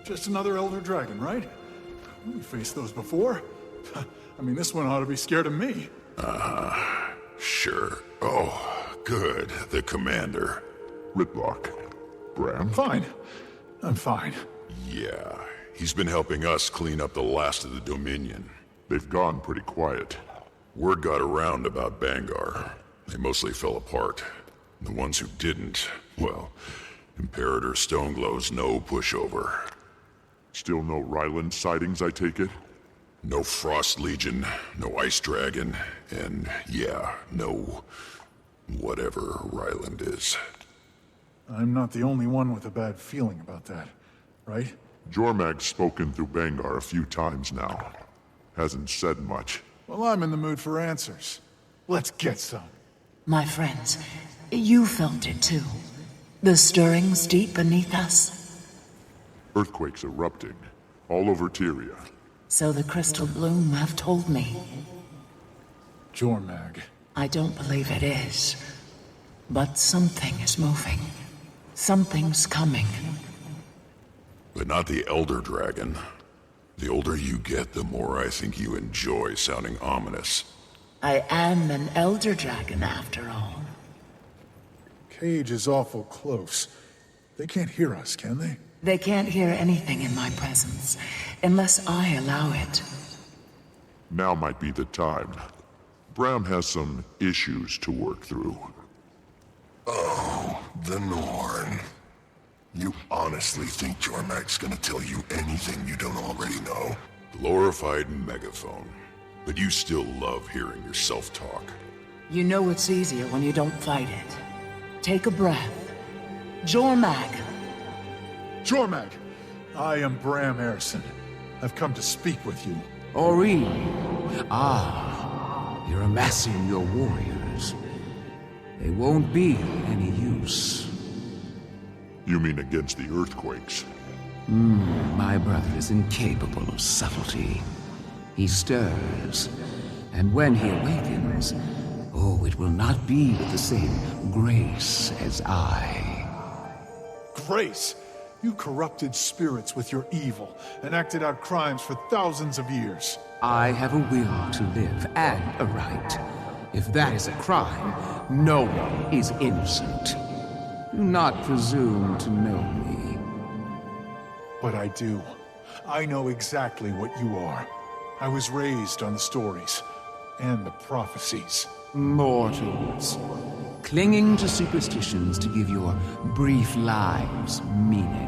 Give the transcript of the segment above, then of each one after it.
Just another Elder Dragon, right? We faced those before. I mean, this one ought to be scared of me. Sure. Oh, good. The commander. Ritlock. Bram? Fine. I'm fine. Yeah. He's been helping us clean up the last of the Dominion. They've gone pretty quiet. Word got around about Bangar. They mostly fell apart. The ones who didn't, well, Imperator Stoneglow's no pushover. Still no Ryland sightings, I take it? No Frost Legion, no Ice Dragon, and yeah, no whatever Ryland is. I'm not the only one with a bad feeling about that, right? Jormag's spoken through Bangar a few times now. Hasn't said much. Well, I'm in the mood for answers. Let's get some. My friends, you felt it too. The stirrings deep beneath us. Earthquakes erupting. All over Tyria. So the Crystal Bloom have told me. Jormag. I don't believe it is. But something is moving. Something's coming. But not the Elder Dragon. The older you get, the more I think you enjoy sounding ominous. I am an Elder Dragon after all. Cage is awful close. They can't hear us, can they? They can't hear anything in my presence, unless I allow it. Now might be the time. Bram has some issues to work through. Oh, the Norn. You honestly think Jormag's gonna tell you anything you don't already know? Glorified megaphone. But you still love hearing yourself talk. You know it's easier when you don't fight it. Take a breath. Jormag. Jormag! I am Bram Erison. I've come to speak with you. Ori. Ah, you're amassing your warriors. They won't be any use. You mean against the earthquakes? My brother is incapable of subtlety. He stirs, and when he awakens, oh, it will not be with the same grace as I. Grace? You corrupted spirits with your evil and acted out crimes for thousands of years. I have a will to live and a right. If that is a crime, no one is innocent. Do not presume to know me. But I do. I know exactly what you are. I was raised on the stories and the prophecies. Mortals, clinging to superstitions to give your brief lives meaning.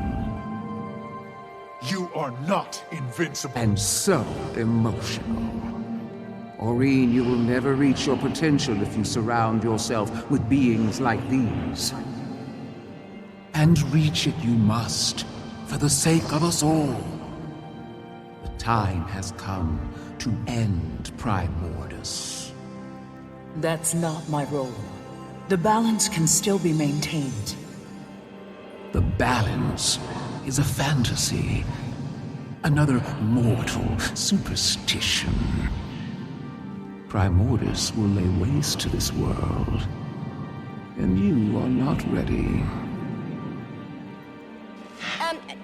You are not invincible. And so emotional. Aurene, you will never reach your potential if you surround yourself with beings like these. And reach it you must, for the sake of us all. The time has come to end Primordus. That's not my role. The balance can still be maintained. The balance is a fantasy. Another mortal superstition. Primordus will lay waste to this world. And you are not ready.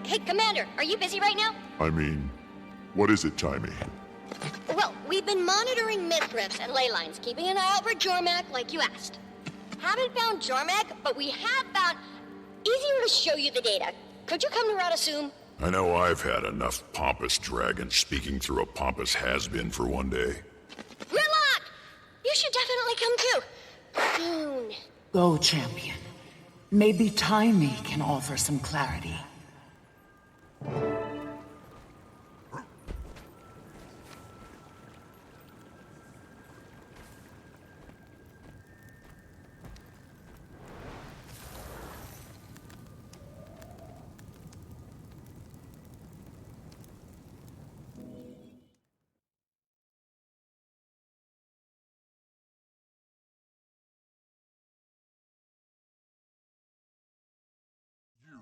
Hey, Commander, are you busy right now? I mean, what is it, Timey? Well, we've been monitoring myth rifts and ley lines, keeping an eye out for Jormag like you asked. Haven't found Jormag, but we have found... Easier to show you the data. Could you come to Radasum? I know I've had enough pompous dragons speaking through a pompous has-been for one day. Ritlock! You should definitely come too. Soon. Go, champion. Maybe Timey can offer some clarity.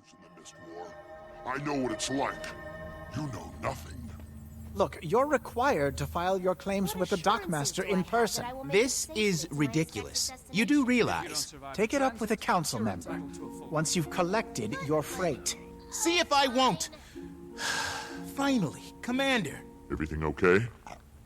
In the Mist War. I know what it's like. You know nothing. Look, you're required to file your claims with the dockmaster in person. This is ridiculous. You do realize. Take it up with a council member once you've collected your freight. See if I won't. Finally, Commander. Everything okay?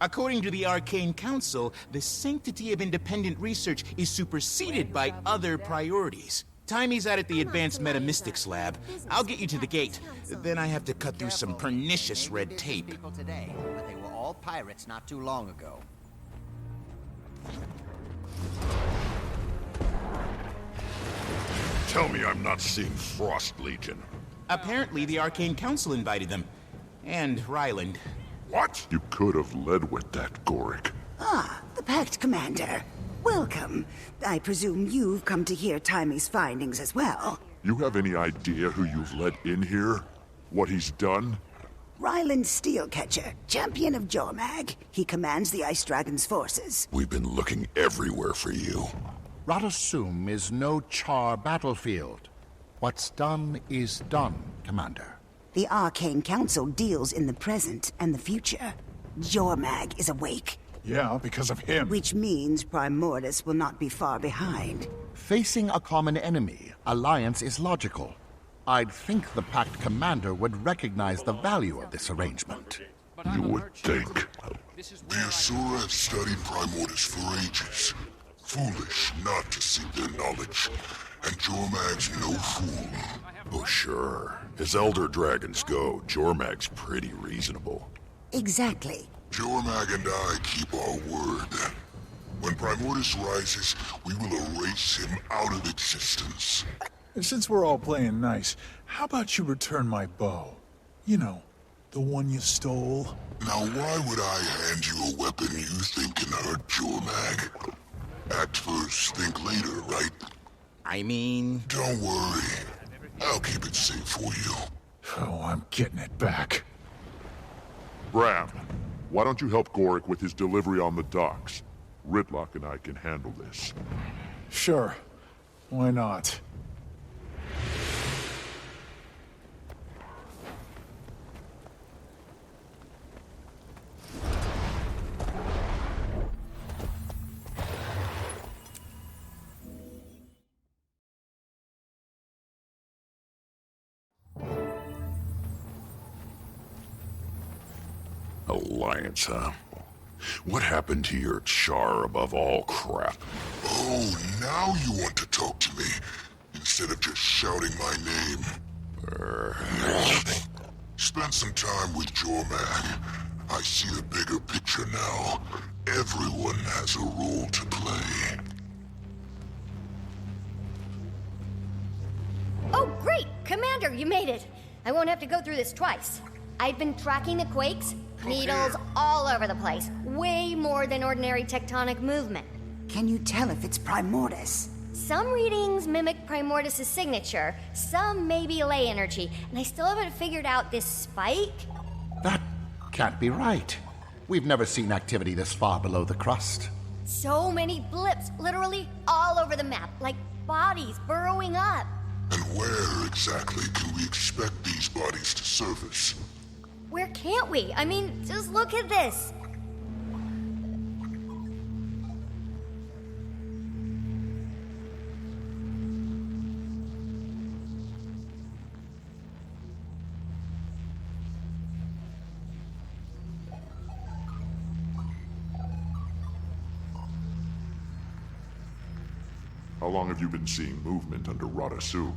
According to the Arcane Council, the sanctity of independent research is superseded by other priorities. Timey's out at the Advanced Metamystics Lab. I'll get you to the gate. Then I have to cut through some pernicious red tape. People today, but they were all pirates not too long ago. Tell me I'm not seeing Frost Legion. Apparently, the Arcane Council invited them. And Ryland. What? You could have led with that, Doric. Ah, the Pact Commander. Welcome. I presume you've come to hear Timey's findings as well. You have any idea who you've let in here? What he's done? Ryland Steelcatcher, champion of Jormag. He commands the Ice Dragon's forces. We've been looking everywhere for you. Radasum is no char battlefield. What's done is done, Commander. The Arcane Council deals in the present and the future. Jormag is awake. Yeah, because of him. Which means Primordus will not be far behind. Facing a common enemy, alliance is logical. I'd think the Pact Commander would recognize the value of this arrangement. You would think. The Asura have studied Primordus for ages. Foolish not to seek their knowledge. And Jormag's no fool. Oh, sure. As Elder Dragons go, Jormag's pretty reasonable. Exactly. Jormag and I keep our word. When Primordus rises, we will erase him out of existence. Since we're all playing nice, how about you return my bow? You know, the one you stole. Now why would I hand you a weapon you think can hurt Jormag? Act first, think later, right? I mean... Don't worry. I'll keep it safe for you. Oh, I'm getting it back. Bram, why don't you help Goric with his delivery on the docks? Ridlock and I can handle this. Sure. Why not? Alliance, huh? What happened to your char above all crap? Oh, now you want to talk to me, instead of just shouting my name. Spend some time with Jormag. I see the bigger picture now. Everyone has a role to play. Oh, great! Commander, you made it! I won't have to go through this twice. I've been tracking the quakes, needles all over the place. Way more than ordinary tectonic movement. Can you tell if it's Primordus? Some readings mimic Primordus' signature, some maybe ley energy, and I still haven't figured out this spike. That can't be right. We've never seen activity this far below the crust. So many blips, literally all over the map, like bodies burrowing up. And where exactly can we expect these bodies to surface? Where can't we? I mean, just look at this. How long have you been seeing movement under Radasum?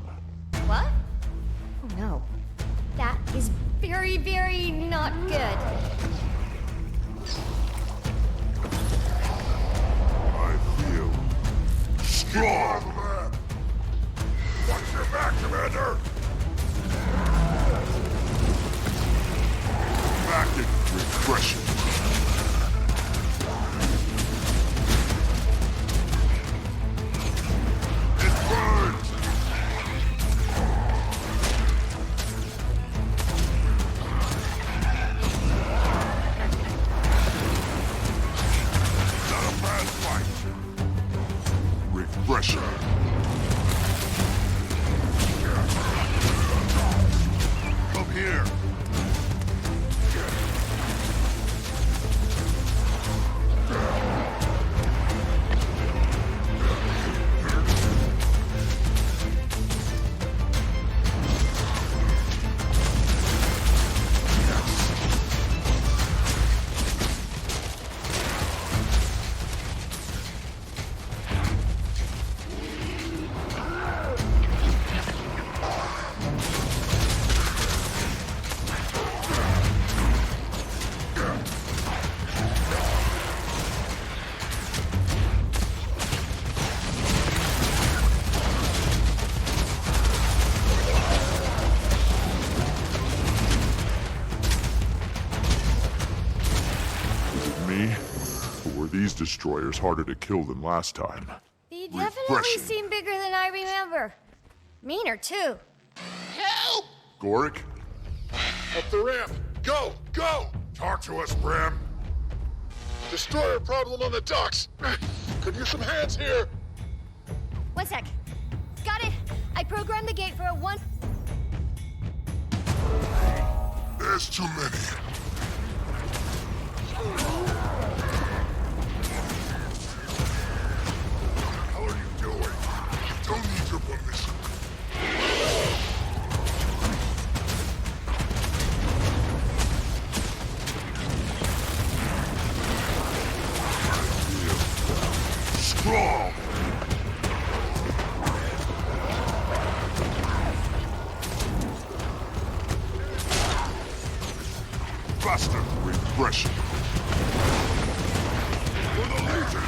What? Oh no. That is very, very not good. I feel strong. Watch your back, Commander! Back in refreshing. It burns! Not a bad fight! Refreshing. Come here! were these destroyers harder to kill than last time? They definitely seem bigger than I remember. Meaner, too. Help! Goric? Up the ramp! Go! Go! Talk to us, Bram. Destroyer problem on the docks! Could use some hands here! 1 sec. Got it! I programmed the gate for a one... There's too many. How are you doing? Don't need your permission. Strong! Faster! Repression! For the Legion!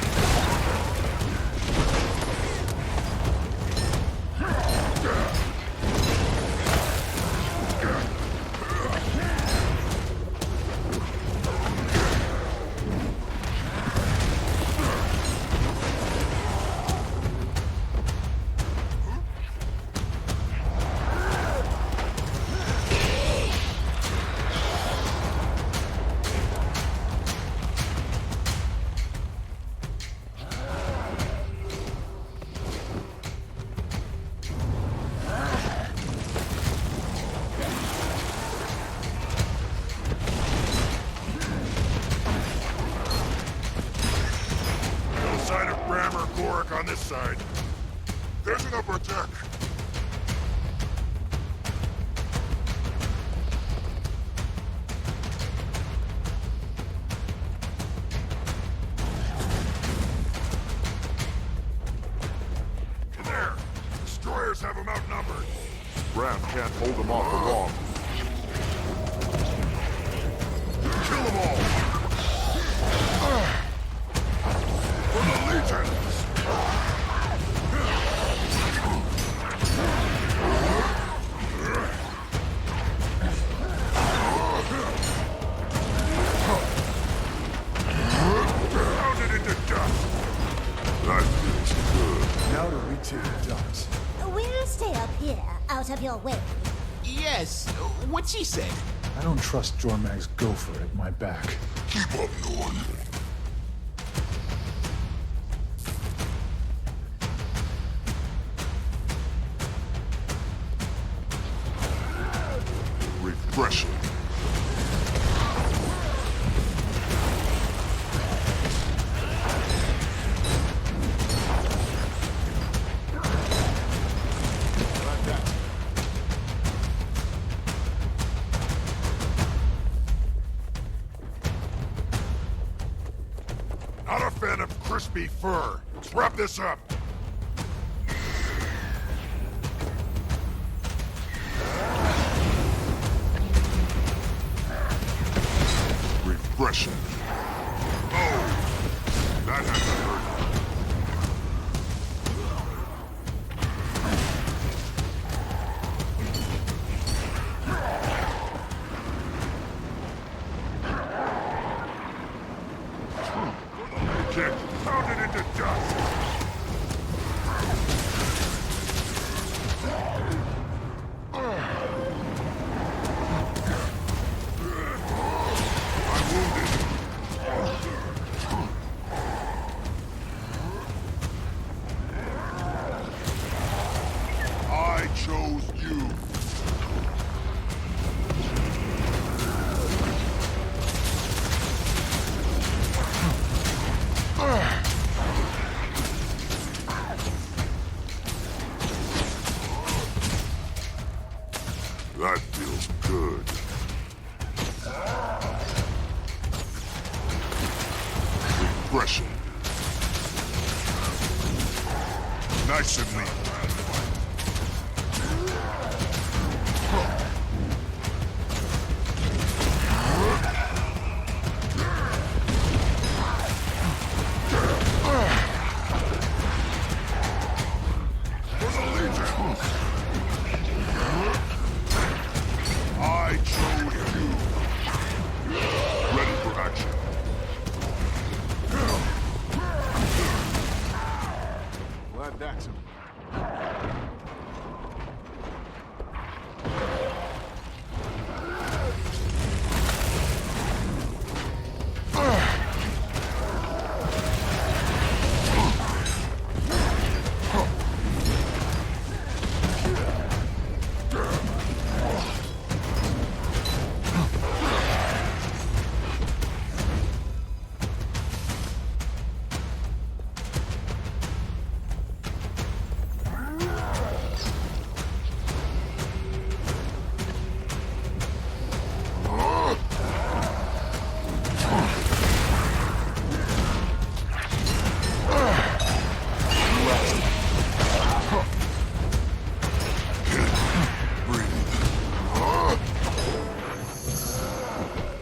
On this side. There's an upper deck. There! Destroyers have them outnumbered. Bram can't hold them off for long. Kill them all! For the Legion! We'll stay up here, out of your way. Yes, what's he say? I don't trust Jormag's gopher at my back. Keep up, Norn. Repression. Not a fan of crispy fur. Let's wrap this up. Repression. Oh! That has to hurt. Pound it into dust! I'm wounded. I chose you. That feels good. Repression. Nice and neat. For the Legion! I chose you. Ready for action. distracts him.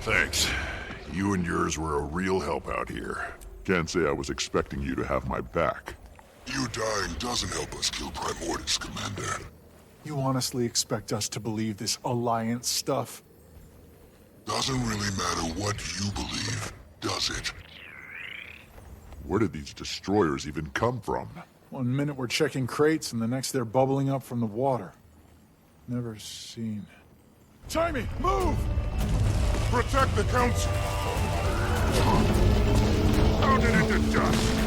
Thanks. You and yours were a real help out here. Can't say I was expecting you to have my back. You dying doesn't help us kill Primordus, Commander. You honestly expect us to believe this Alliance stuff? Doesn't really matter what you believe, does it? Where did these destroyers even come from? 1 minute we're checking crates, and the next they're bubbling up from the water. Never seen. Timmy, move! Protect the Council! Pound it into dust!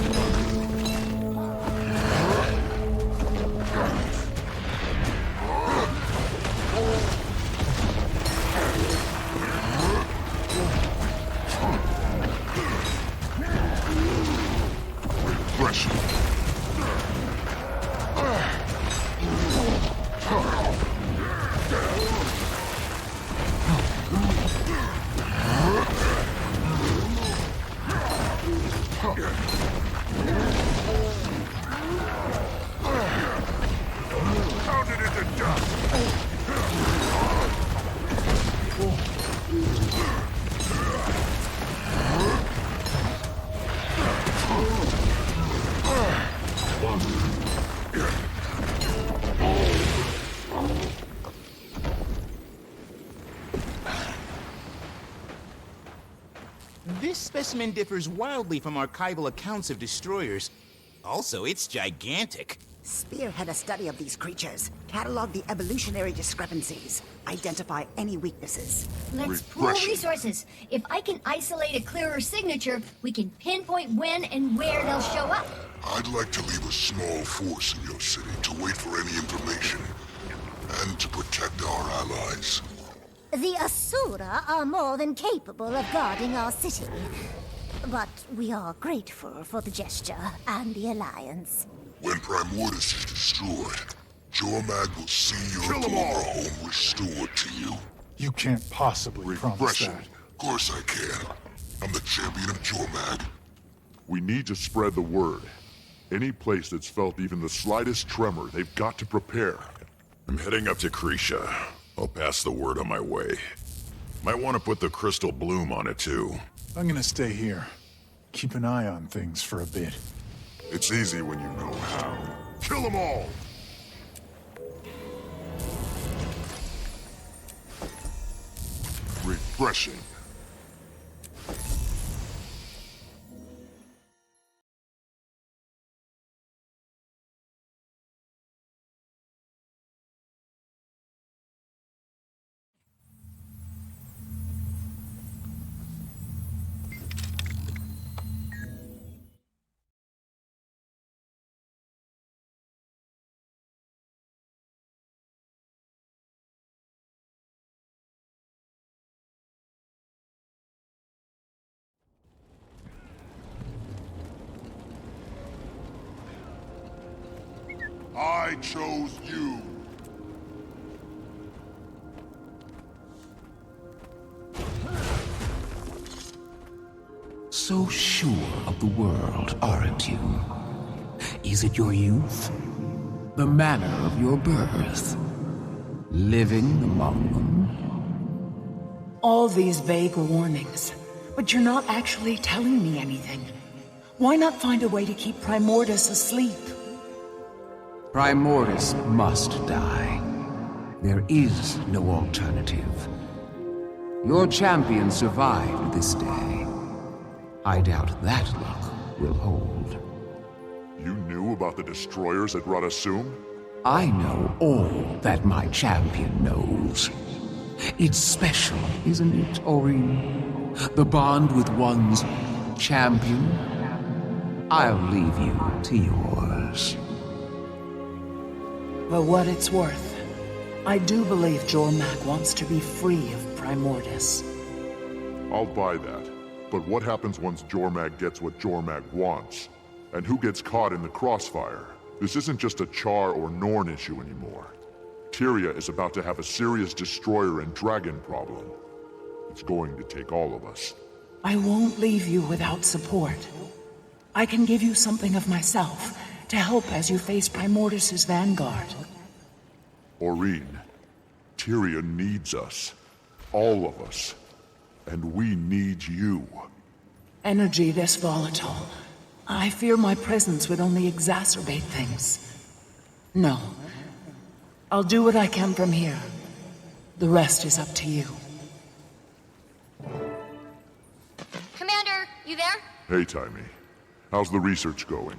Repression. Pound it into dust! This specimen differs wildly from archival accounts of destroyers. Also, it's gigantic. Spearhead a study of these creatures. Catalog the evolutionary discrepancies. Identify any weaknesses. Let's pool resources. If I can isolate a clearer signature, we can pinpoint when and where they'll show up. I'd like to leave a small force in your city to wait for any information, and to protect our allies. The Asura are more than capable of guarding our city. But we are grateful for the gesture and the alliance. When Primordus is destroyed, Jormag will see your former home restored to you. You can't possibly promise that. Of course I can. I'm the champion of Jormag. We need to spread the word. Any place that's felt even the slightest tremor, they've got to prepare. I'm heading up to Krisha. I'll pass the word on my way. Might want to put the crystal bloom on it too. I'm gonna stay here. Keep an eye on things for a bit. It's easy when you know how. Kill them all! Refreshing. I chose you. So sure of the world, aren't you? Is it your youth? The manner of your birth? Living among them? All these vague warnings, but you're not actually telling me anything. Why not find a way to keep Primordus asleep? Primordus must die. There is no alternative. Your champion survived this day. I doubt that luck will hold. You knew about the destroyers at Radasum? I know all that my champion knows. It's special, isn't it, Aurine? The bond with one's champion? I'll leave you to yours. For what it's worth, I do believe Jormag wants to be free of Primordus. I'll buy that. But what happens once Jormag gets what Jormag wants? And who gets caught in the crossfire? This isn't just a Char or Norn issue anymore. Tyria is about to have a serious destroyer and dragon problem. It's going to take all of us. I won't leave you without support. I can give you something of myself to help as you face Primordus's vanguard. Aurine, Tyria needs us. All of us. And we need you. Energy this volatile. I fear my presence would only exacerbate things. No. I'll do what I can from here. The rest is up to you. Commander, you there? Hey, Timmy. How's the research going?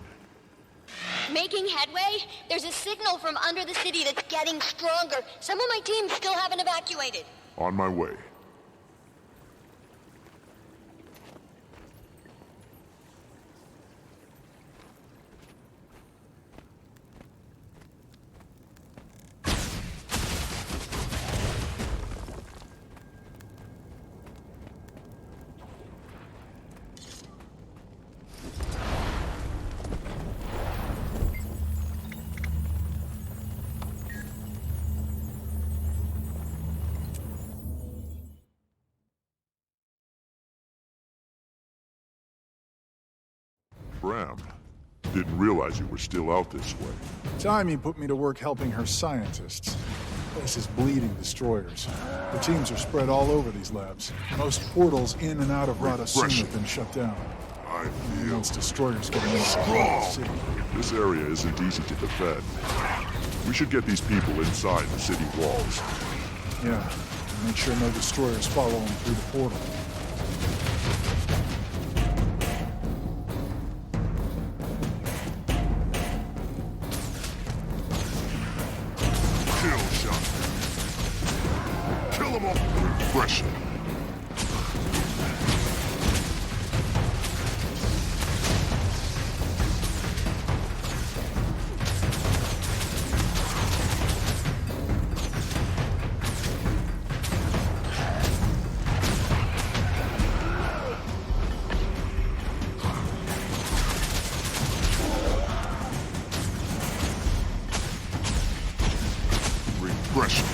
Making headway? There's a signal from under the city that's getting stronger. Some of my team still haven't evacuated. On my way. Bram, didn't realize you were still out this way. Timmy put me to work helping her scientists. The place is bleeding destroyers. The teams are spread all over these labs. Most portals in and out of Radasum have been shut down. I feel once destroyers get inside the city. This area isn't easy to defend. We should get these people inside the city walls. Yeah, and make sure no destroyers follow them through the portal. Refreshing. Refreshing.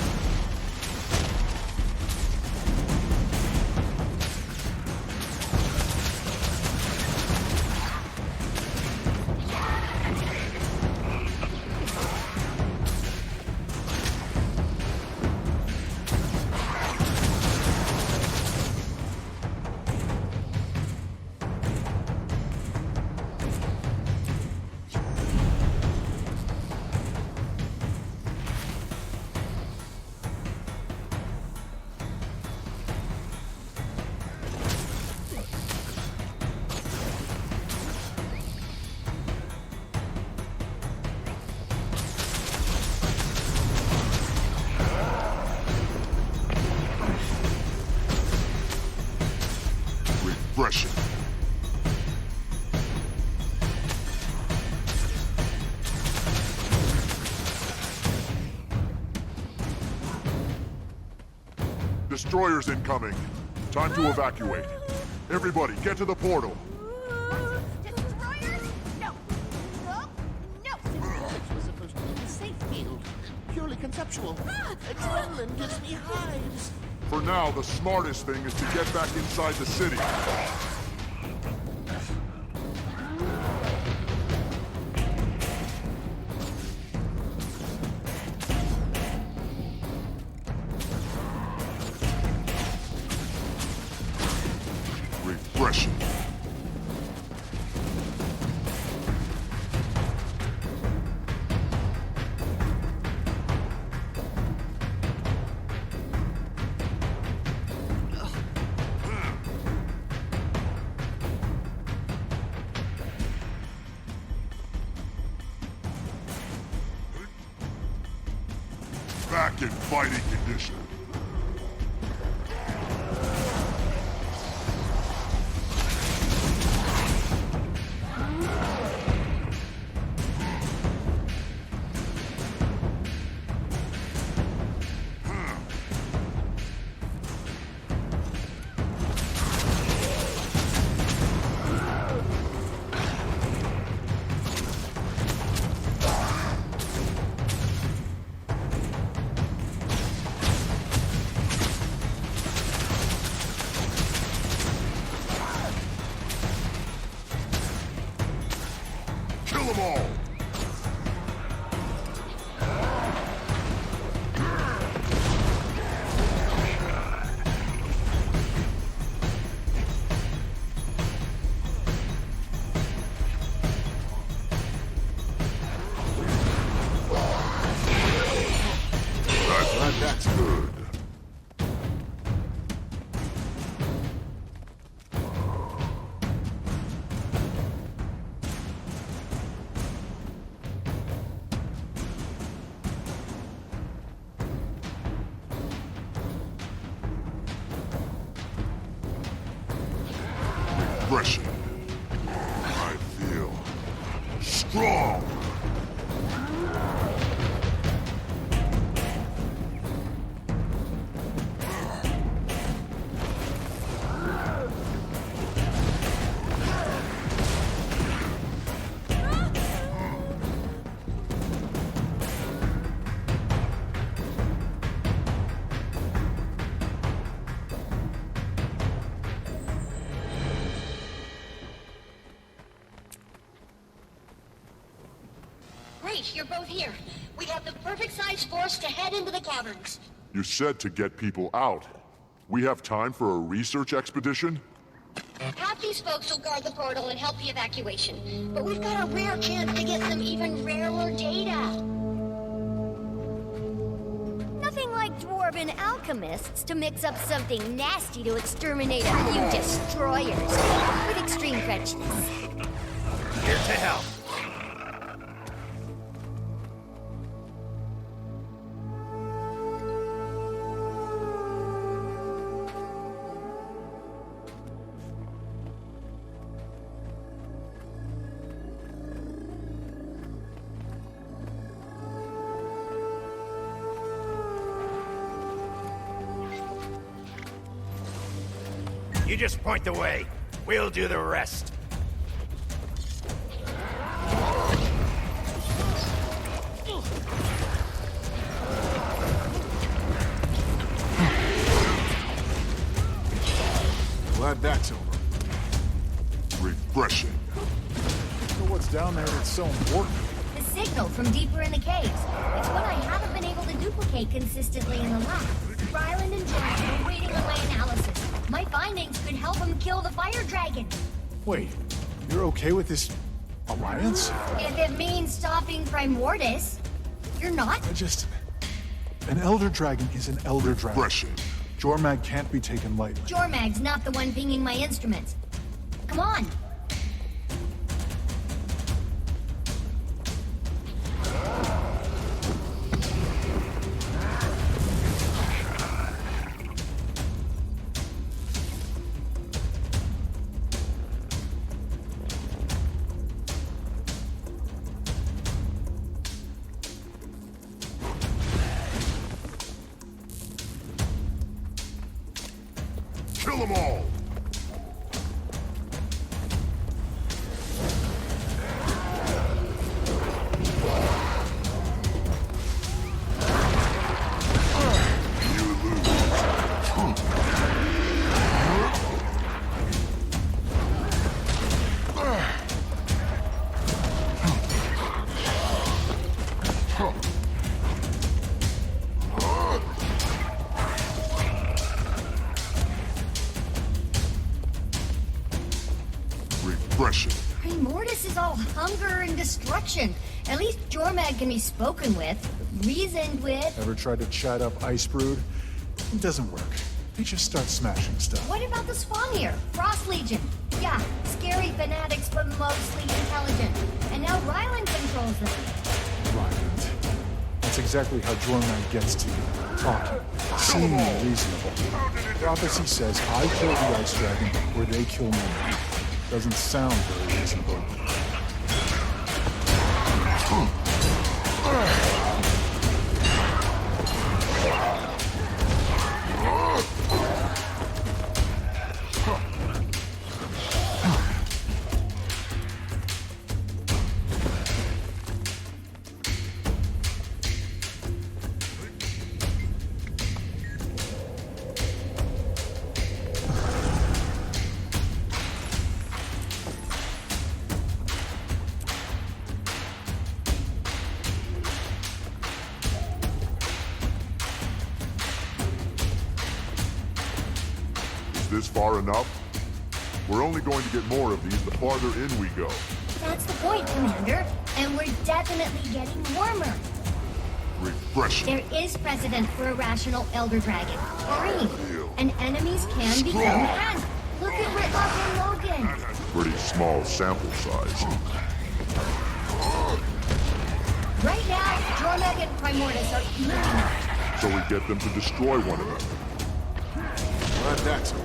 Refreshing. Destroyers incoming. Time to evacuate. Everybody, get to the portal. Destroyers? No. No. No. This was supposed to be a safe field. Purely conceptual. Adrenaline gives me hives. For now, the smartest thing is to get back inside the city. Refreshing. back in fighting condition. Kill them all! That's good. Refreshing. I feel strong. Great, you're both here. We have the perfect size force to head into the caverns. You said to get people out. We have time for a research expedition? Half these folks will guard the portal and help the evacuation. But we've got a rare chance to get some even rarer data. Nothing like dwarven alchemists to mix up something nasty to exterminate a few destroyers. With extreme prejudice. Here to help. You just point the way. We'll do the rest. Glad that's over. Refreshing. So what's down there that's so important? The signal from deeper in the caves. It's what I haven't been able to duplicate consistently in the lab. Ryland and Jormag are waiting on my analysis. My findings could help him kill the fire dragon. Wait, you're okay with this alliance? If it means stopping Primordus. You're not? An elder dragon is an elder dragon. Refreshing. Jormag can't be taken lightly. Jormag's not the one pinging my instruments. Come on. Kill them all! Primordus is all hunger and destruction. At least Jormag can be spoken with, reasoned with. Ever tried to chat up Icebrood? It doesn't work. They just start smashing stuff. What about the Swamir? Frost Legion? Yeah, scary fanatics, but mostly intelligent. And now Ryland controls them. Ryland. That's exactly how Jormag gets to you. Talking. Seemingly reasonable. Prophecy says I kill the Ice Dragon or they kill me. Doesn't sound very reasonable. This far enough? We're only going to get more of these the farther in we go. That's the point, Commander. And we're definitely getting warmer. Refreshing. There is precedent for a rational Elder Dragon, Green. And enemies can become hand. Look at Ritlock and Logan. Pretty small sample size. Right now, Jormag and Primordus are united. So we get them to destroy one another. Glad that's over.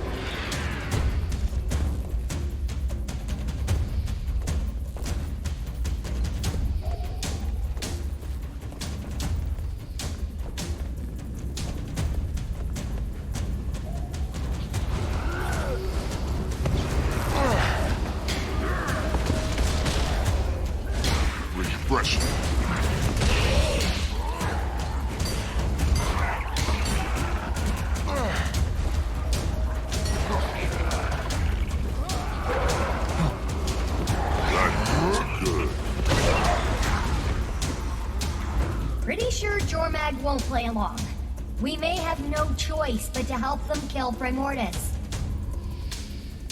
Refreshing. Pretty sure Jormag won't play along. We may have no choice but to help them kill Primordus.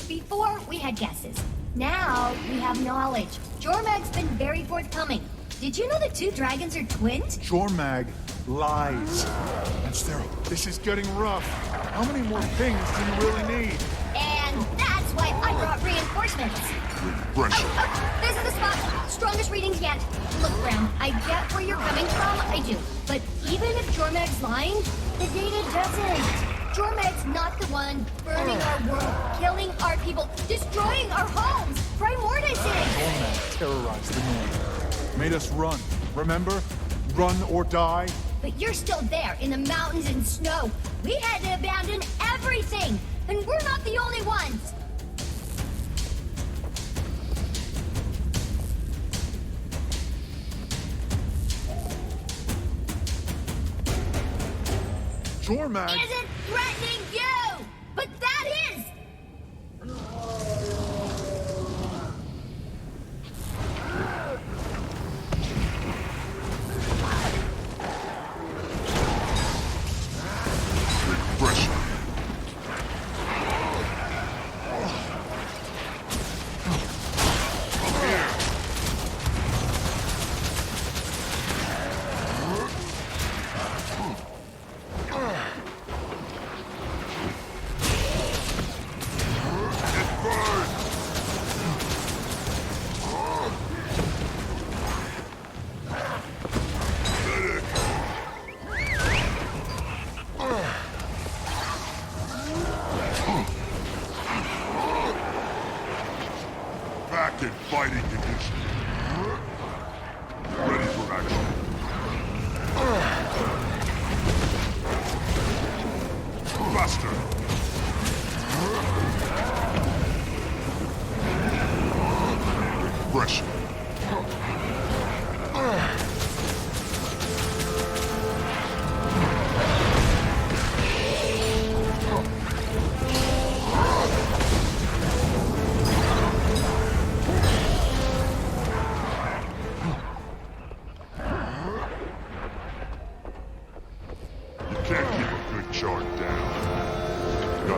Before, we had guesses. Now, we have knowledge. Jormag's been very forthcoming. Did you know the two dragons are twins? Jormag lies. That's their... This is getting rough. How many more things do you really need? And that's why I brought reinforcements. Refreshing. This is the spot. Strongest readings yet. Look, Brown, I get where you're coming from. I do. But even if Jormag's lying, the data doesn't. Jormag's not the one burning our world, killing our people, destroying our homes. Primordus is. Jormag terrorized the North. Made us run. Remember? Run or die? But you're still there, in the mountains and snow. We had to abandon everything. And we're not the only ones. Jormag isn't threatening you, but that is. Refreshing. Back in fighting condition. Ready for action. Faster. Refreshing.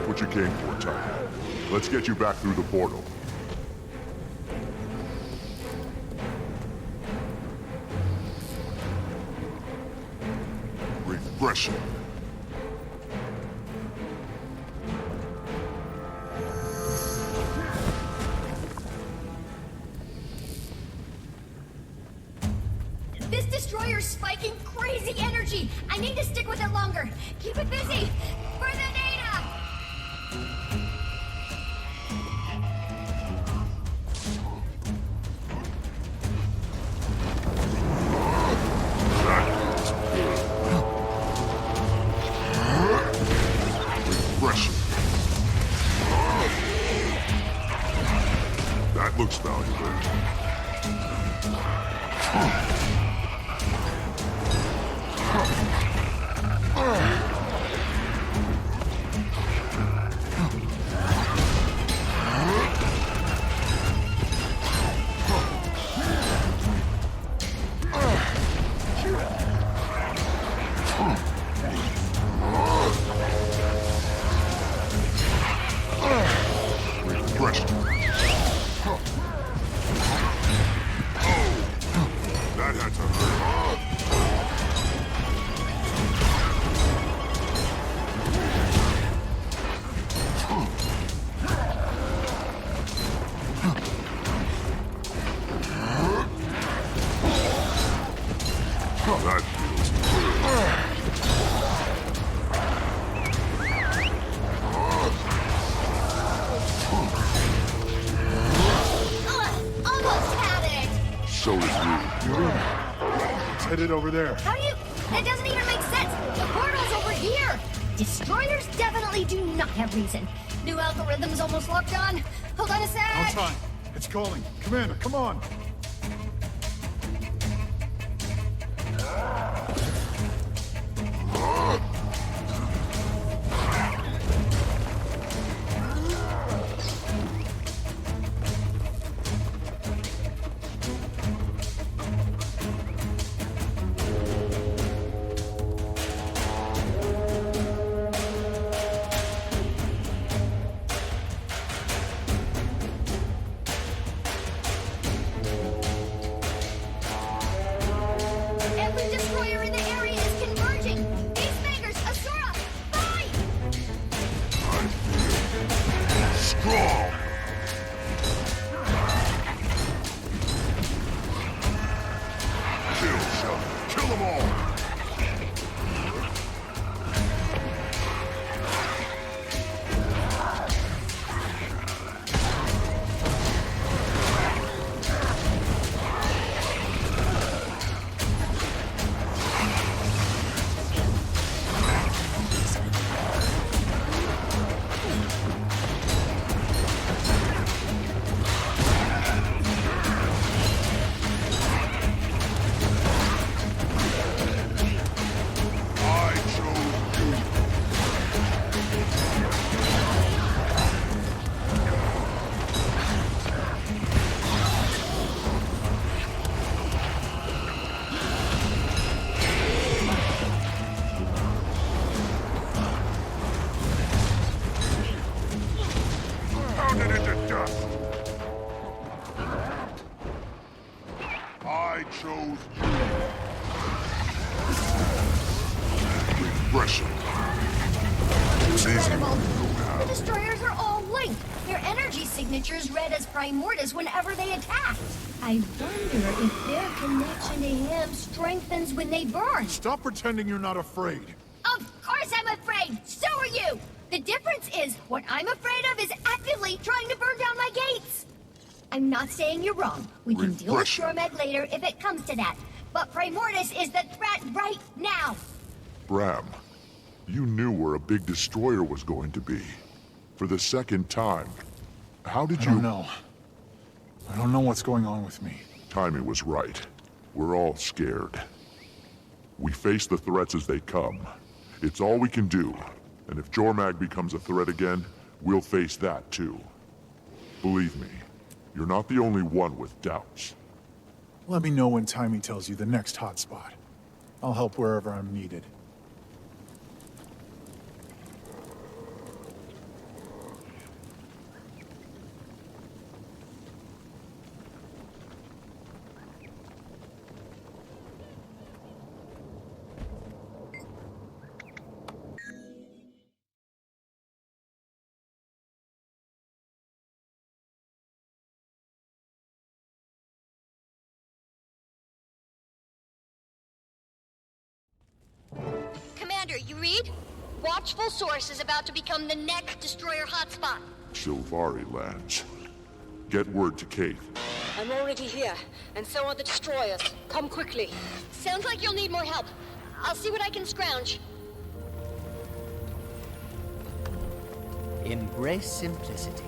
What you came for, Tyria. Let's get you back through the portal. Refreshing. This destroyer's spiking crazy energy. I need to stick with it longer. Keep it busy. For the data! Refreshing. That looks valuable. That had to hurt. That feels Almost had it! So did you. It's headed over there. How do you... That doesn't even make sense! The portal's over here! Destroyers definitely do not have reason. New algorithm's almost locked on. Hold on a sec! No time. It's calling. Commander, come on. Every destroyer in the area is converging! Peacemakers, Asura, fight! Strong! Kill some. Kill them all! Pounded it to dust! I chose you. Refreshing. It's easy. The destroyers are all linked. Their energy signatures read as Primordus whenever they attack. I wonder if their connection to him strengthens when they burn. Stop pretending you're not afraid. Of course I'm afraid! So are you! The difference is, what I'm afraid of is actively trying to burn down my gates! I'm not saying you're wrong. We can deal with Jormag later if it comes to that. But Primordus is the threat right now! Bram, you knew where a big destroyer was going to be. For the second time. How did you... I don't know. I don't know what's going on with me. Timmy was right. We're all scared. We face the threats as they come. It's all we can do. And if Jormag becomes a threat again, we'll face that too. Believe me, you're not the only one with doubts. Let me know when Timmy tells you the next hotspot. I'll help wherever I'm needed. Watchful Source is about to become the next destroyer hotspot. Silvari lands. Get word to Kate. I'm already here, and so are the destroyers. Come quickly. Sounds like you'll need more help. I'll see what I can scrounge. Embrace simplicity.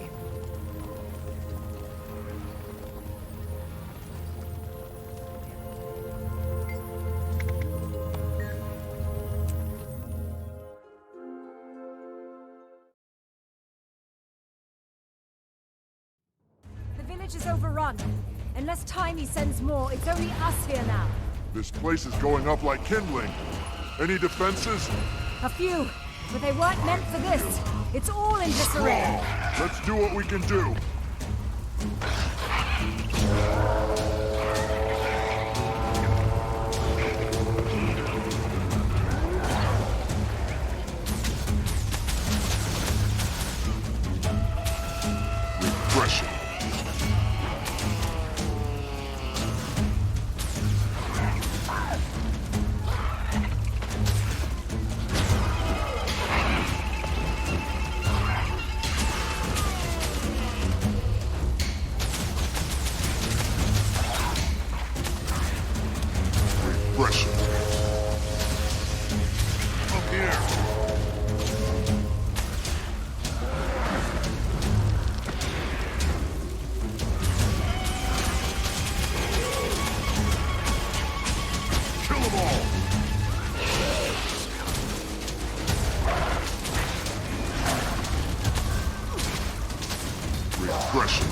The village is overrun. Unless Tiny sends more, it's only us here now. This place is going up like kindling. Any defenses? A few, but they weren't meant for this. It's all in disarray. Let's do what we can do. Repression. Repression. Up here. Kill them all! Repression.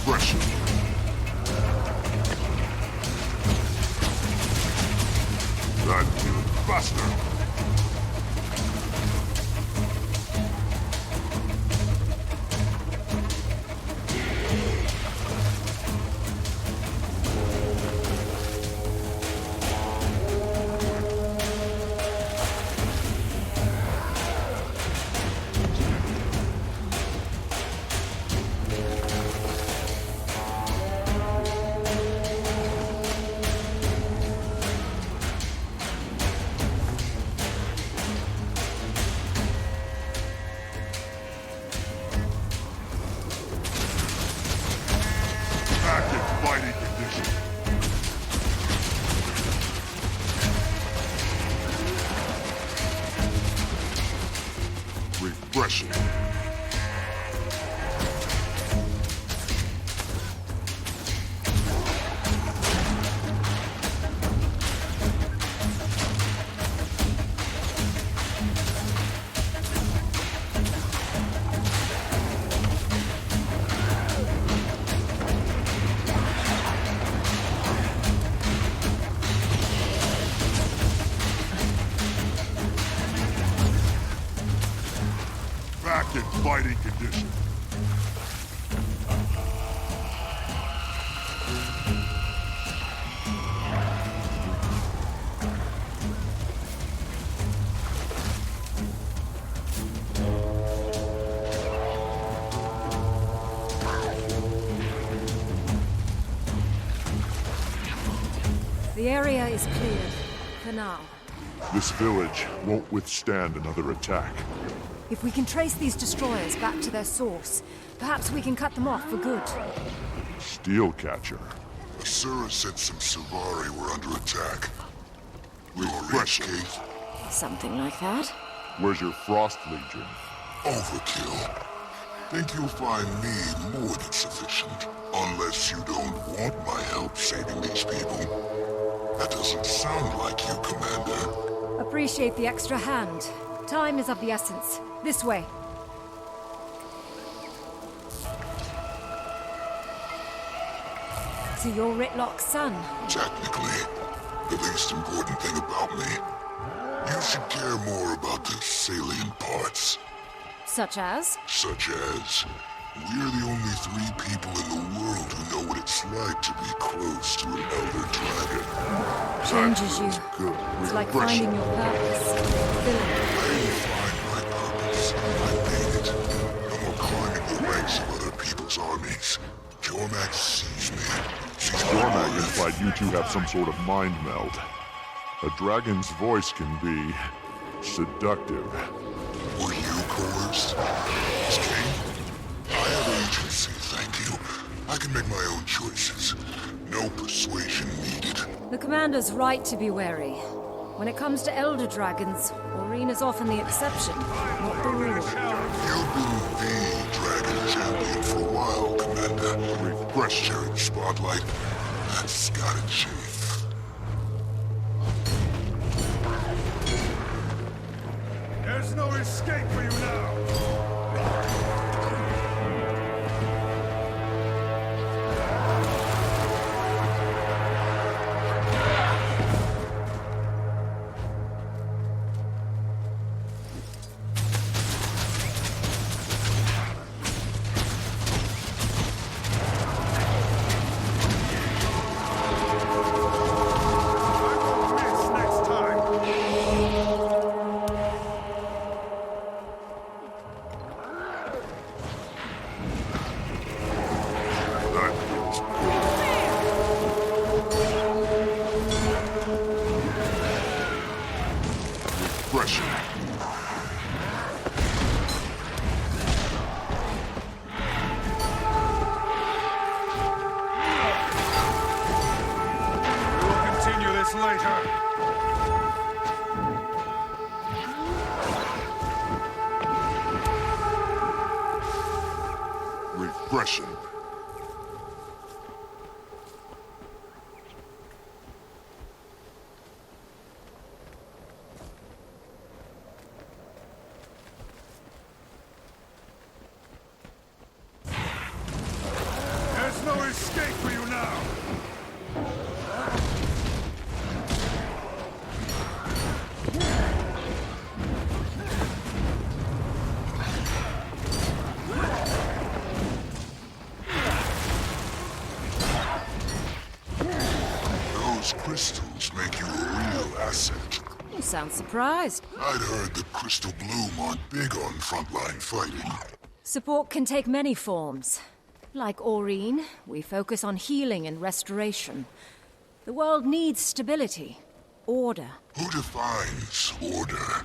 Repression. That's even faster. Active fighting condition. Repression. Back in fighting condition. The area is cleared, for now. This village won't withstand another attack. If we can trace these destroyers back to their source, perhaps we can cut them off for good. Steelcatcher. Asura said some Silvari were under attack. Repression. Kate? Something like that. Where's your Frost Legion? Overkill. Think you'll find me more than sufficient. Unless you don't want my help saving these people. That doesn't sound like you, Commander. Appreciate the extra hand. Time is of the essence. This way. So you're Ritlock's son? Technically, the least important thing about me. You should care more about the salient parts. Such as? Such as, we're the only 3 people in the world who know what it's like to be close to an elder dragon. Changes you. Good. It's like finding your purpose. I find my purpose. I made it. No more climbing the ranks of other people's armies. Jormag sees me. Jormag implied you two have some sort of mind meld. A dragon's voice can be seductive. Were you coerced? Miss King? I have agency, thank you. I can make my own choices. No persuasion needed. The commander's right to be wary. When it comes to elder dragons, Aurene is often the exception, not the rule. You've been the dragon champion for a while, Commander. Refresh your spotlight. That's gotta change. There's no escape for you now! Repression. There's no escape for you now! Crystals make you a real asset. You sound surprised. I'd heard the Crystal Bloom aren't big on frontline fighting. Support can take many forms. Like Aurene, we focus on healing and restoration. The world needs stability, order. Who defines order?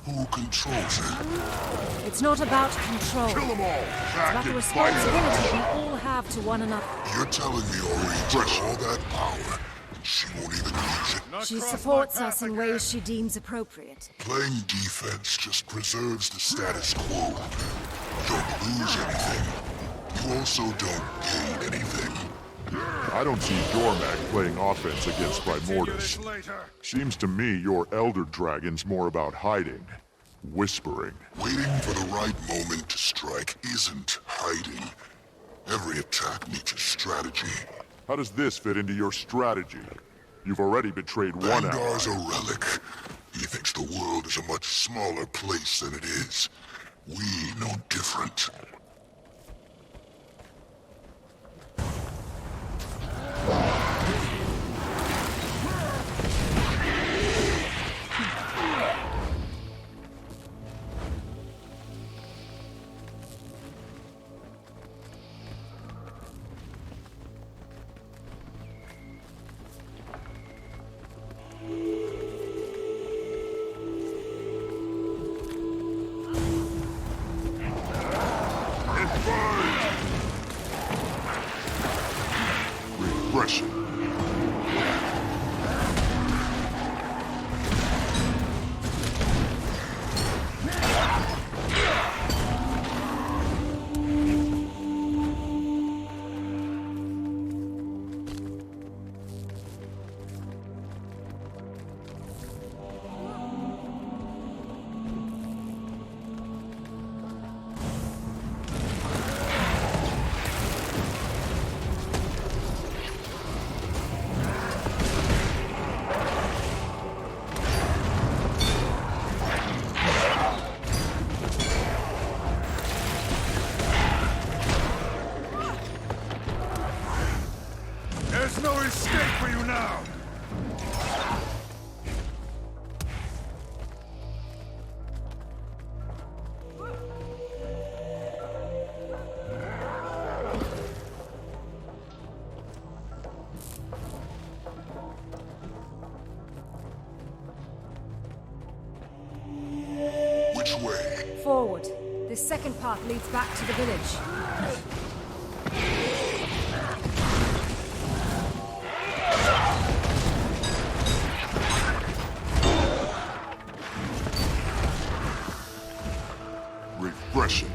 Who controls it? It's not about control. Kill them all! It's about the responsibility we all have to one another. You're telling me Aurene took all that power? She won't even use it. She supports us in ways she deems appropriate. Playing defense just preserves the status quo. You don't lose anything. You also don't gain anything. I don't see Jormag playing offense against Primordus. Seems to me your elder dragon's more about hiding, whispering. Waiting for the right moment to strike isn't hiding. Every attack needs a strategy. How does this fit into your strategy? You've already betrayed one ally. Vanguard's a relic. He thinks the world is a much smaller place than it is. We know different. Which way? Forward. This second path leads back to the village. Refreshing.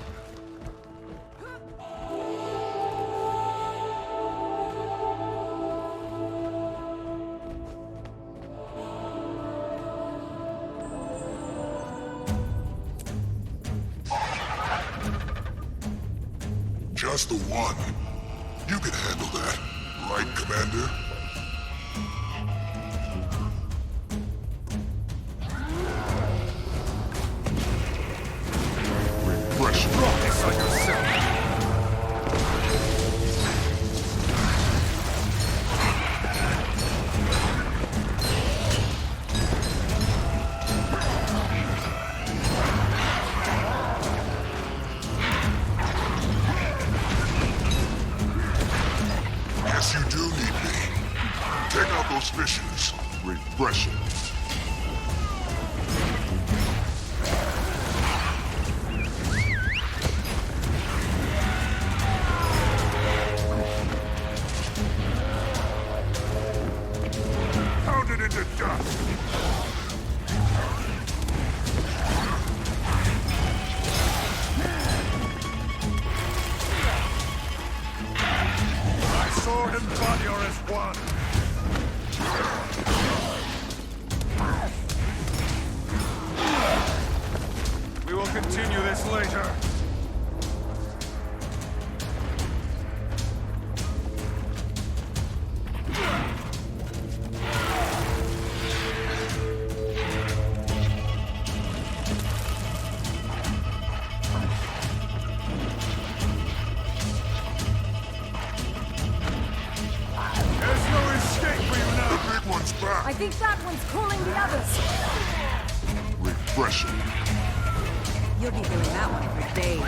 Just the one. You can handle that, right, Commander? Refreshing. Focus on yourself. Yes, you do need me. Take out those fishes. Refreshing. Pound it into dust. My sword and body are as one. We will continue this later. There's no escape for you now. The big one's back. I think that one's calling the others. Refreshing. You'll be doing that one for days.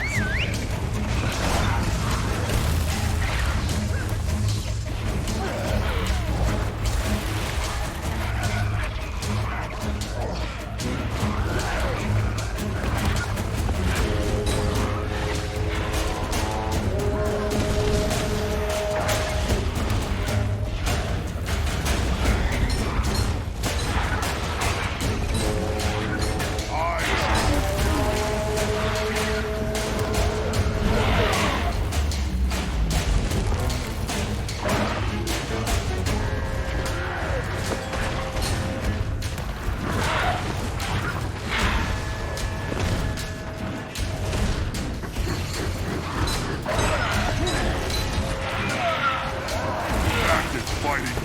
Active fighting.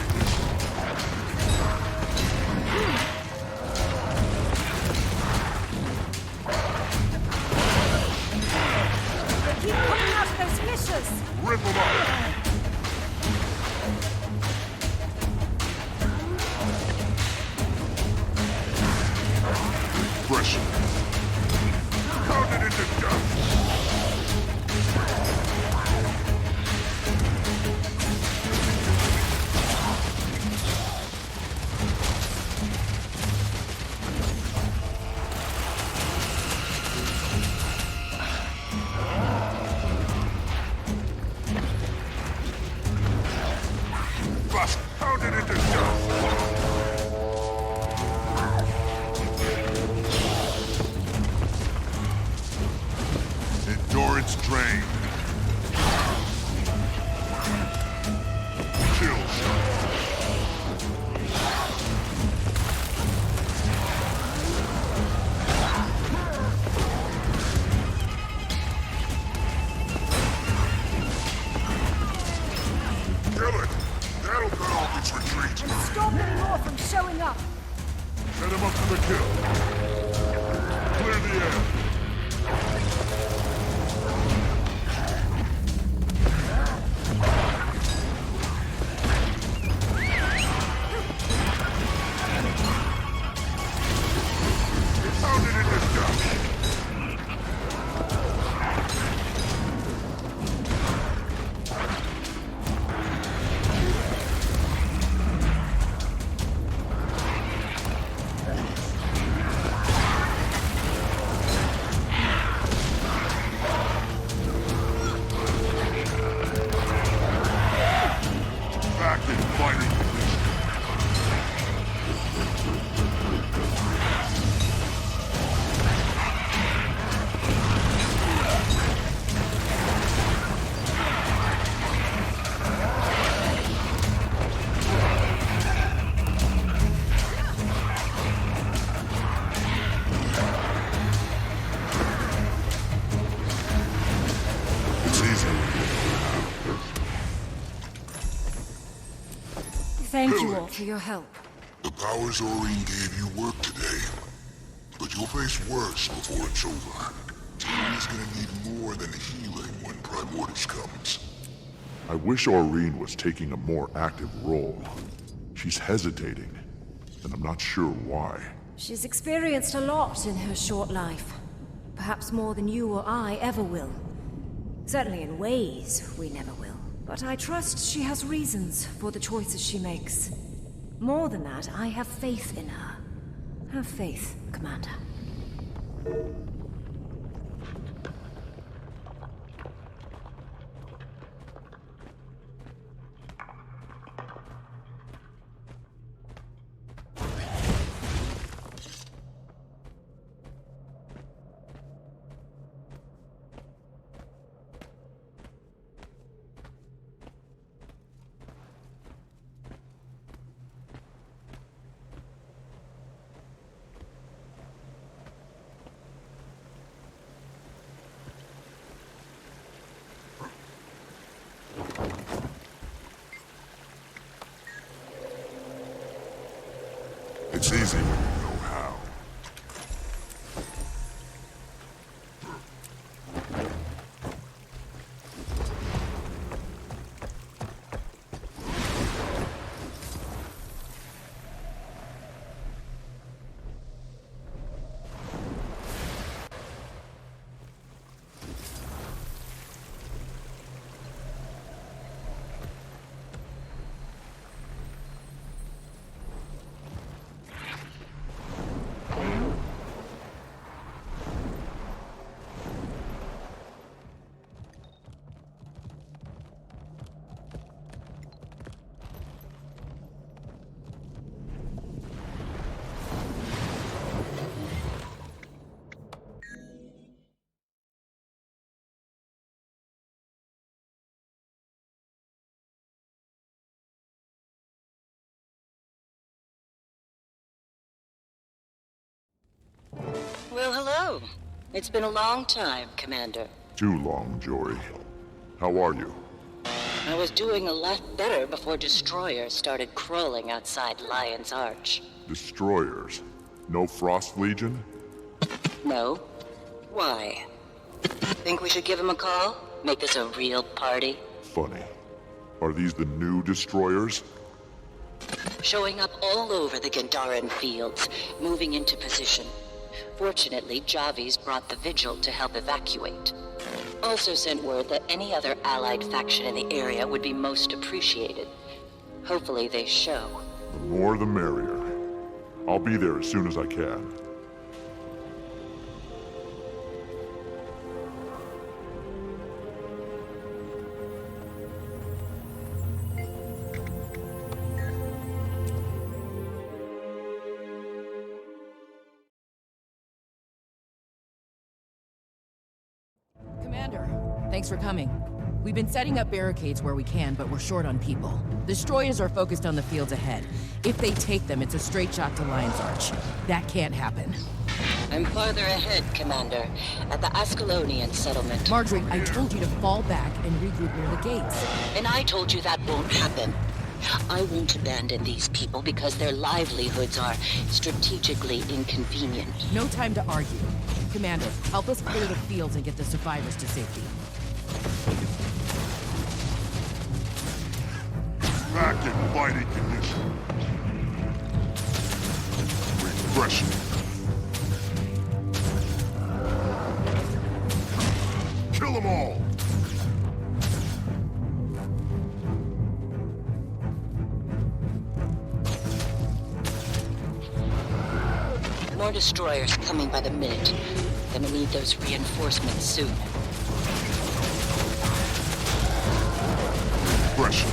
Keep coming out of those fissures. Rip them up. Refreshing. Pound it into dust. Bust. Pound it into dust. Endurance drained. Kill shot. Kill it. That'll cut off its retreat. And stop any more from showing up. Set him up for the kill. Clear the air. Pound it into dust. Thank you all for your help. The powers Aurene gave you work today. But you'll face worse before it's over. Tyria's gonna need more than healing when Primordus comes. I wish Aurene was taking a more active role. She's hesitating, and I'm not sure why. She's experienced a lot in her short life. Perhaps more than you or I ever will. Certainly in ways we never will. But I trust she has reasons for the choices she makes. More than that, I have faith in her. Have faith, Commander. It's easy when you know how. Well, hello. It's been a long time, Commander. Too long, Jory. How are you? I was doing a lot better before destroyers started crawling outside Lion's Arch. Destroyers? No Frost Legion? No? Why? Think we should give him a call? Make this a real party? Funny. Are these the new destroyers? Showing up all over the Gendarran fields, moving into position. Fortunately, Javi's brought the Vigil to help evacuate. Also sent word that any other allied faction in the area would be most appreciated. Hopefully they show. The more the merrier. I'll be there as soon as I can. Commander, thanks for coming. We've been setting up barricades where we can, but we're short on people. Destroyers are focused on the fields ahead. If they take them, it's a straight shot to Lion's Arch. That can't happen. I'm farther ahead, Commander, at the Ascalonian settlement. Marjorie, I told you to fall back and regroup near the gates. And I told you that won't happen. I won't abandon these people because their livelihoods are strategically inconvenient. No time to argue. Commander, help us clear the fields and get the survivors to safety. Back in fighting condition. Refreshing. Kill them all! More destroyers coming by the minute. Gonna need those reinforcements soon. Pressure.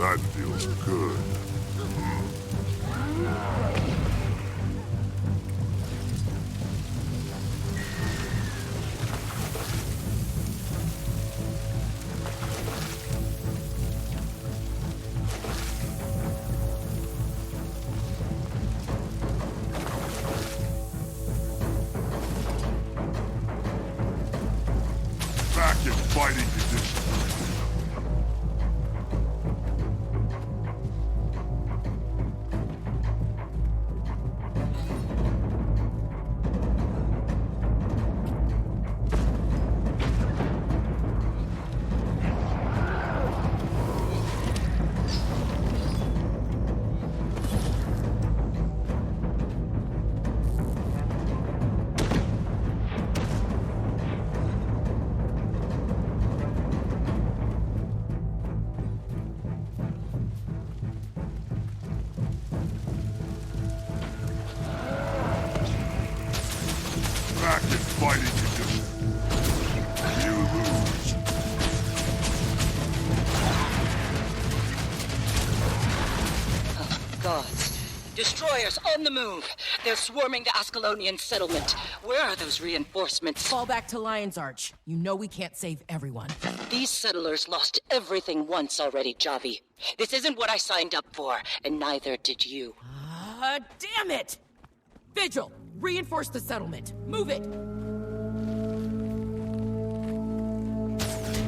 That feels good. Back in fighting condition. Back in fighting condition. You lose. Gods. Destroyers on the move. They're swarming the Ascalonian settlement. Where are those reinforcements? Fall back to Lion's Arch. You know we can't save everyone. These settlers lost everything once already, Javi. This isn't what I signed up for, and neither did you. Damn it! Vigil, reinforce the settlement. Move it!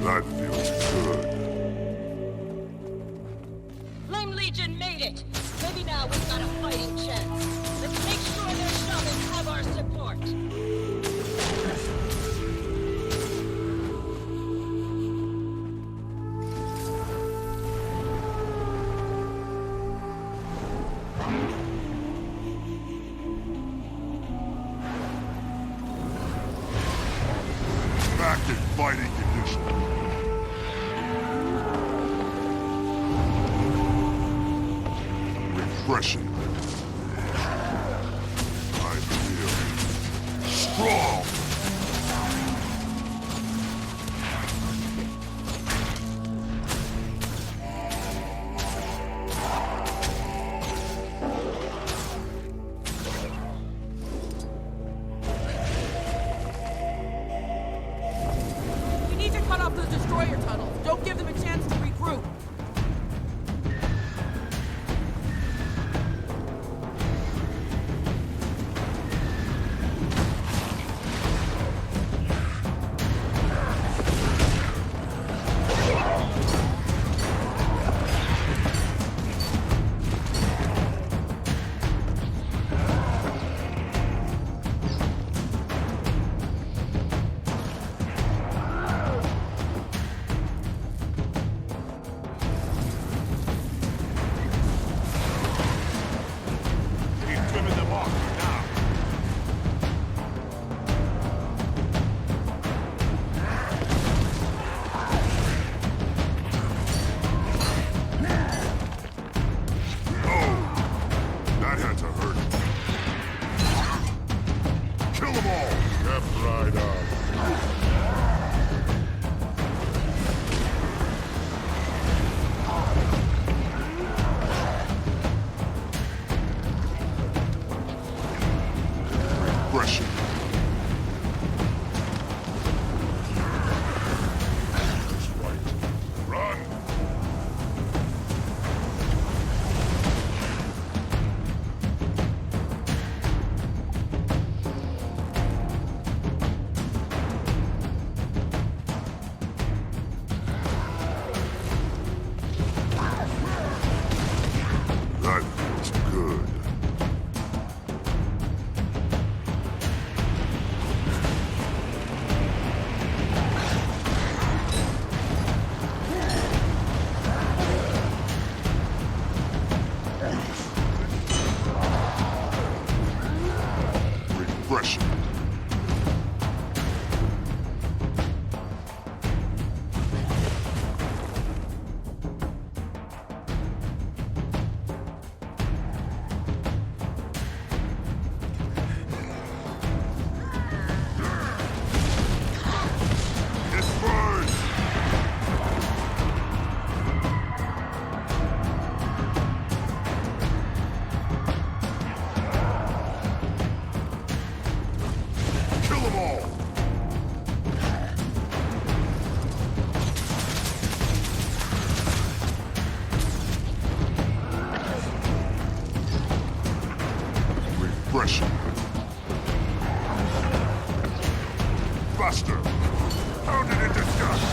That feels good. Flame Legion made it! Maybe now we've got a fighting chance. Let's make sure their shamans have our support. Back in fighting condition. Refreshing. I feel strong. We need to cut off those destroyer tunnels. Don't give them a chance to regroup. Regression. Faster! Pounded into dust!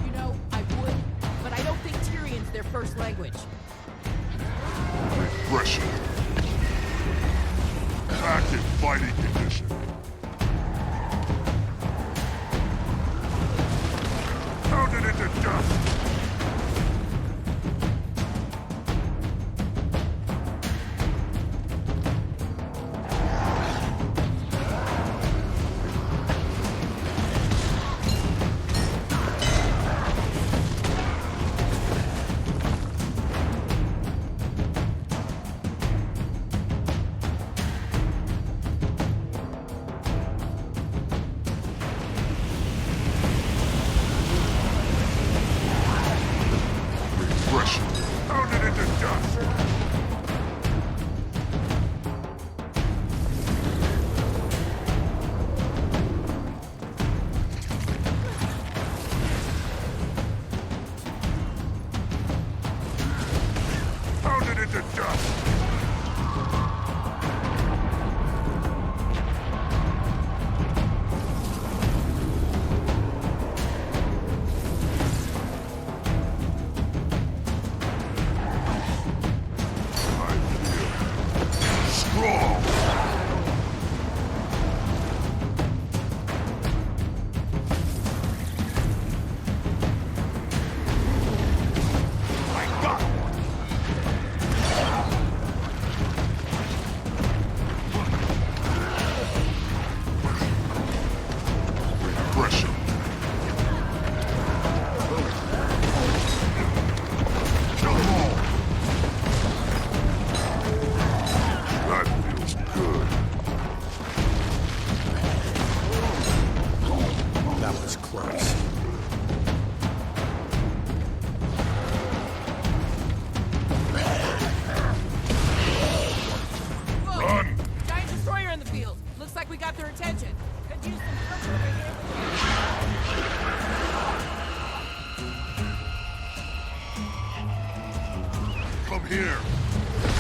You know, I would, but I don't think Tyrian's their first language. Regression. Active fighting condition. Pounded into dust! Pounded into dust! Pounded into dust! Strong! I got one! Regression. Kill them all! That feels good. That was close. Run! Giant destroyer in the field. Looks like we got their attention. Could use some cover over here. Come here.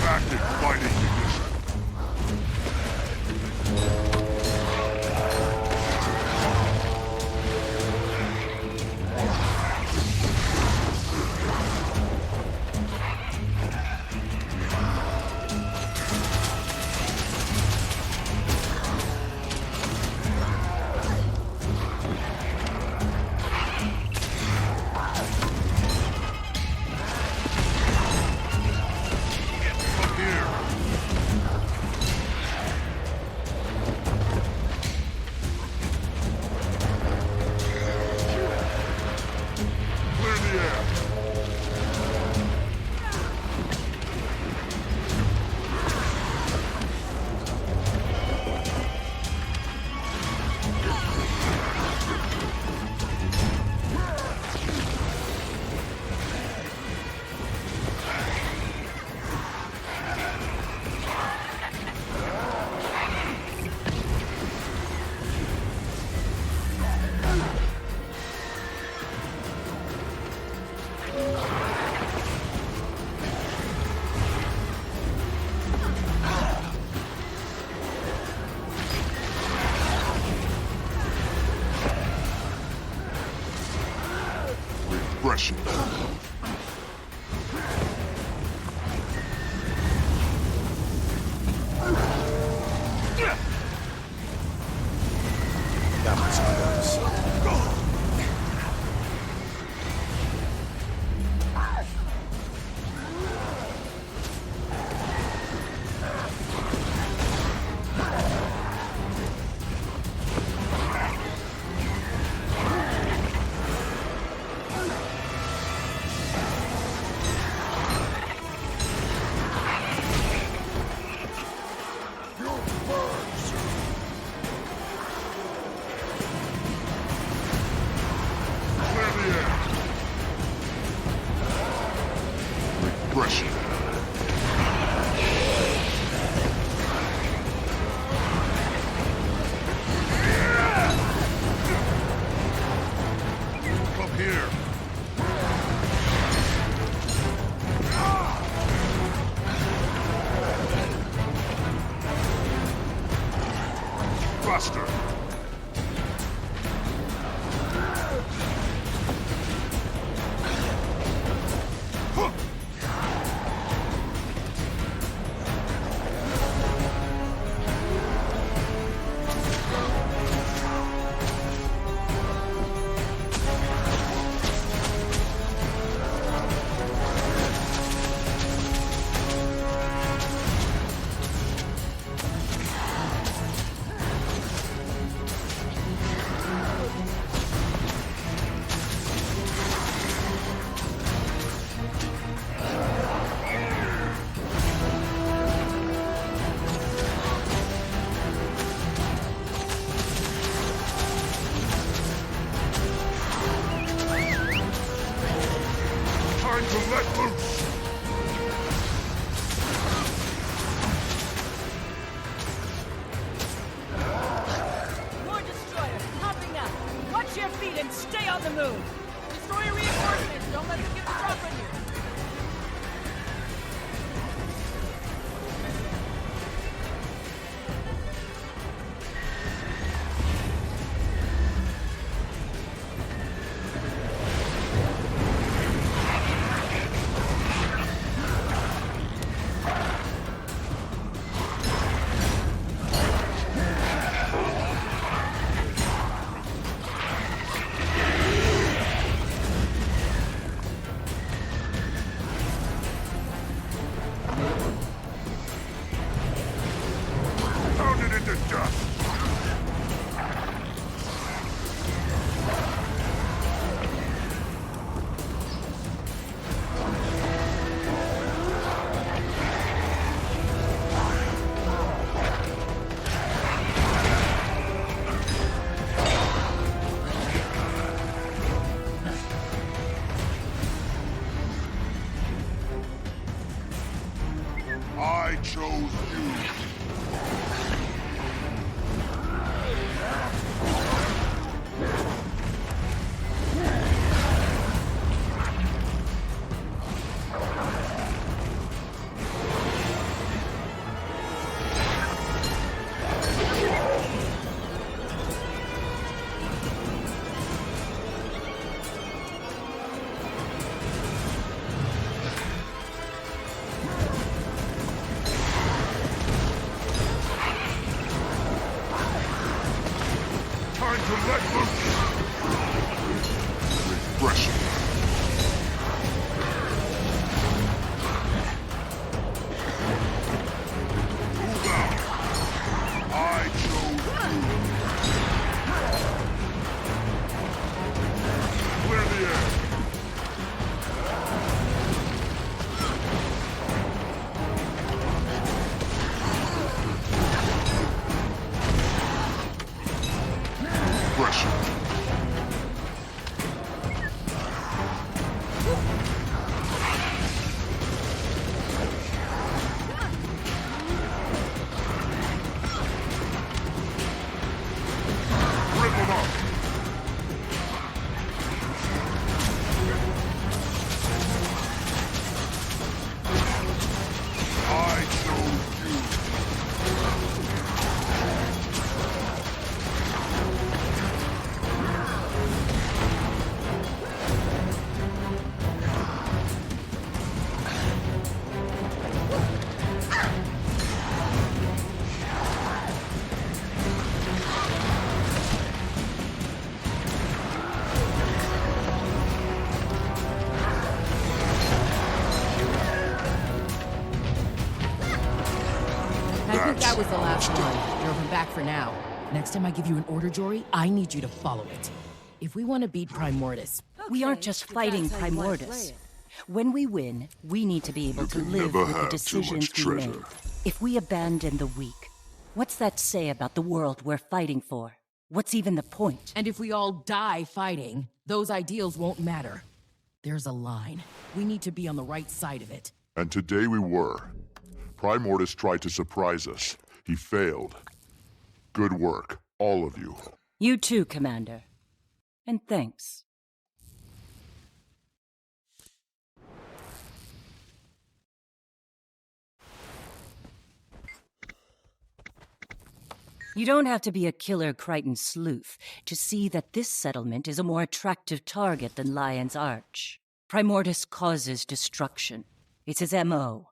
Active fighting condition. Come here. Clear the air. Regression. That was close. Regression. faster! More destroyers popping up. Watch your feet and stay on the move. Destroyer reinforcements. Don't let them get the drop on you. I chose you. I think that was the last one. Drove him back for now. Next time I give you an order, Jory, I need you to follow it. If we want to beat Primordus... We aren't just fighting Primordus. When we win, we need to be able to live with the decisions we make. If we abandon the weak, what's that say about the world we're fighting for? What's even the point? And if we all die fighting, those ideals won't matter. There's a line. We need to be on the right side of it. And today we were. Primordus tried to surprise us. He failed. Good work, all of you. You too, Commander. And thanks. You don't have to be a killer Crichton sleuth to see that this settlement is a more attractive target than Lion's Arch. Primordus causes destruction. It's his M.O.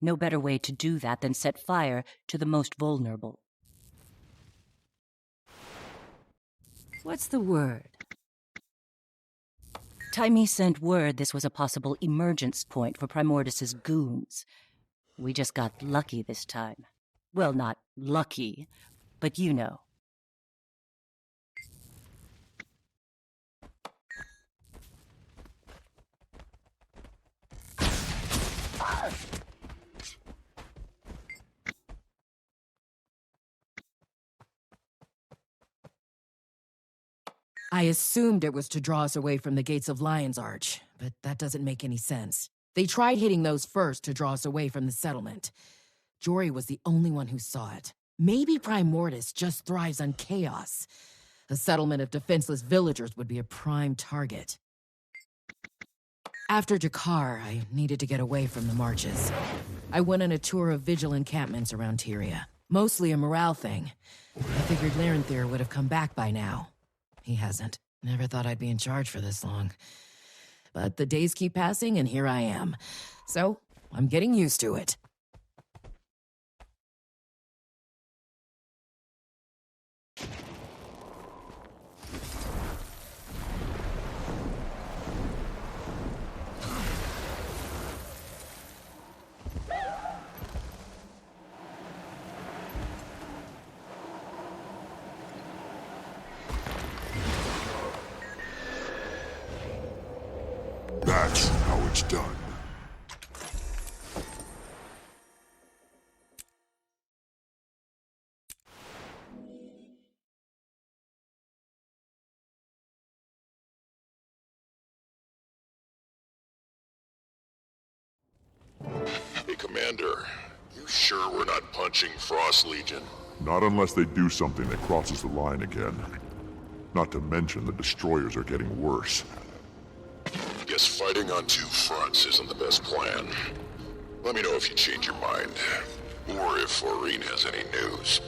No better way to do that than set fire to the most vulnerable. What's the word? Taimi sent word this was a possible emergence point for Primordus's goons. We just got lucky this time. Well, not lucky, but you know. I assumed it was to draw us away from the gates of Lion's Arch, but that doesn't make any sense. They tried hitting those first to draw us away from the settlement. Jory was the only one who saw it. Maybe Primordus just thrives on chaos. A settlement of defenseless villagers would be a prime target. After Jakar, I needed to get away from the marches. I went on a tour of vigil encampments around Tyria. Mostly a morale thing. I figured Larenthir would have come back by now. He hasn't. Never thought I'd be in charge for this long. But the days keep passing, and here I am. So, I'm getting used to it. That's how it's done. Hey, Commander. You sure we're not punching Frost Legion? Not unless they do something that crosses the line again. Not to mention the destroyers are getting worse. Guess fighting on two fronts isn't the best plan. Let me know if you change your mind, or if Aurene has any news.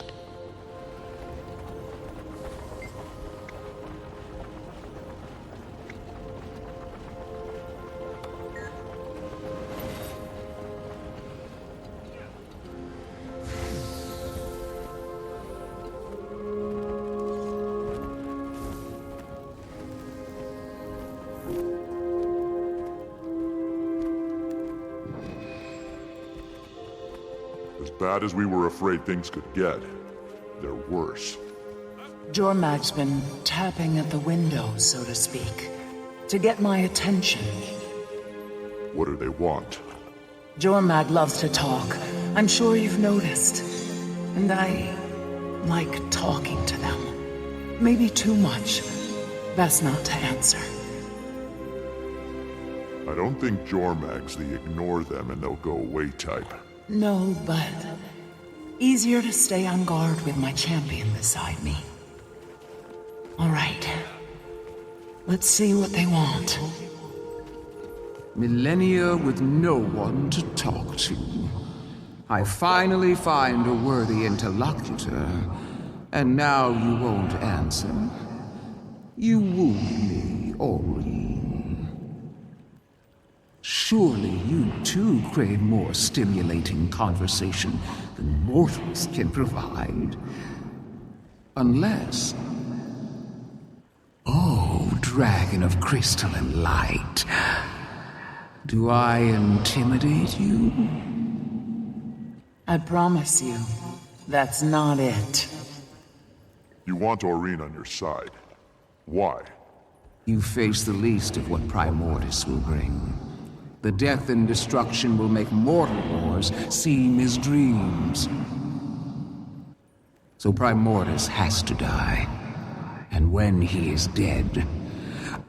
As bad as we were afraid things could get, they're worse. Jormag's been tapping at the window, so to speak, to get my attention. What do they want? Jormag loves to talk. I'm sure you've noticed. And I like talking to them. Maybe too much. Best not to answer. I don't think Jormag's the ignore them and they'll go away type. No, but easier to stay on guard with my champion beside me. All right. Let's see what they want. Millennia with no one to talk to. I finally find a worthy interlocutor, and now you won't answer. You wound me, Aurene. Surely you too crave more stimulating conversation than mortals can provide. Unless... Oh, dragon of crystal and light. Do I intimidate you? I promise you, that's not it. You want Aurene on your side. Why? You face the least of what Primordus will bring. The death and destruction will make mortal wars seem as dreams. So Primordus has to die. And when he is dead,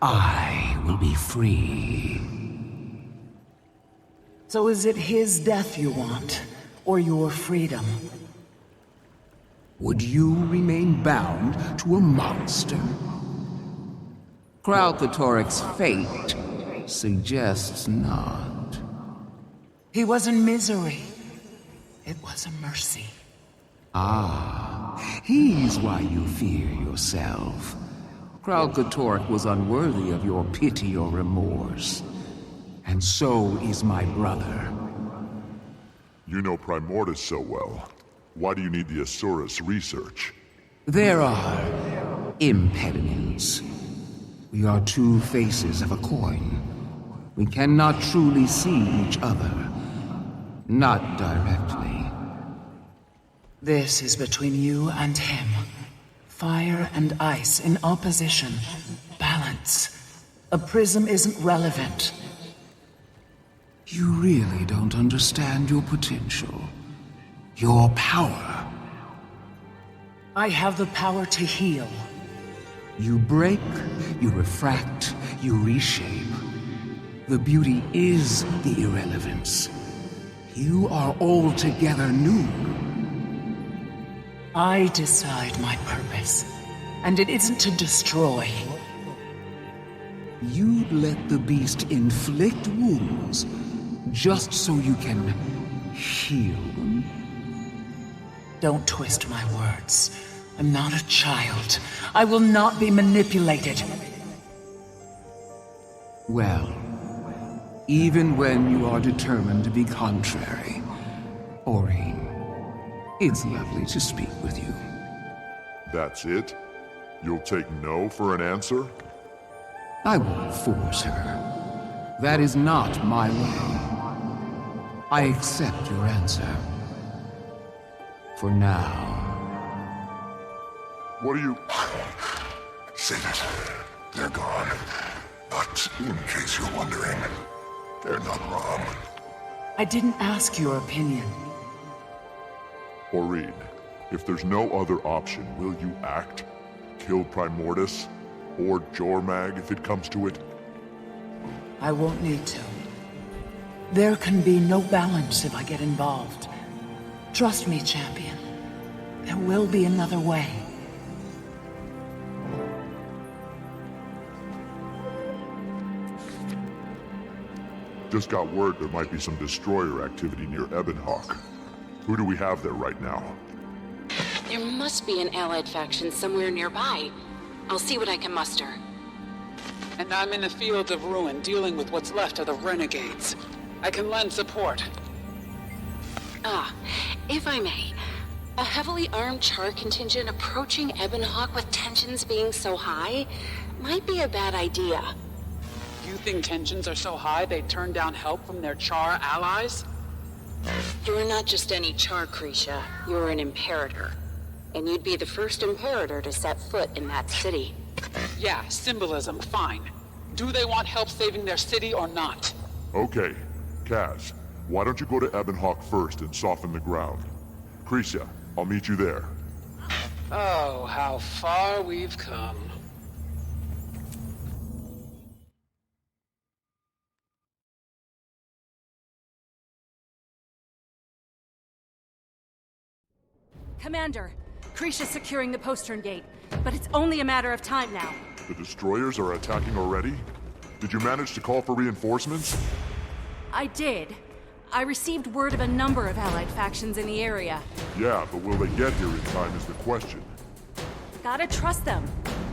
I will be free. So is it his death you want, or your freedom? Would you remain bound to a monster? Kralthatoric's fate suggests not. He was in misery. It was a mercy. Ah, He's why you fear yourself. Kralkatork was unworthy of your pity or remorse. And so is my brother. You know Primordus so well. Why do you need the Asurus research? There are impediments. We are two faces of a coin. We cannot truly see each other. Not directly. This is between you and him. Fire and ice in opposition. Balance. A prism isn't relevant. You really don't understand your potential. Your power. I have the power to heal. You break, you refract, you reshape. The beauty is the irrelevance. You are altogether new. I decide my purpose, and it isn't to destroy. You let the beast inflict wounds just so you can heal them. Don't twist my words. I'm not a child. I will not be manipulated. Well, even when you are determined to be contrary, Aurene, it's lovely to speak with you. That's it? You'll take no for an answer? I won't force her. That is not my way. I accept your answer. For now. What are you... Save it. They're gone. But in case you're wondering, they're not wrong. I didn't ask your opinion. Aurene, if there's no other option, will you act? Kill Primordus? Or Jormag if it comes to it? I won't need to. There can be no balance if I get involved. Trust me, champion. There will be another way. Just got word there might be some destroyer activity near Ebonhawk. Who do we have there right now? There must be an allied faction somewhere nearby. I'll see what I can muster. And I'm in the Field of Ruin dealing with what's left of the renegades. I can lend support. If I may. A heavily armed Char contingent approaching Ebonhawk with tensions being so high might be a bad idea. You think tensions are so high they turn down help from their Char allies? You're not just any Char, Krisha. You're an Imperator. And you'd be the first Imperator to set foot in that city. Yeah, symbolism, fine. Do they want help saving their city or not? Okay, Kaz, why don't you go to Ebonhawk first and soften the ground? Krisha, I'll meet you there. Oh, how far we've come. Commander, Krisha's securing the postern gate, but it's only a matter of time now. The destroyers are attacking already? Did you manage to call for reinforcements? I did. I received word of a number of allied factions in the area. Yeah, but will they get here in time is the question. Gotta trust them.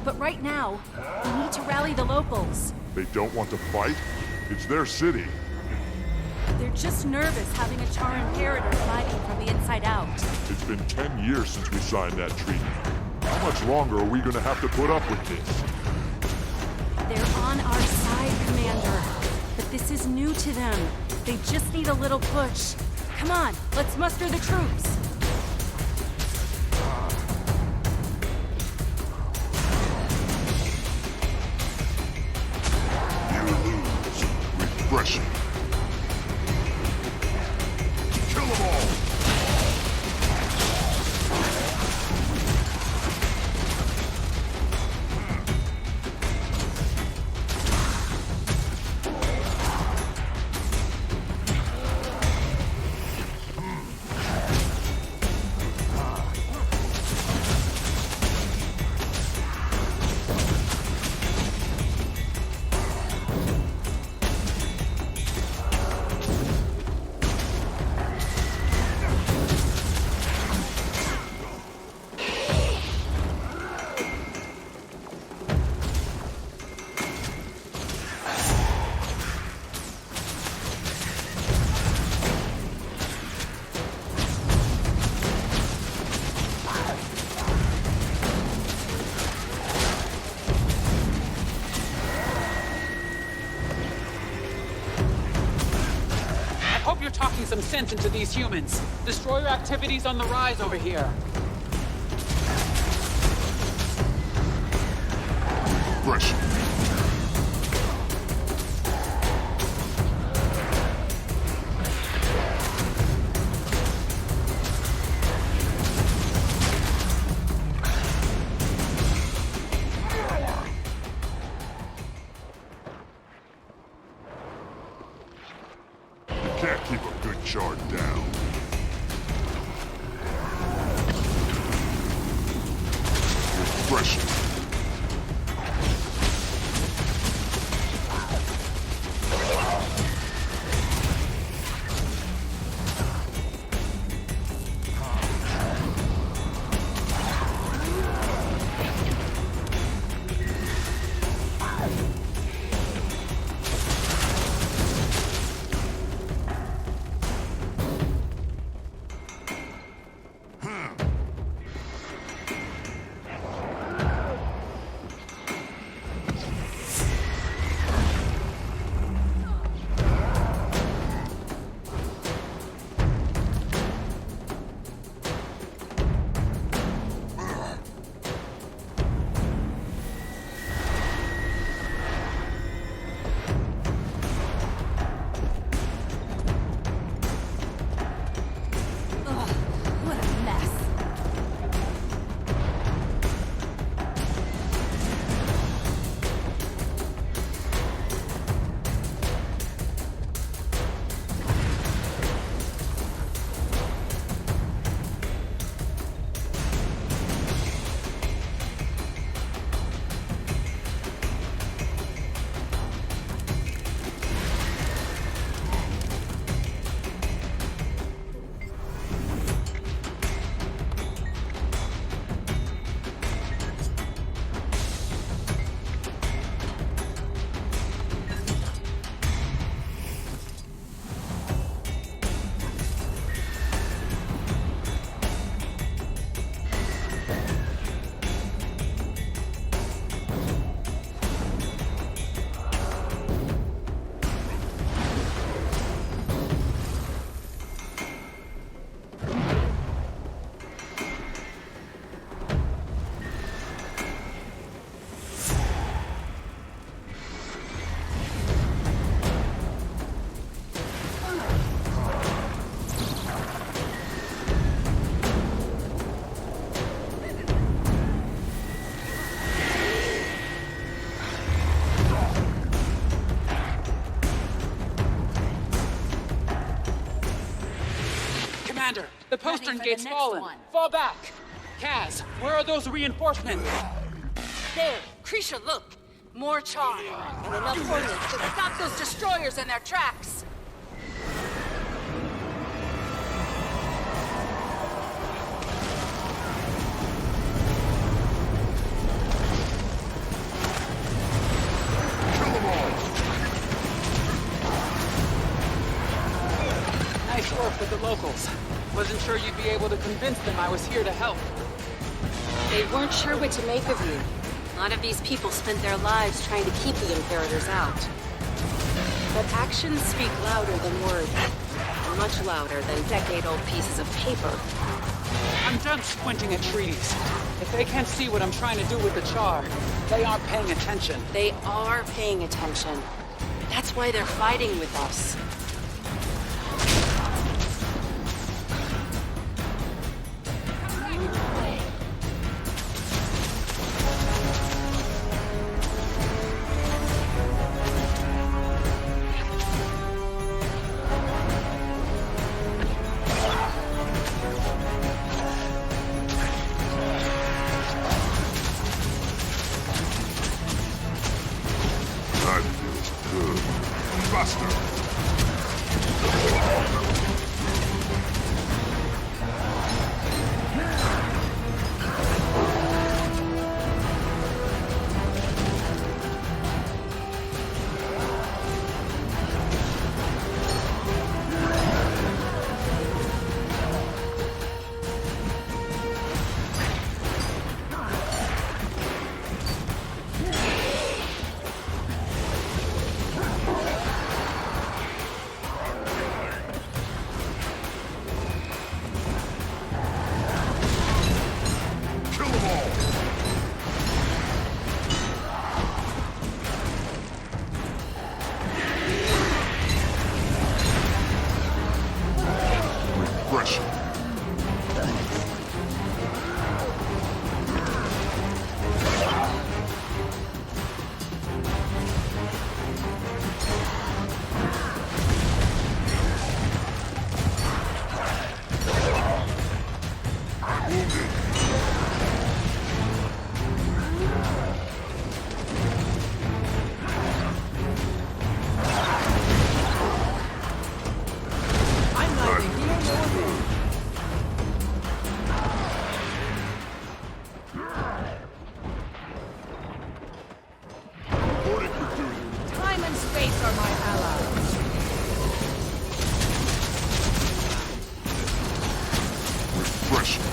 But right now, we need to rally the locals. They don't want to fight? It's their city. They're just nervous having a Char Imperator fighting from the inside out. It's been 10 years since we signed that treaty. How much longer are we gonna have to put up with this? They're on our side, Commander. But this is new to them. They just need a little push. Come on, let's muster the troops. You lose. Refreshing. Kill them all! you're talking some sense into these humans. Destroyer activity's on the rise over here. Fresh. Can't keep a good shard down. Refreshing. Commander, the postern gate's fallen. Fall back. Kaz, where are those reinforcements? There, Krisha, look. More char. And enough ordnance to stop those destroyers in their tracks. Nice work with the locals. Wasn't sure you'd be able to convince them I was here to help. They weren't sure what to make of you. A lot of these people spent their lives trying to keep the Imperators out. But actions speak louder than words. And much louder than decade-old pieces of paper. I'm done squinting at trees. If they can't see what I'm trying to do with the char, they aren't paying attention. They are paying attention. That's why they're fighting with us. That feels good. Faster! Refreshing. Time and space are my allies. Refreshing.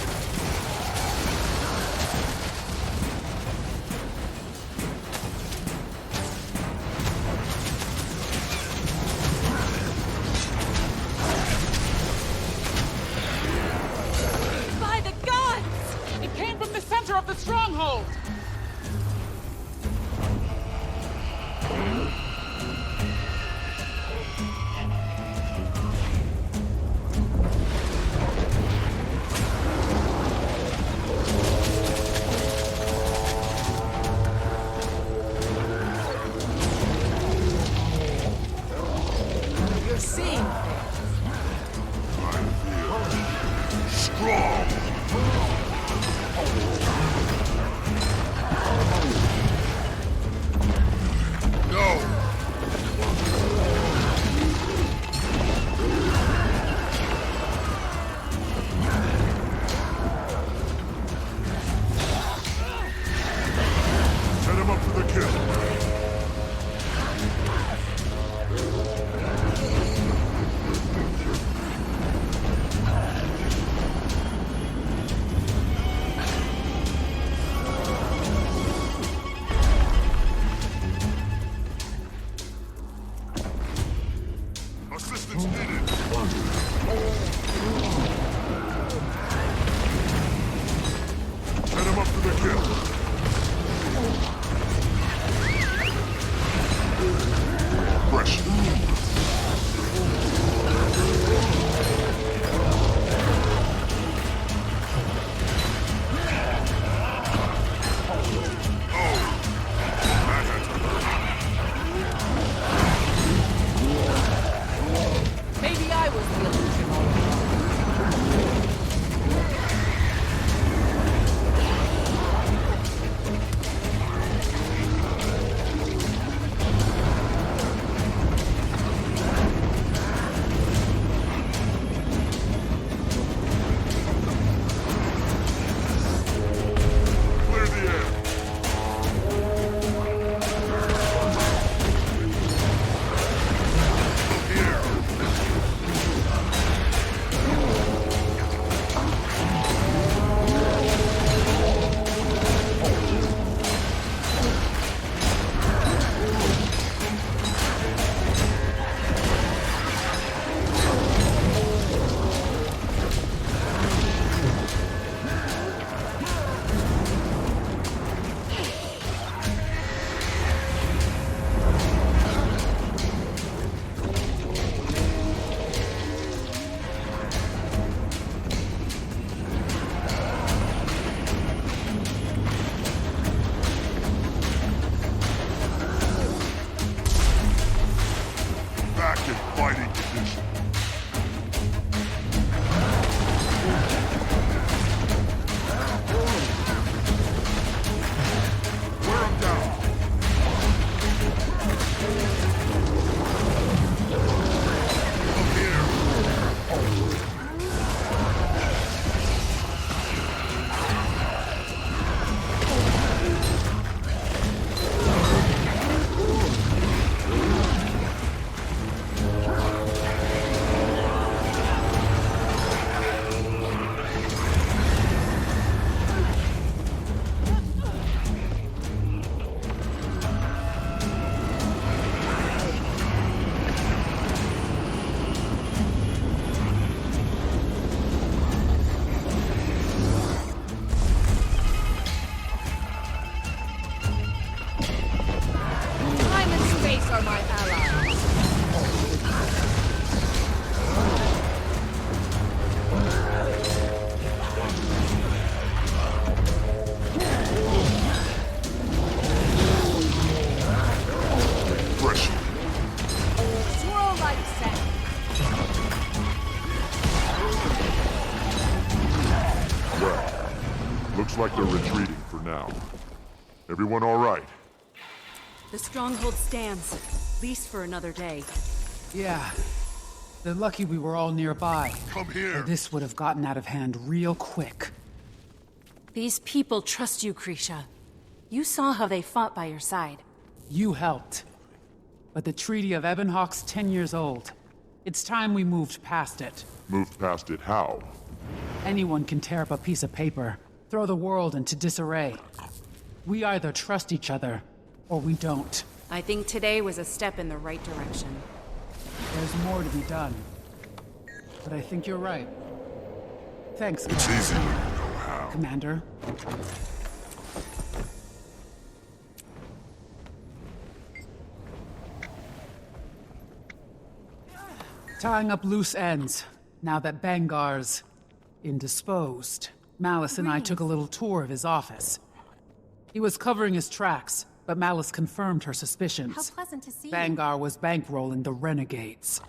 By the gods! It came from the center of the stronghold! You're seeing Strong. No. Set him up for the kill. Assistance needed. Set him up for the kill. Fresh. Maybe I was the illusion all along. Looks like they're retreating for now. Everyone all right? The stronghold stands, at least for another day. Yeah. They're lucky we were all nearby. Come here! Or this would have gotten out of hand real quick. These people trust you, Krisha. You saw how they fought by your side. You helped. But the Treaty of Ebonhawk's 10 years old. It's time we moved past it. Moved past it how? Anyone can tear up a piece of paper, throw the world into disarray. We either trust each other, or we don't. I think today was a step in the right direction. There's more to be done. But I think you're right. Thanks, It's easy when you know how. Commander. Tying up loose ends, now that Bangar's indisposed. Malice and I took a little tour of his office. He was covering his tracks, but Malice confirmed her suspicions. How pleasant to see you. Bangar was bankrolling the renegades.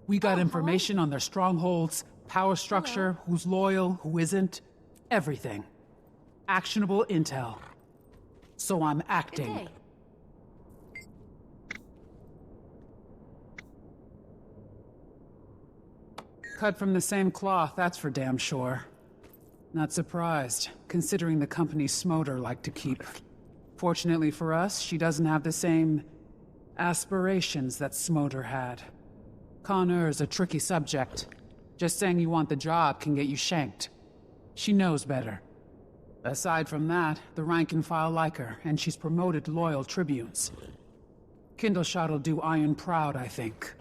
We got information on their strongholds, power structure, who's loyal, who isn't, everything. Actionable intel. So I'm acting. Cut from the same cloth, that's for damn sure. Not surprised, considering the company Smoder like to keep. Fortunately for us, she doesn't have the same aspirations that Smoder had. Connor's a tricky subject. Just saying you want the job can get you shanked. She knows better. Aside from that, the rank and file like her, and she's promoted loyal tribunes. Kindleshot'll do Iron proud, I think.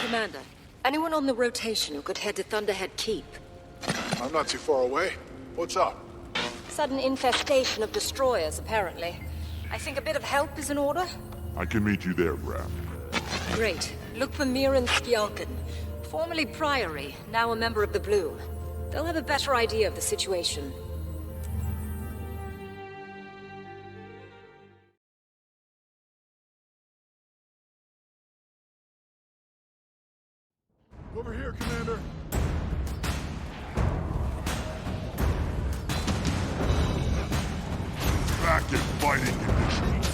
Commander, anyone on the rotation who could head to Thunderhead Keep? I'm not too far away. What's up? Sudden infestation of destroyers, apparently. I think a bit of help is in order. I can meet you there, Graham. Great. Look for Miran Skjalken, formerly Priory, now a member of the Blue. They'll have a better idea of the situation. Over here, Commander. Back in fighting conditions.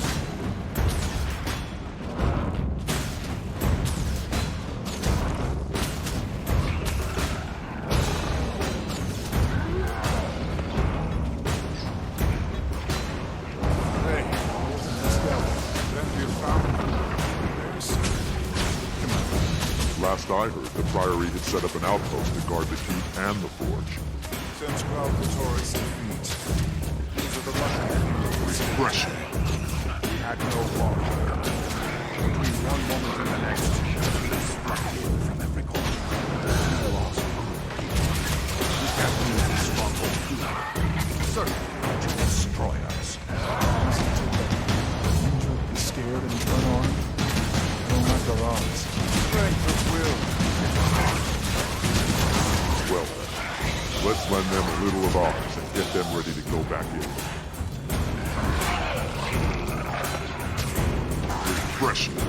Hey, let's go. Then you found there's... Last I heard, the Priory had set up an outpost to guard the keep and the forge. Since Toris defeat, these are the lucky Refreshing. We had no law. Between one moment and the next, struck from every corner. We lost. We can't lose the stronghold here. Certainly, to destroy us. Be scared and turn on. I don't like our odds. Strength of will. Well, let's lend them a little of ours and get them ready to go back in. Refreshing.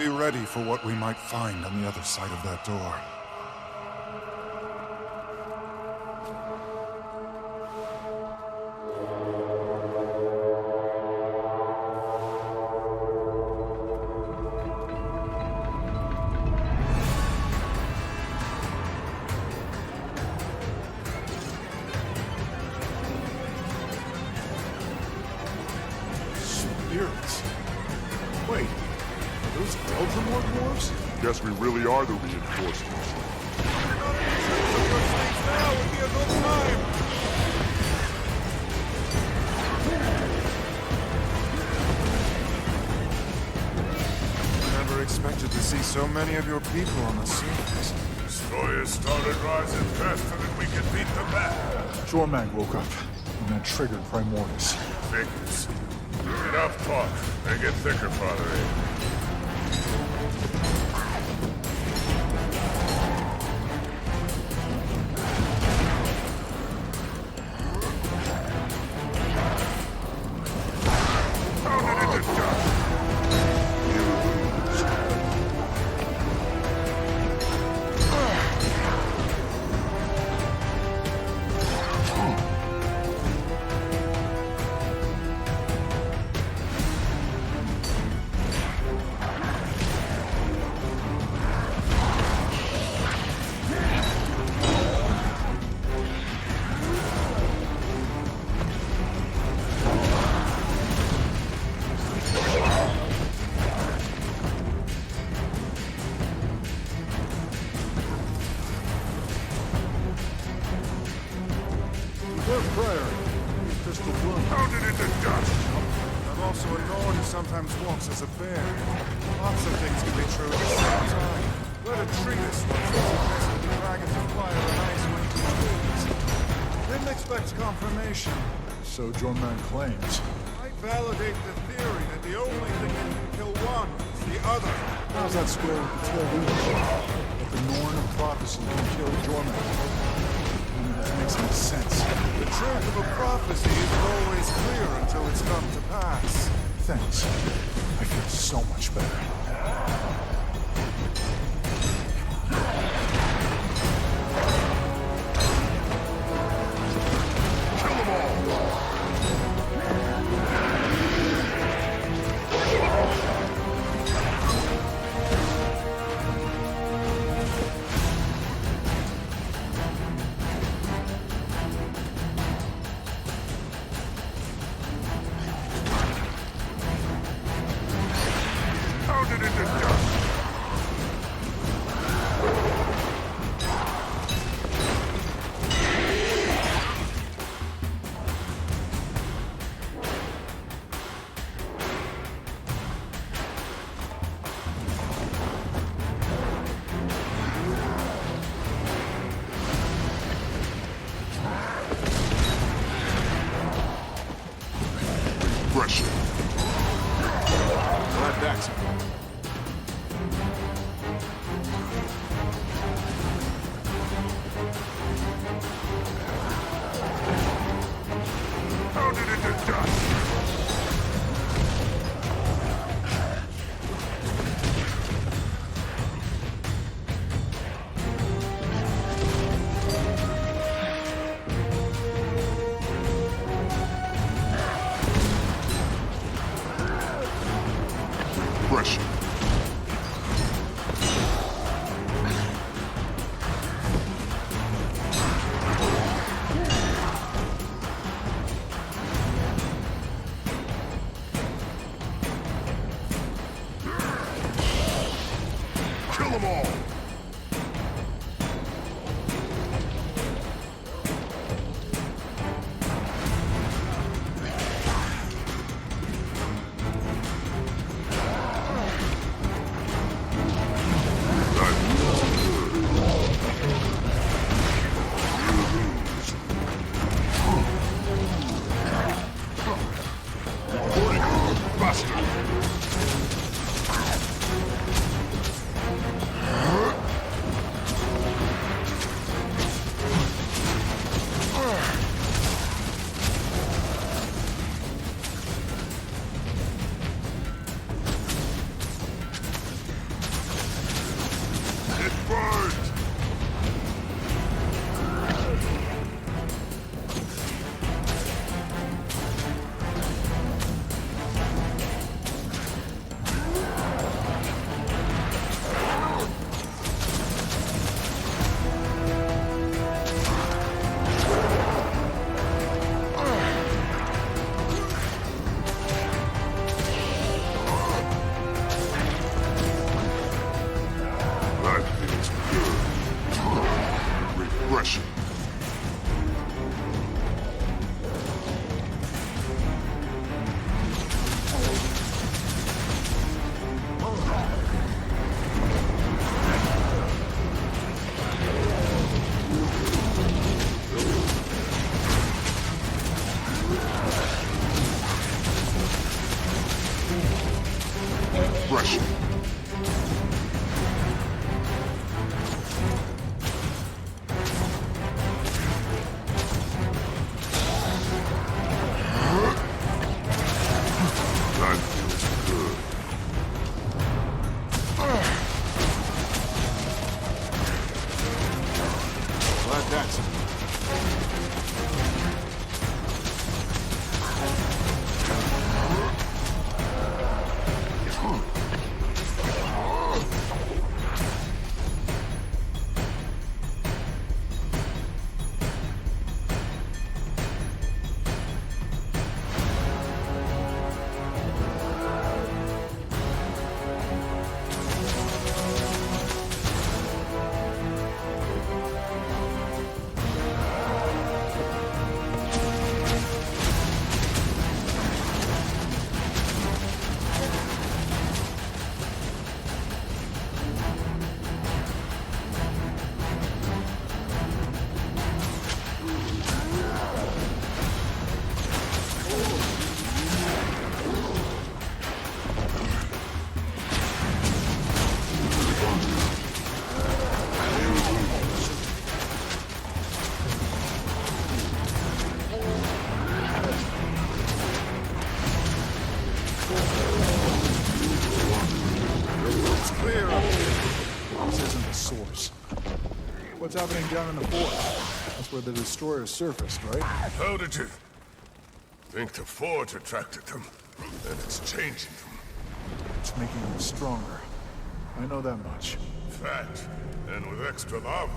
ready for what we might find on the other side of that door. Guess we really are the reinforcements. Now would be a good time. Never expected to see so many of your people on the surface. Destroyers started rising faster than we could beat them back. Jormag woke up, and that triggered Primordus. Figures. Enough talk. Make it thicker, Father. Sometimes walks as a bear. Lots of things can be true at the same time. Let a treatise once suggested the dragons of fire and ice went to trees. Didn't expect confirmation. So Jormag claims. Might validate the theory that the only thing that can kill one is the other. How's that square with the tale we were that the Norn of prophecy can kill Jormag? That makes any sense. The truth of a prophecy isn't always clear until it's come to pass. Thanks. I feel so much better. Kill them all! Repression. What's happening down in the forge? That's where the destroyers surfaced, right? How did you think the forge attracted them? And it's changing them. It's making them stronger. I know that much. Fat, and with extra lava.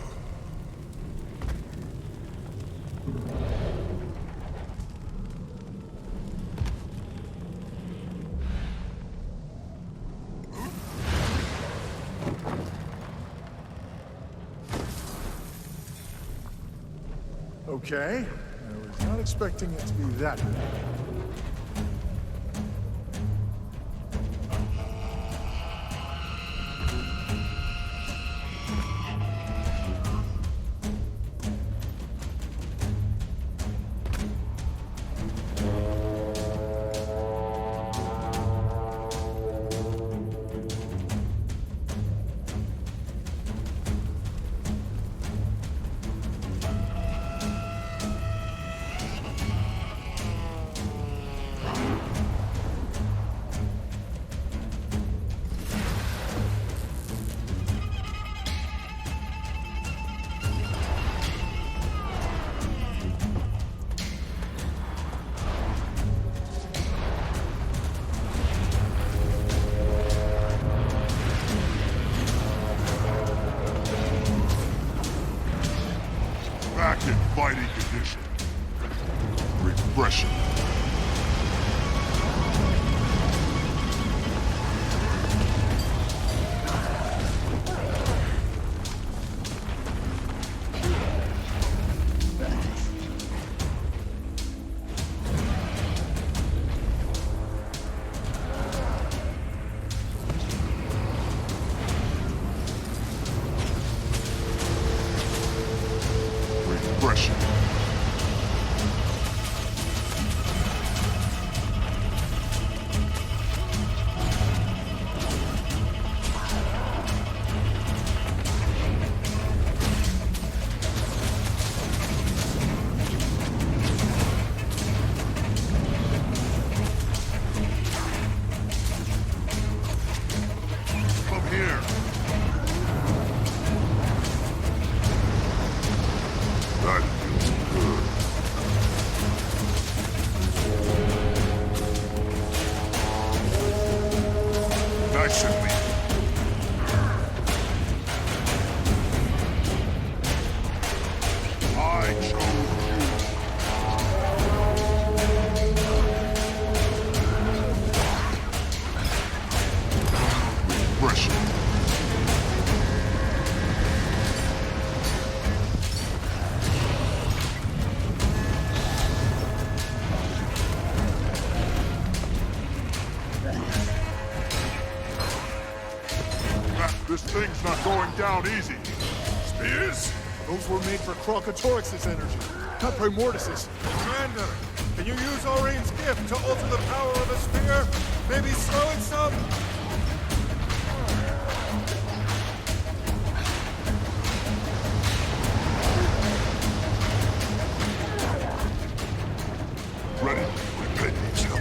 Okay. I was not expecting it to be that bad. Back in fighting condition. Repression. Repression. Come here. That feels down easy. Spears? Those were made for Kralkatorix's energy, not Primordus's. Commander, can you use Aurine's gift to alter the power of a spear? Maybe slow it some? Ready? My pet needs help.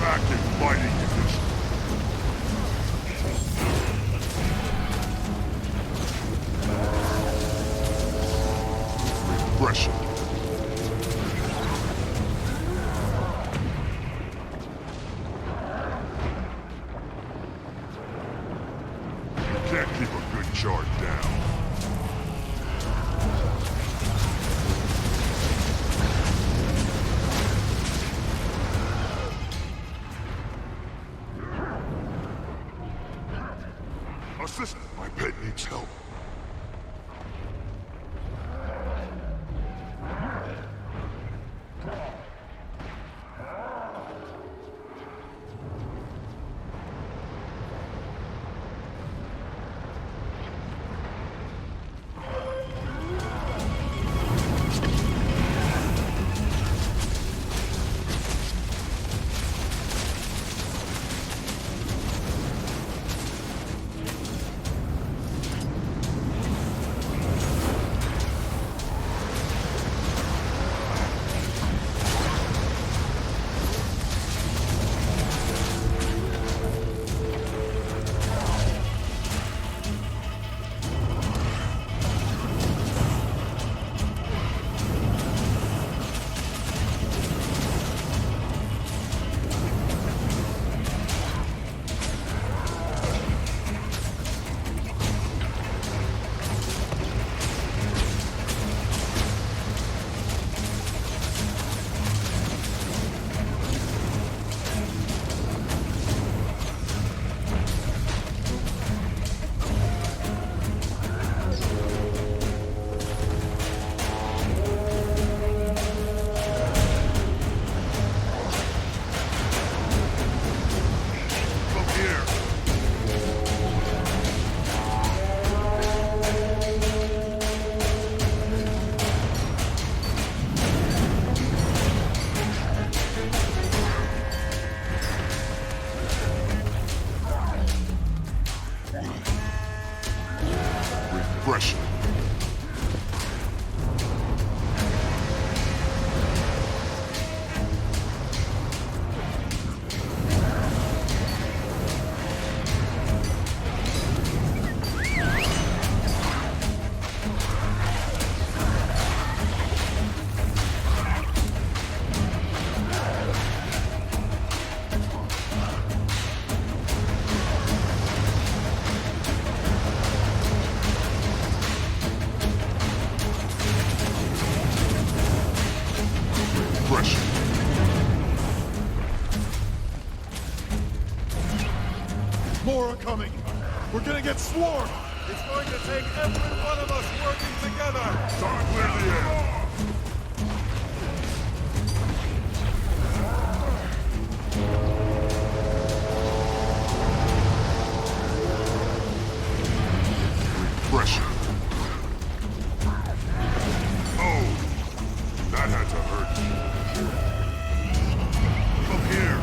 Back in fighting position. Repression. Can't keep a good charge down. Assistant, my pet needs help. Repression. More are coming. We're gonna get swarmed. It's going to take every one of us working together. Time to clear the air. Repression. Oh, that had to hurt. Come here.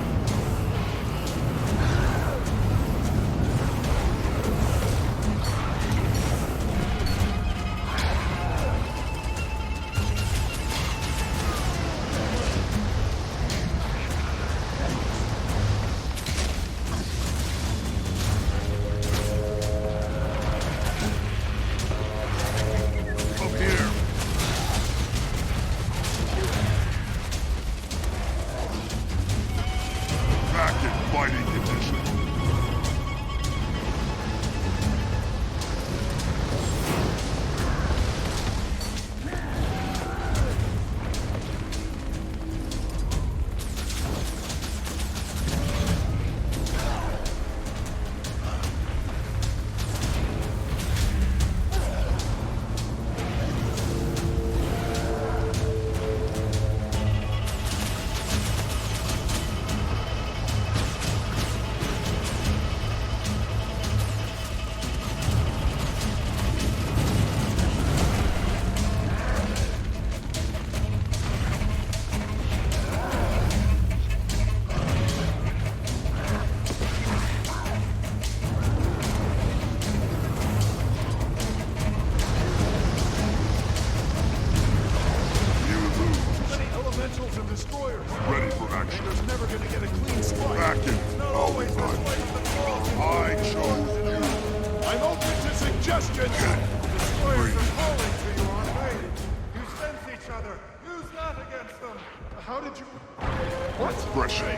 Expression.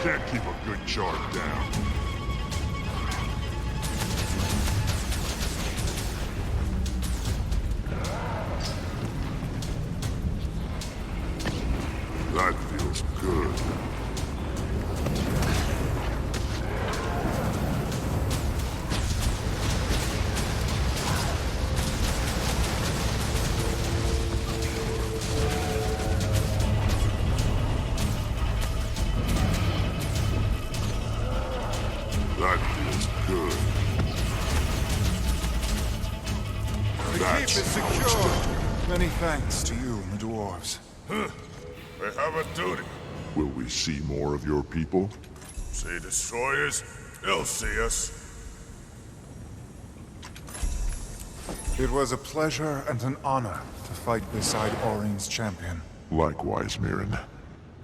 Can't keep a good charge down. That feels good. That feels good. The keep is secure. Many thanks to you and the dwarves. They have a duty. Will we see more of your people? See destroyers? They'll see us. It was a pleasure and an honor to fight beside Aurine's champion. Likewise, Mirren.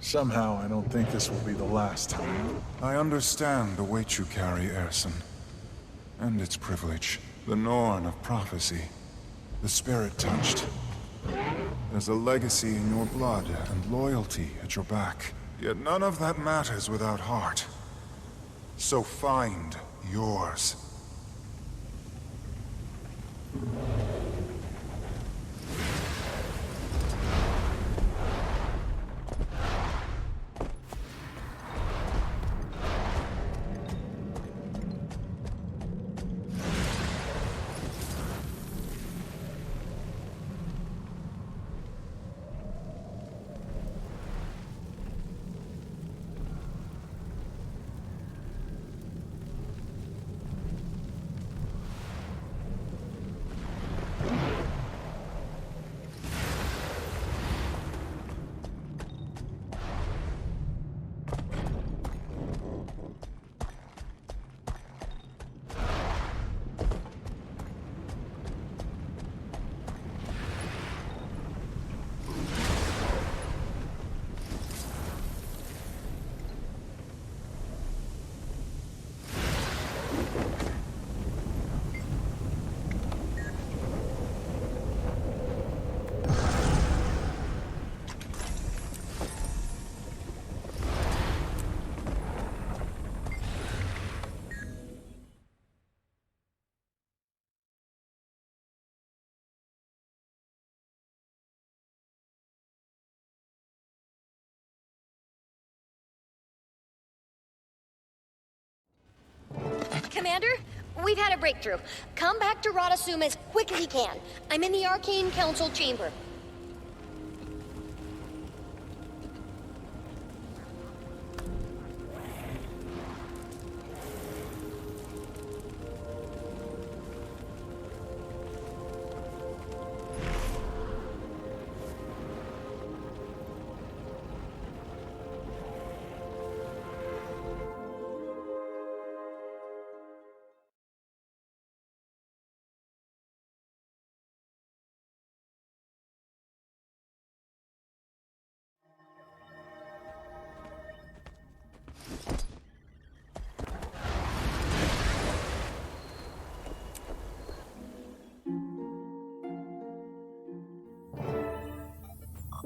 Somehow, I don't think this will be the last time. I understand the weight you carry, Erson. And its privilege. The Norn of prophecy. The spirit touched. There's a legacy in your blood and loyalty at your back. Yet none of that matters without heart. So find yours. Commander, we've had a breakthrough. Come back to Radasum as quick as you can. I'm in the Arcane Council chamber.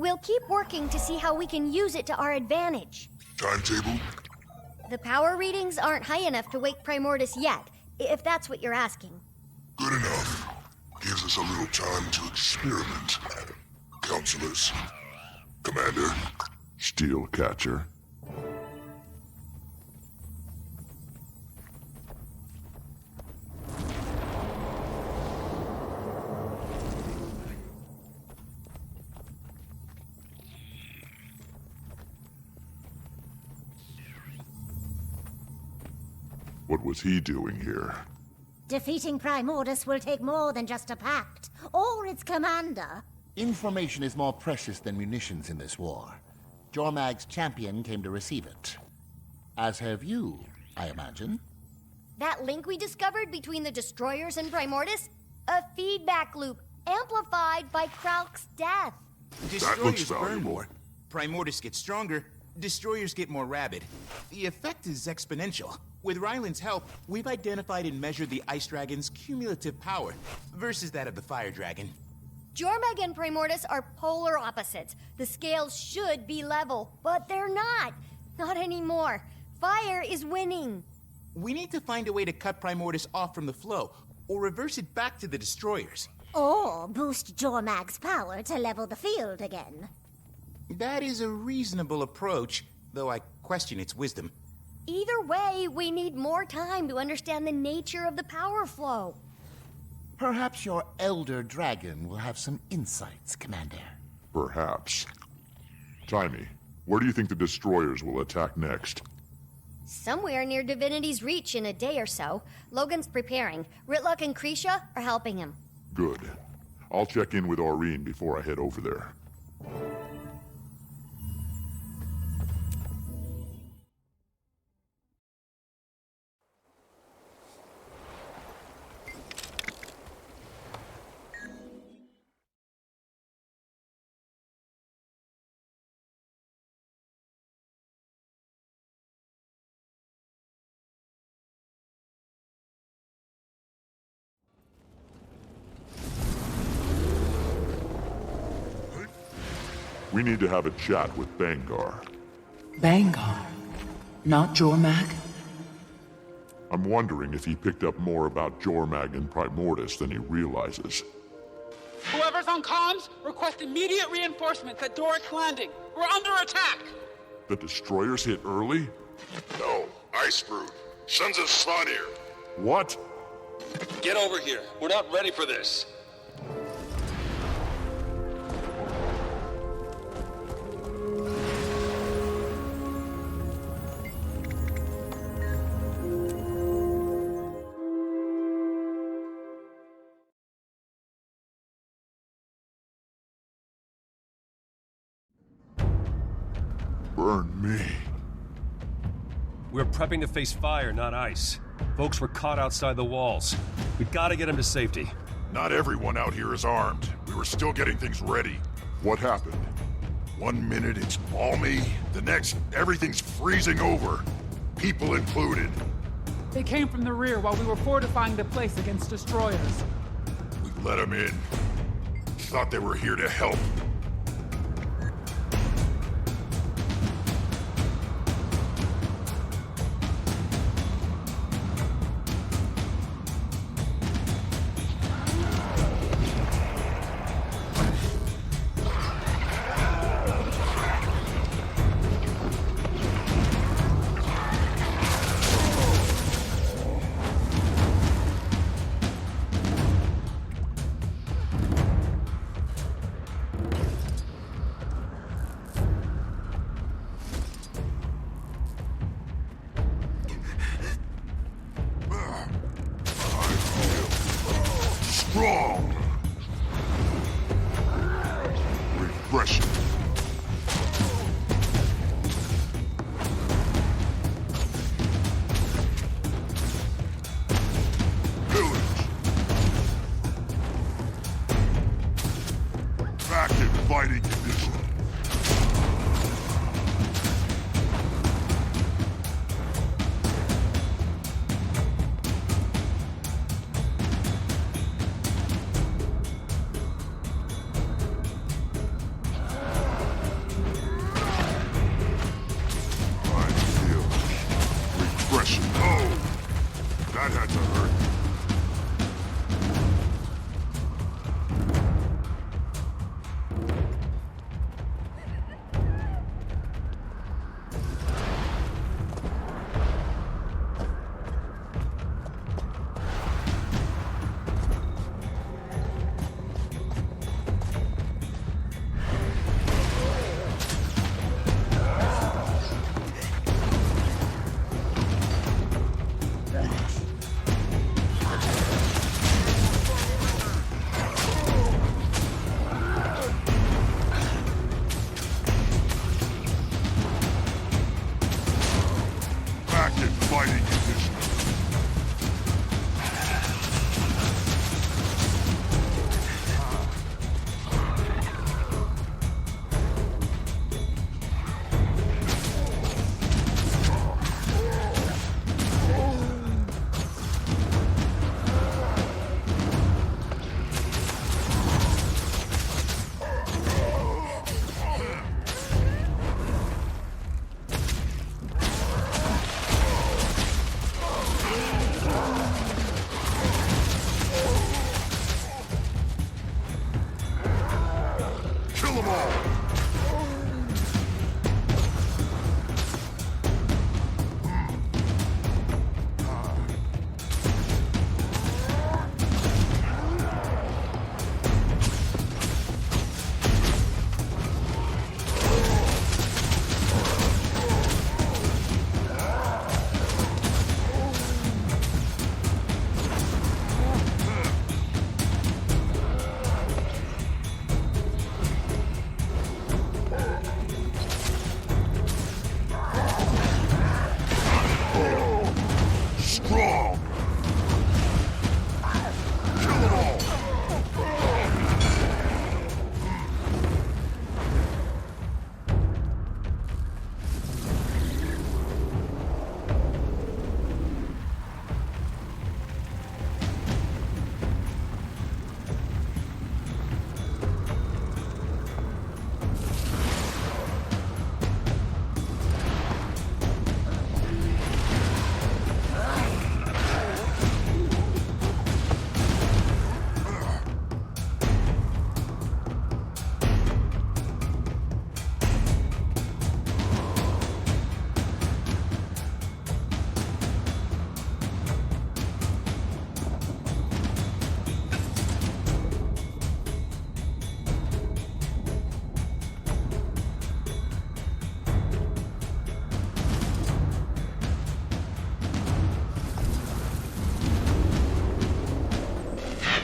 We'll keep working to see how we can use it to our advantage. Timetable? The power readings aren't high enough to wake Primordus yet, if that's what you're asking. Good enough. Gives us a little time to experiment. Counselors. Commander. Steel Catcher. What was he doing here? Defeating Primordus will take more than just a pact, or its commander. Information is more precious than munitions in this war. Jormag's champion came to receive it. As have you, I imagine. That link we discovered between the destroyers and Primordus? A feedback loop, amplified by Kralk's death. Destroyers burn more. Primordus gets stronger. Destroyers get more rabid. The effect is exponential. With Ryland's help, we've identified and measured the Ice Dragon's cumulative power versus that of the Fire Dragon. Jormag and Primordus are polar opposites. The scales should be level, but they're not. Not anymore. Fire is winning. We need to find a way to cut Primordus off from the flow, or reverse it back to the destroyers. Or boost Jormag's power to level the field again. That is a reasonable approach, though I question its wisdom. Either way, we need more time to understand the nature of the power flow. Perhaps your Elder Dragon will have some insights, Commander. Perhaps. Timmy, where do you think the destroyers will attack next? Somewhere near Divinity's Reach in a day or so. Logan's preparing. Ritluck and Krisha are helping him. Good. I'll check in with Aurene before I head over there. We need to have a chat with Bangar. Bangar? Not Jormag? I'm wondering if he picked up more about Jormag and Primordus than he realizes. Whoever's on comms, request immediate reinforcements at Doric Landing. We're under attack! The destroyers hit early? No, Icebrood. Sons of Slanir. What? Get over here. We're not ready for this. Burn me. We're prepping to face fire, not ice. Folks were caught outside the walls. We gotta get them to safety. Not everyone out here is armed. We were still getting things ready. What happened? 1 minute it's balmy, the next everything's freezing over. People included. They came from the rear while we were fortifying the place against destroyers. We let them in. Thought they were here to help. Strong! Refreshing. Village! Back in fighting condition. That had to hurt.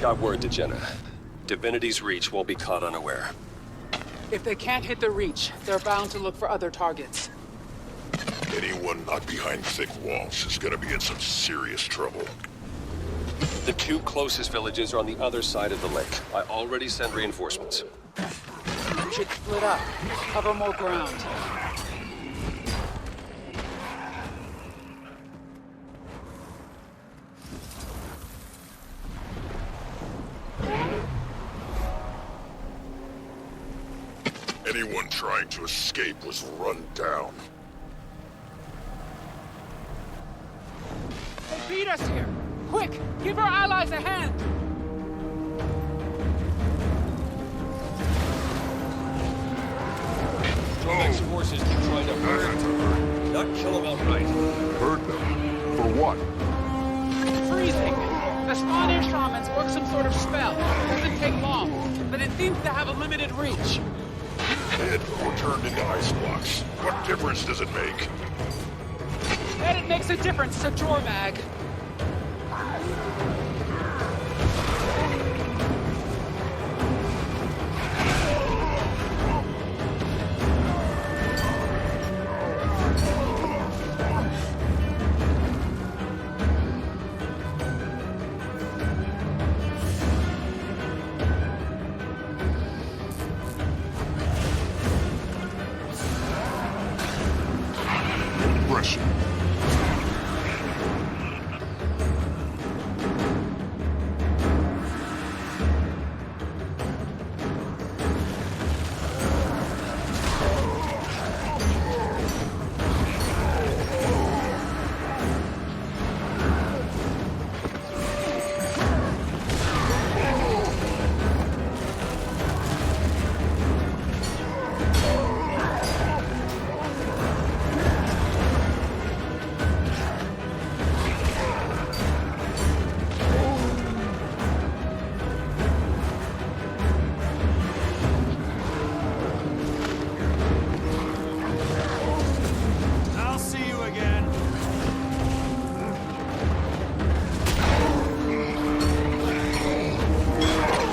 Got word to Jenna. Divinity's Reach won't be caught unaware. If they can't hit the Reach, they're bound to look for other targets. Anyone not behind thick walls is gonna be in some serious trouble. The two closest villages are on the other side of the lake. I already sent reinforcements. We should split up, cover more ground. Anyone trying to escape was run down. They beat us here! Quick! Give our allies a hand! Jormag's forces keep trying to hurt, not kill them outright. Hurt them? For what? Freezing! The spawn-air shamans work some sort of spell. Doesn't take long, but it seems to have a limited reach. Dead or turned into ice blocks. What difference does it make? And it makes a difference to Jormag.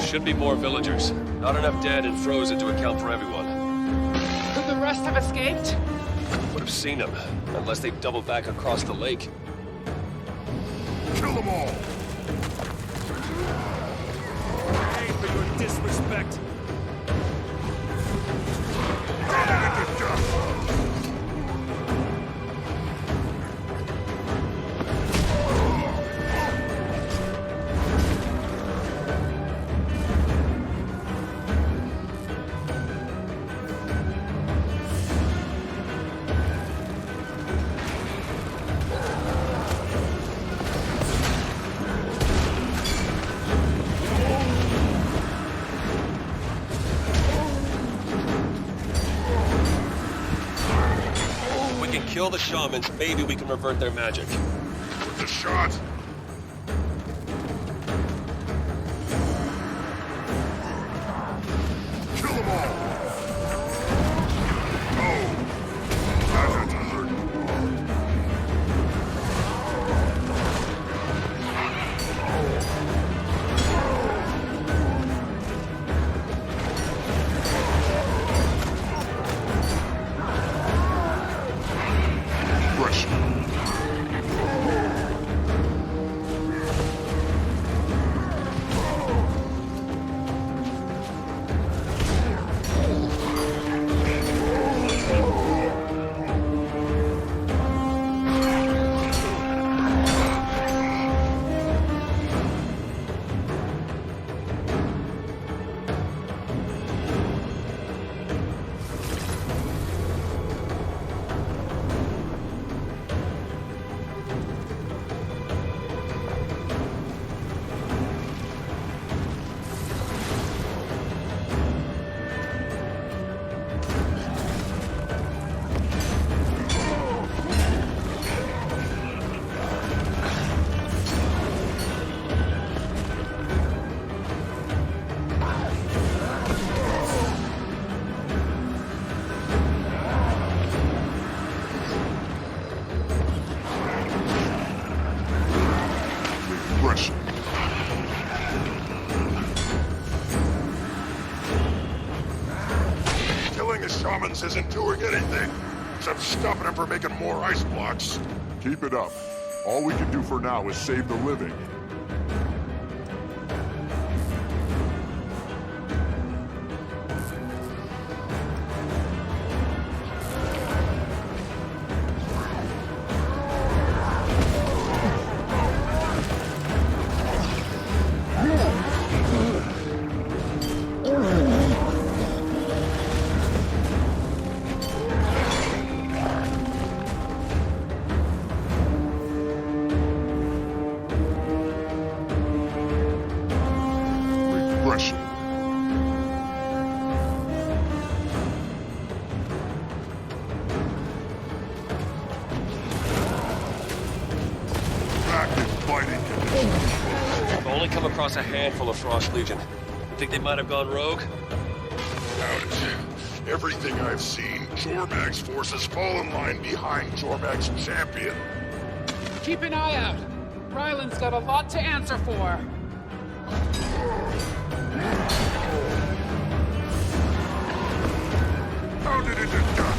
Should be more villagers. Not enough dead and frozen to account for everyone. Could the rest have escaped? Would have seen them, unless they doubled back across the lake. Kill them all! Pay for your disrespect! Kill the shamans, maybe we can revert their magic. With the shot! Kill them all! Oh! That hurt. Shamans isn't doing anything, except stopping them from making more ice blocks. Keep it up. All we can do for now is save the living. Across a handful of Frost Legion. Think they might have gone rogue? Doubt it. Everything I've seen, Jormag's forces fall in line behind Jormag's champion. Keep an eye out. Ryland's got a lot to answer for. How did it get done?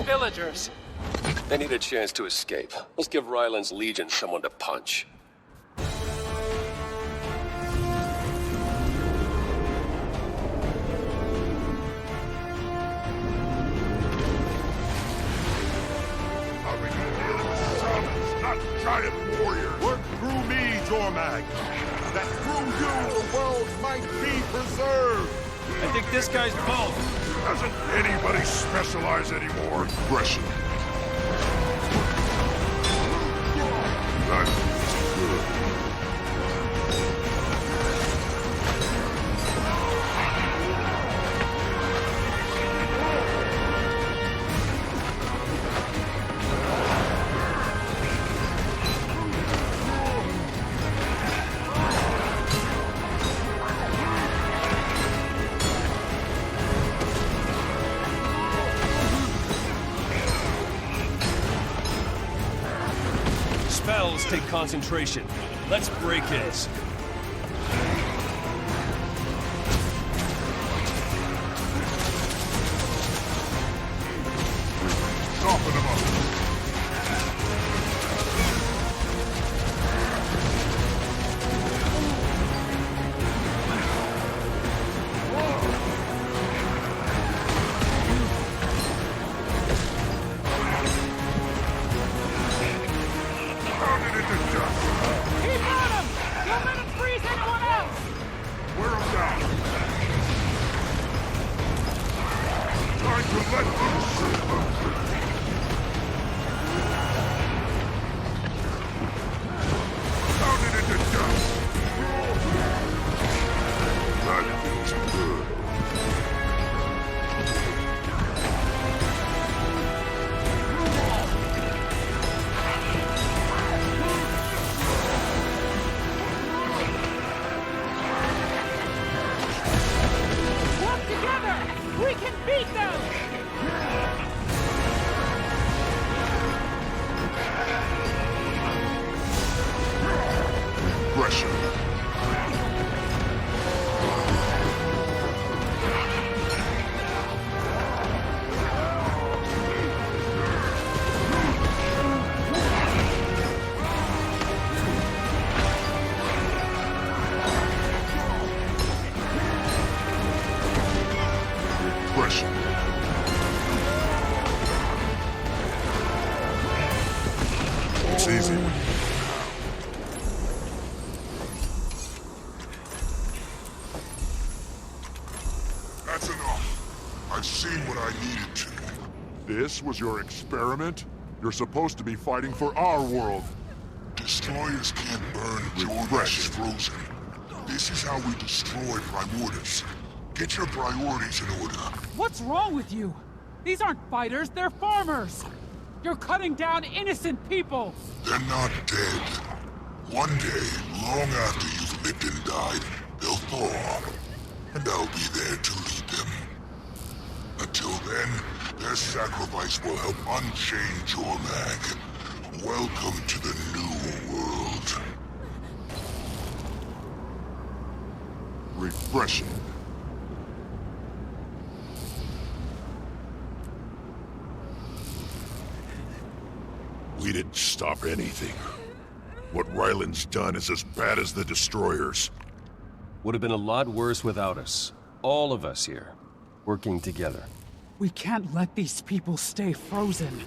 Villagers. They need a chance to escape. Let's give Ryland's Legion someone to punch. Not giant warriors. Work through me, Jormag. That through you the world might be preserved. I think this guy's both. Doesn't anybody specialize anymore? Aggression. That is good. Spells take concentration. Let's break his. Soften him up. It's easy. That's enough. I've seen what I needed to. This was your experiment? You're supposed to be fighting for our world. Destroyers can't burn Jormag's frozen. This is how we destroy Primordus. Get your priorities in order. What's wrong with you? These aren't fighters, they're farmers! You're cutting down innocent people! They're not dead. One day, long after you've lived and died, they'll thaw. And I'll be there to lead them. Until then, their sacrifice will help unchain Jormag. Welcome to the new world. Refreshing. We didn't stop anything. What Ryland's done is as bad as the Destroyers. Would have been a lot worse without us. All of us here, working together. We can't let these people stay frozen.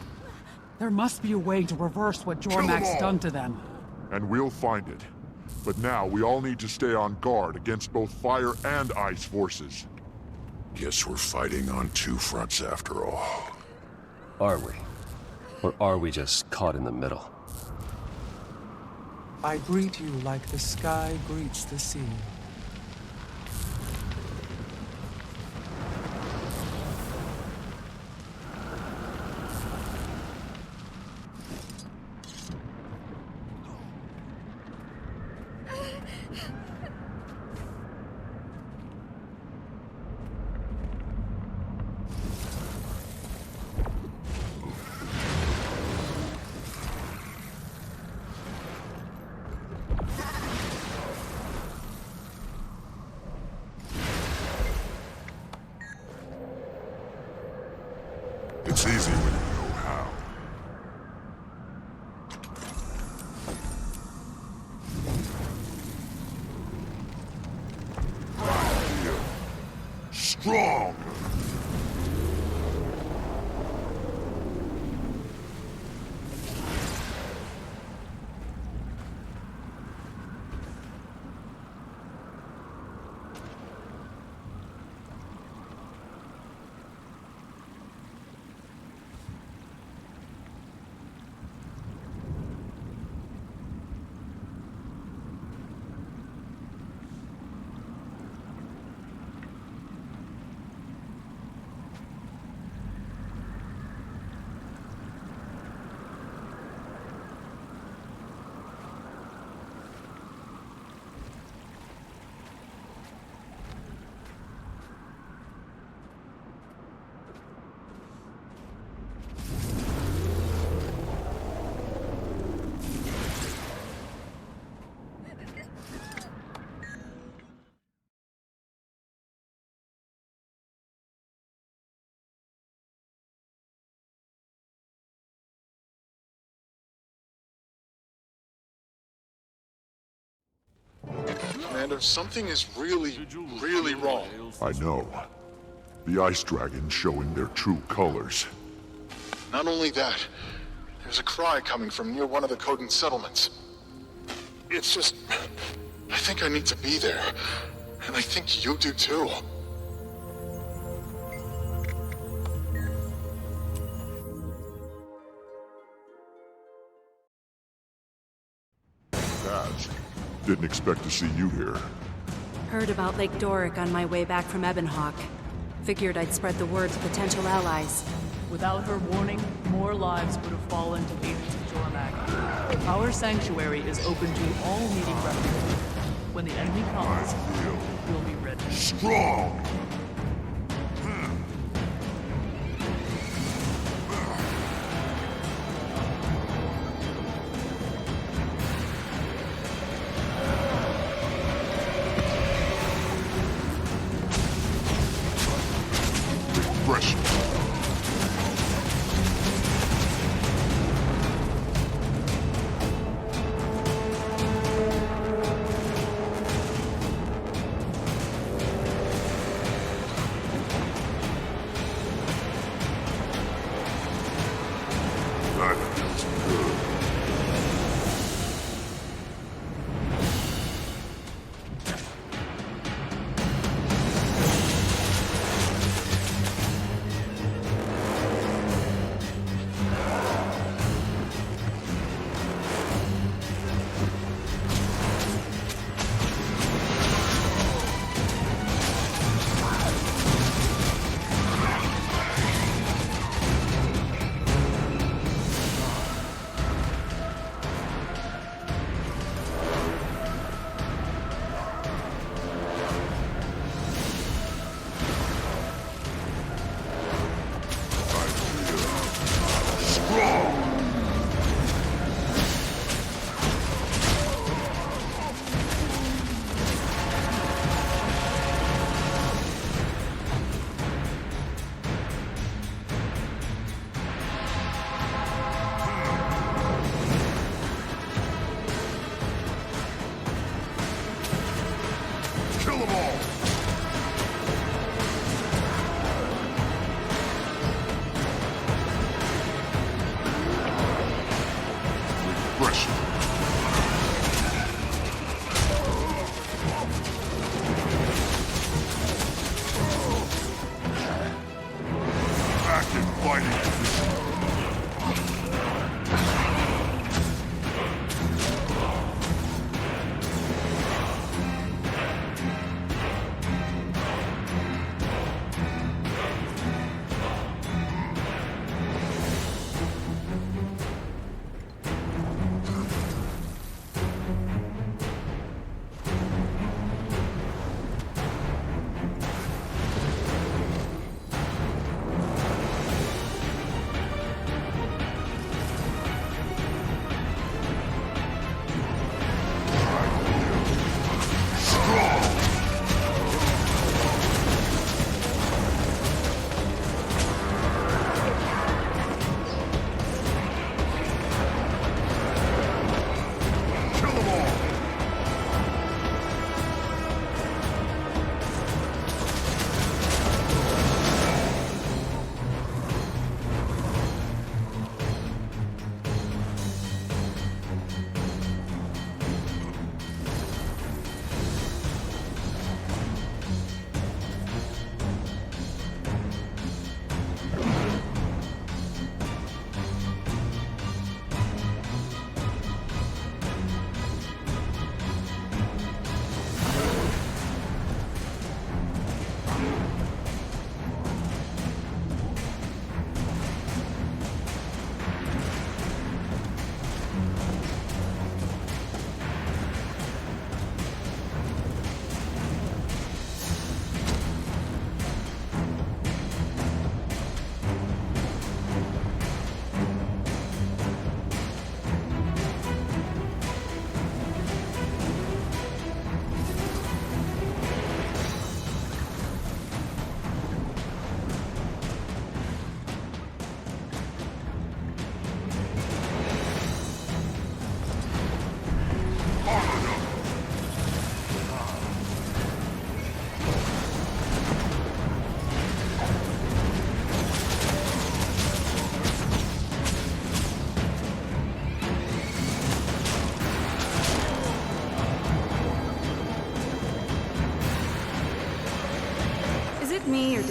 There must be a way to reverse what Jormag's done to them. And we'll find it. But now we all need to stay on guard against both fire and ice forces. Guess we're fighting on two fronts after all. Are we? Or are we just caught in the middle? I greet you like the sky greets the sea. It's easy when you know how. Commander. Something is really, really wrong. I know. The Ice Dragon's showing their true colors. Not only that, there's a cry coming from near one of the Coden settlements. It's just... I think I need to be there. And I think you do too. Taz, didn't expect to see you here. Heard about Lake Doric on my way back from Ebonhawk. Figured I'd spread the word to potential allies. Without her warning, more lives would have fallen to the hands of Jormag. Our sanctuary is open to all needing refuge. When the enemy comes, we'll be ready. Strong! Refreshing. That feels good. Kill them all! Refreshing. Back in fighting position.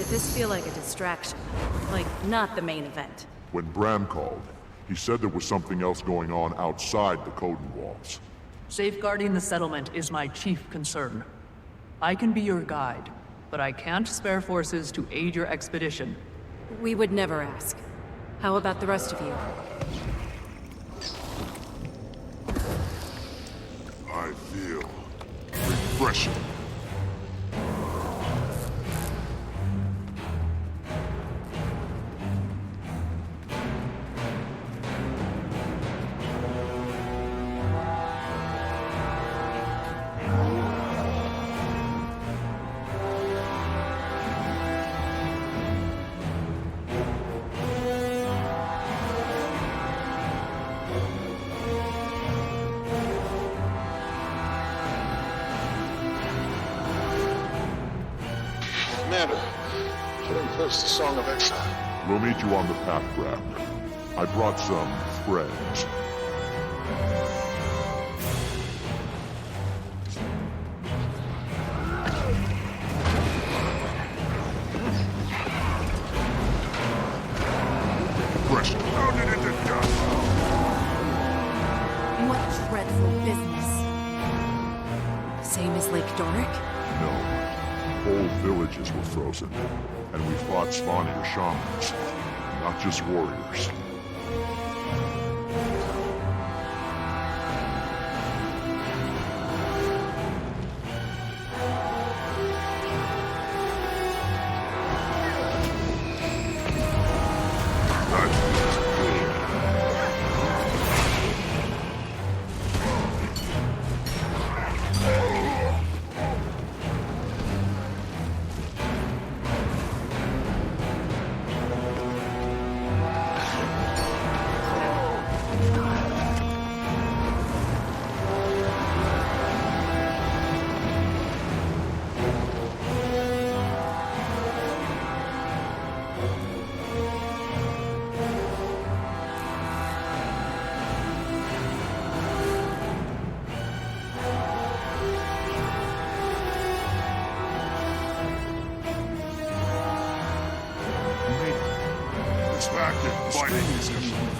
this feel like a distraction? Like, not the main event? When Bram called, he said there was something else going on outside the Caledon walls. Safeguarding the settlement is my chief concern. I can be your guide, but I can't spare forces to aid your expedition. We would never ask. How about the rest of you? I feel refreshing. Commander, getting close to Song of Exile. We'll meet you on the path, Bram. I brought some friends. Fresh. Pounded into dust. What dreadful business. Same as Lake Doric? No. Whole villages were frozen, and we fought Spawnier shamans, not just warriors.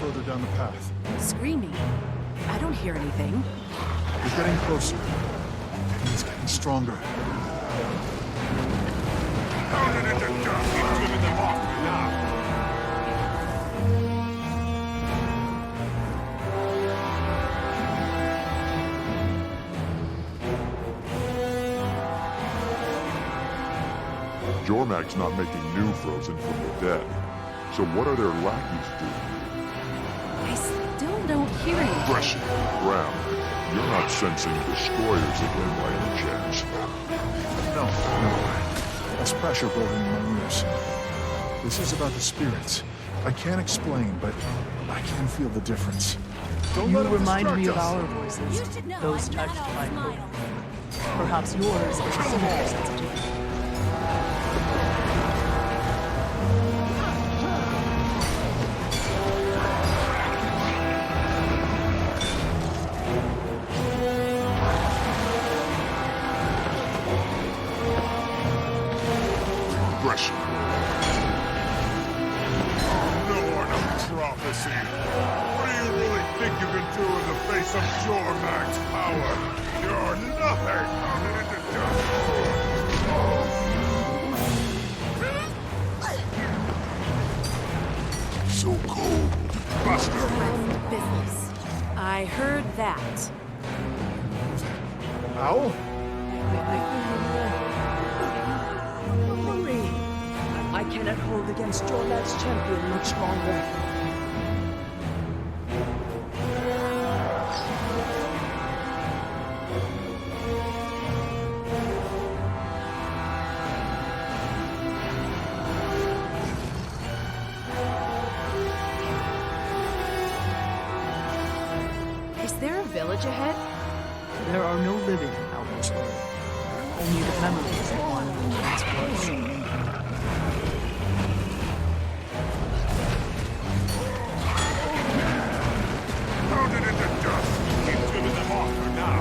Further down the path. Screaming? I don't hear anything. We're getting closer. It's getting stronger. Pounded into dust. Keep driven them off now. Jormag's not making new frozen from the dead. So what are their lackeys doing? I still don't hear anything. Aggression. Bram, you're not sensing destroyers again by any chance. No. That's pressure building in my ears. This is about the spirits. I can't explain, but I can feel the difference. You remind me of us. our voices, those touched by hope. Perhaps yours is a similar sensitivity. What do you really think you can do in the face of Jormag's power? You're nothing! Pounded into dust! So cold. Buster! Business. I heard that. Ow? I cannot hold against Jormag's champion much longer. Is there a village ahead? There are no living out this way. Only the memories of one who once was. Pounded into dust! Keep driven them off for now!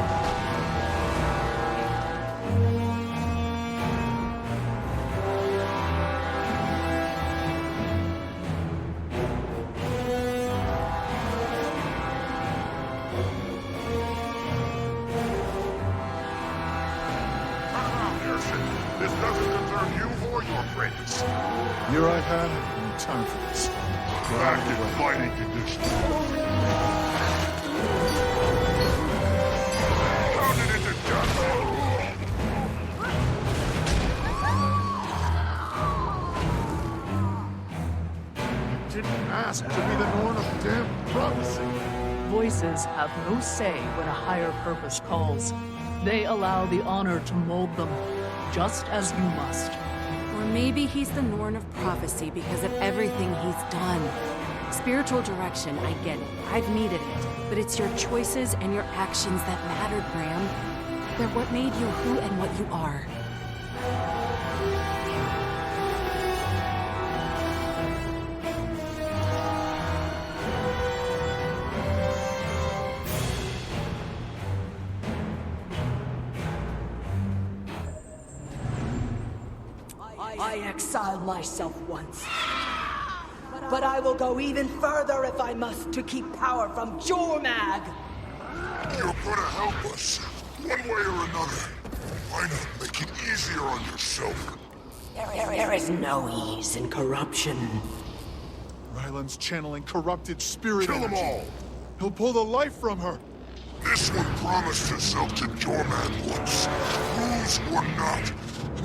Back in fighting condition. Pounded into death. Didn't ask to be the Norn of damn prophecy. Voices have no say when a higher purpose calls. They allow the honor to mold them, just as you must. Or maybe he's the Norn of prophecy because of everything he's done. Spiritual direction, I get it. I've needed it. But it's your choices and your actions that mattered, Graham. They're what made you who and what you are. I exiled myself once. But I will go even further if I must to keep power from Jormag! You're gonna help us, one way or another. Why not make it easier on yourself? There is no ease in corruption. Ryland's channeling corrupted spirit Kill them energy. all! He'll pull the life from her. This one promised herself to Jormag once. Rules or not,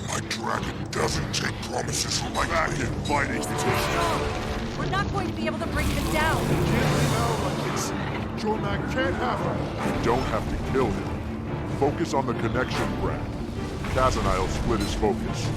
my dragon doesn't take promises lightly. Back in fighting. He's too strong. We're not going to be able to bring him down. Can't leave out like this. Jormag can't have her. You don't have to kill him. Focus on the connection, Brad. Kaz and I'll split his focus.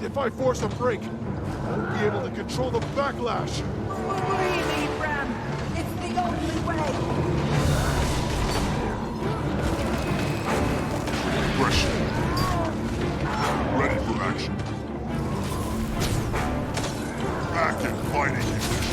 If I force a break, I won't be able to control the backlash. Believe me, Bram. It's the only way. Aggression. Ready for action. Back in fighting condition.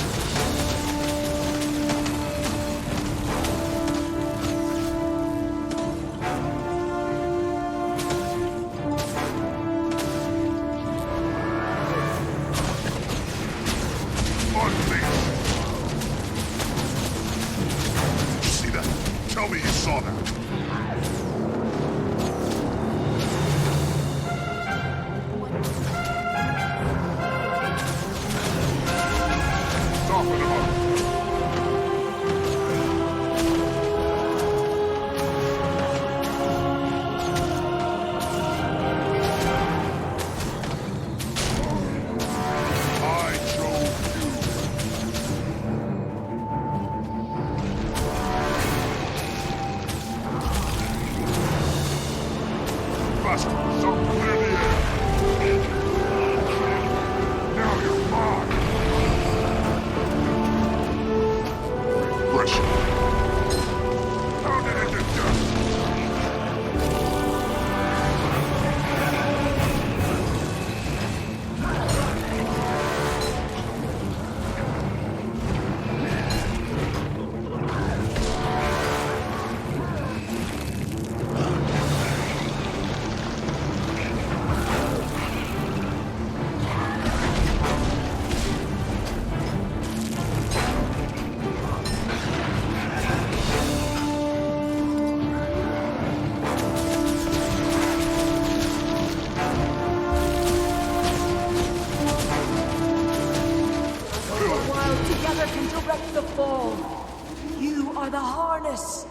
are the harness.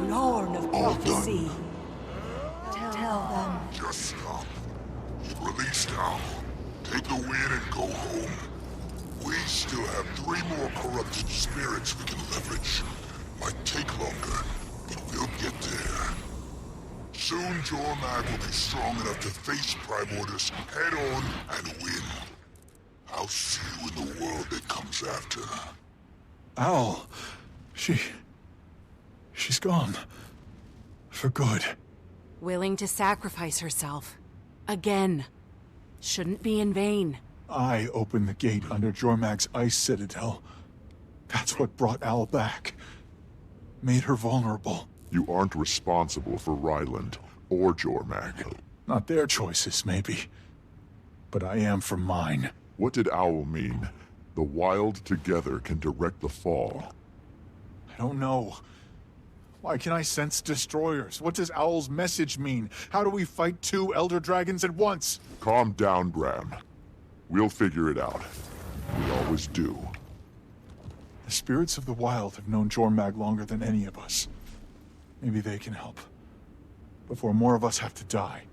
Lord of prophecy. Tell them. Just stop. You've released Owl. Take the win and go home. We still have 3 more corrupted spirits we can leverage. Might take longer, but we'll get there. Soon Jormag will be strong enough to face Primordus head-on and win. I'll see you in the world that comes after. Owl. She's gone. For good. Willing to sacrifice herself. Again. Shouldn't be in vain. I opened the gate under Jormag's ice citadel. That's what brought Owl back. Made her vulnerable. You aren't responsible for Ryland or Jormag. Not their choices, maybe. But I am for mine. What did Owl mean? The wild together can direct the fall. I don't know. Why can I sense destroyers? What does Owl's message mean? How do we fight 2 Elder Dragons at once? Calm down, Bram. We'll figure it out. We always do. The spirits of the wild have known Jormag longer than any of us. Maybe they can help. Before more of us have to die.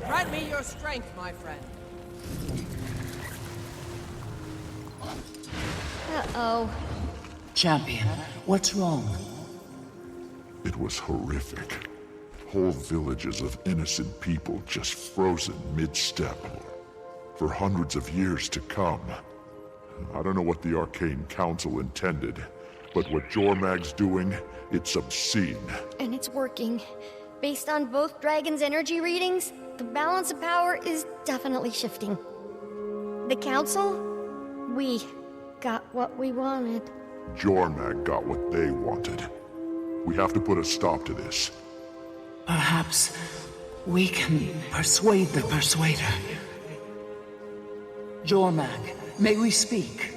Grant me your strength, my friend. Uh-oh. Champion, what's wrong? It was horrific. Whole villages of innocent people just frozen mid-step. For hundreds of years to come. I don't know what the Arcane Council intended, but what Jormag's doing, it's obscene. And it's working. Based on both Dragon's energy readings, the balance of power is definitely shifting. The Council? We got what we wanted. Jormag got what they wanted. We have to put a stop to this. Perhaps we can persuade the Persuader. Jormag, may we speak?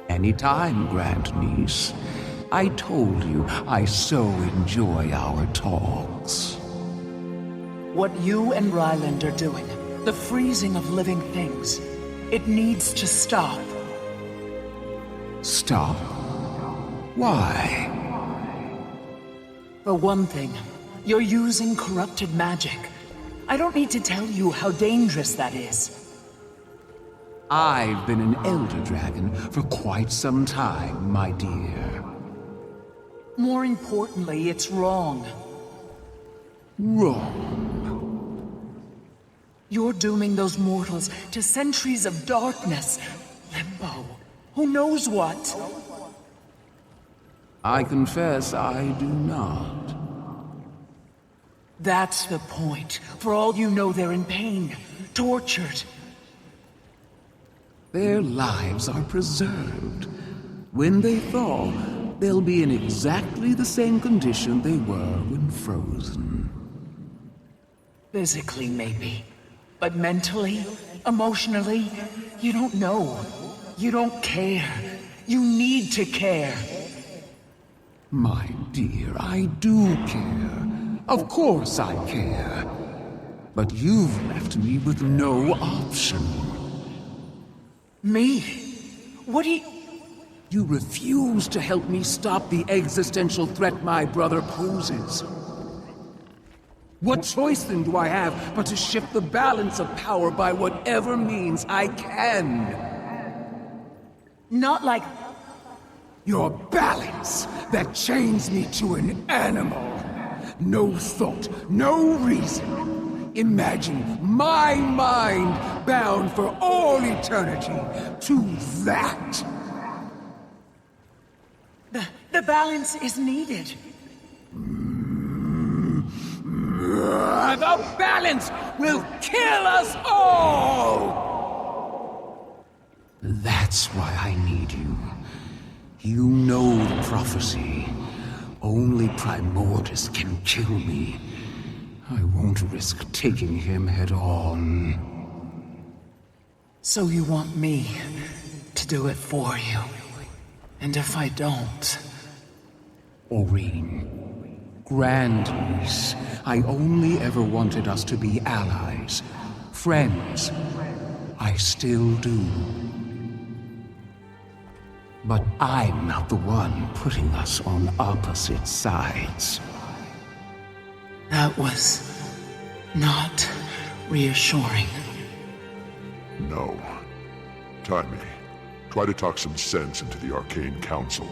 Anytime, Grandniece. I told you I so enjoy our talks. What you and Ryland are doing, the freezing of living things, it needs to stop. Stop? Why? For one thing, you're using corrupted magic. I don't need to tell you how dangerous that is. I've been an Elder Dragon for quite some time, my dear. More importantly, it's wrong. Wrong? You're dooming those mortals to centuries of darkness, limbo, who knows what? I confess I do not. That's the point. For all you know, they're in pain, tortured. Their lives are preserved. When they thaw, they'll be in exactly the same condition they were when frozen. Physically, maybe. But mentally, emotionally, you don't know. You don't care. You need to care. My dear, I do care. Of course I care. But you've left me with no option. Me? What do you... You refuse to help me stop the existential threat my brother poses. What choice then do I have but to shift the balance of power by whatever means I can? Not like... Your balance that chains me to an animal. No thought, no reason. Imagine my mind bound for all eternity to that. The balance is needed. The balance will kill us all! That's why I need you. You know the prophecy. Only Primordus can kill me. I won't risk taking him head on. So you want me to do it for you? And if I don't? Aurene, Grand Niece, I only ever wanted us to be allies, friends. I still do. But I'm not the one putting us on opposite sides. That was not reassuring. No. Timmy, try to talk some sense into the Arcane Council.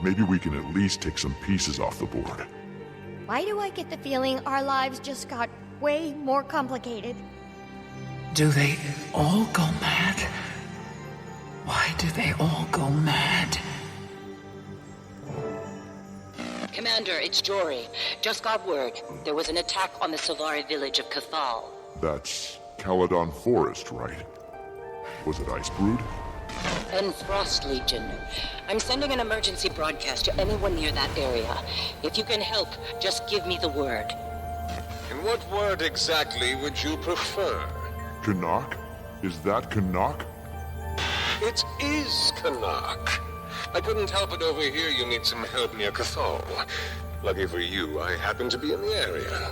Maybe we can at least take some pieces off the board. Why do I get the feeling our lives just got way more complicated? Do they all go mad? Why do they all go mad? Commander, it's Jory. Just got word. There was an attack on the Solari village of Cathal. That's Caledon Forest, right? Was it Icebrood? And Frost Legion. I'm sending an emergency broadcast to anyone near that area. If you can help, just give me the word. And what word exactly would you prefer? Canuck? Is that Canuck? It is Canuck. I couldn't help but overhear you need some help near Cathal. Lucky for you, I happen to be in the area.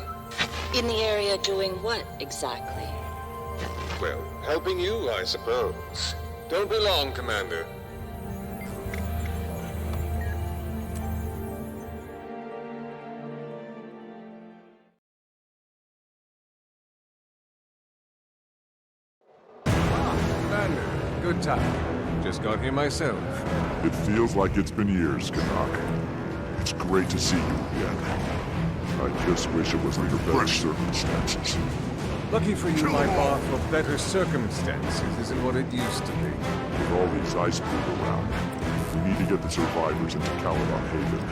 In the area doing what exactly? Well, helping you, I suppose. Don't be long, Commander. Commander, good time. Just got here myself. It feels like it's been years, Canuck. It's great to see you again. I just wish it was under better circumstances. Lucky for you, my bar for better circumstances isn't what it used to be. With all these Icebrood around, we need to get the survivors into Caledon Haven.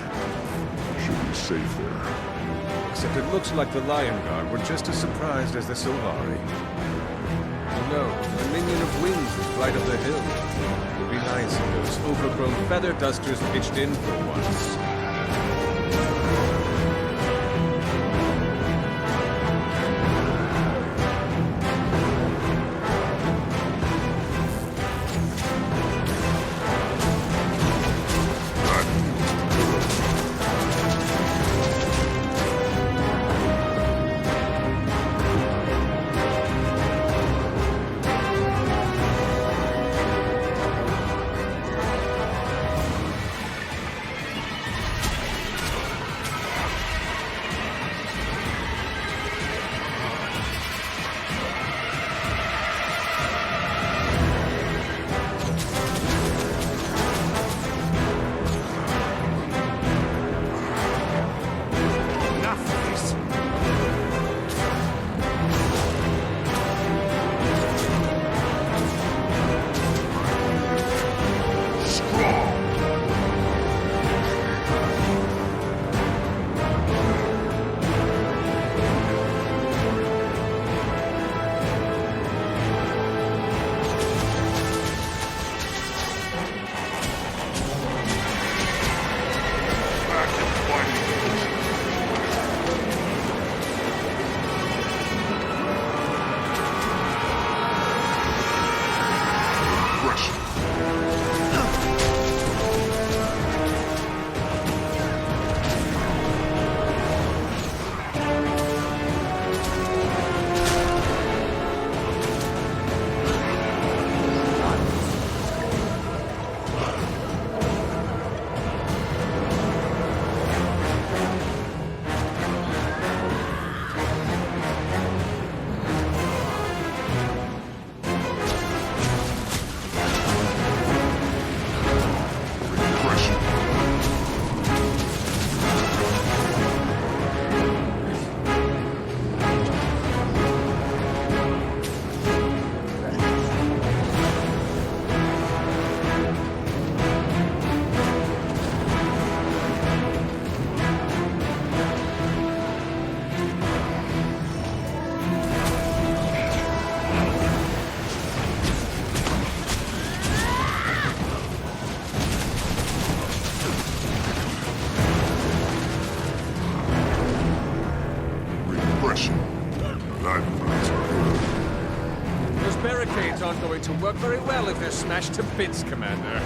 Should be safe there. Except it looks like the Lion Guard were just as surprised as the Solari. No, the minion of winds is right up the hill. It would be nice if those overgrown feather dusters pitched in for once. going to work very well if they're smashed to bits, Commander.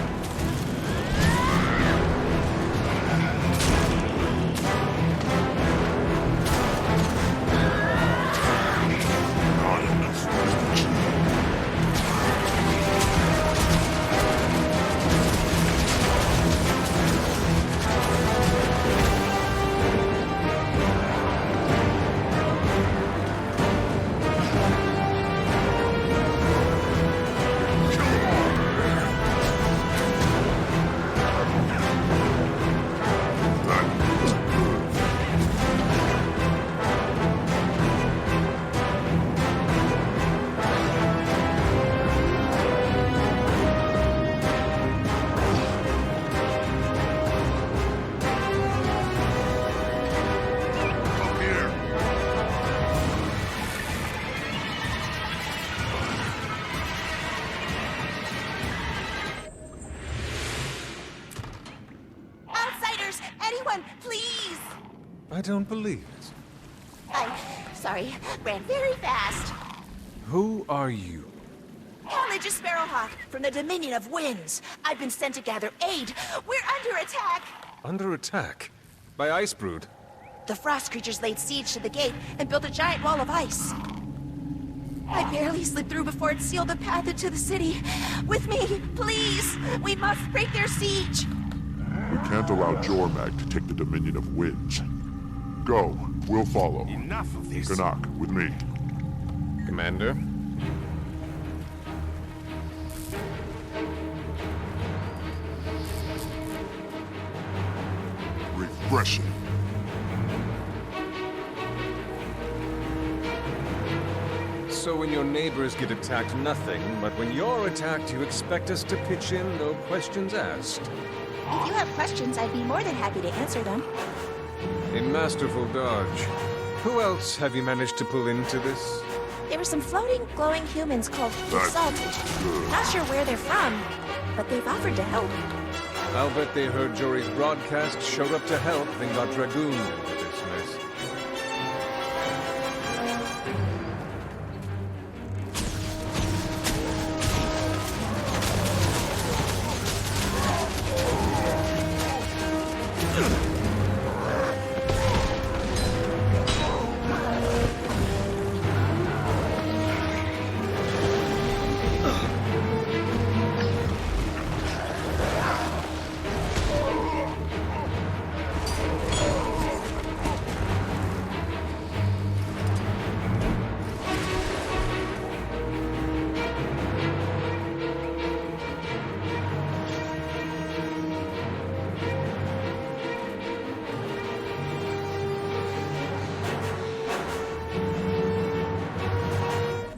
I don't believe it. Sorry, ran very fast. Who are you? Religious Sparrowhawk from the Dominion of Winds. I've been sent to gather aid. We're under attack. Under attack? By Icebrood? The frost creatures laid siege to the gate and built a giant wall of ice. I barely slid through before it sealed the path into the city. With me, please! We must break their siege! We can't allow Jormag to take the Dominion of Winds. Go. We'll follow. Enough of this. Canuck, with me. Commander? Refreshing. So when your neighbors get attacked, nothing, but when you're attacked, you expect us to pitch in, no questions asked. If you have questions, I'd be more than happy to answer them. A masterful dodge. Who else have you managed to pull into this? There were some floating, glowing humans called Saltage. Not sure where they're from, but they've offered to help. I'll bet they heard Jory's broadcast, showed up to help, then got dragooned into this mess.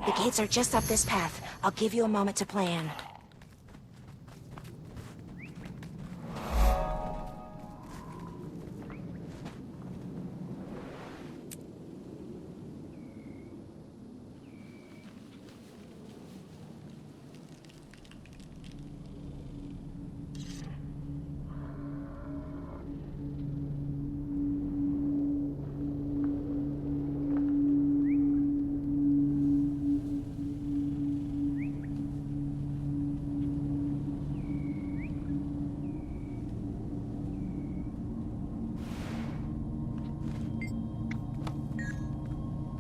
The gates are just up this path. I'll give you a moment to plan.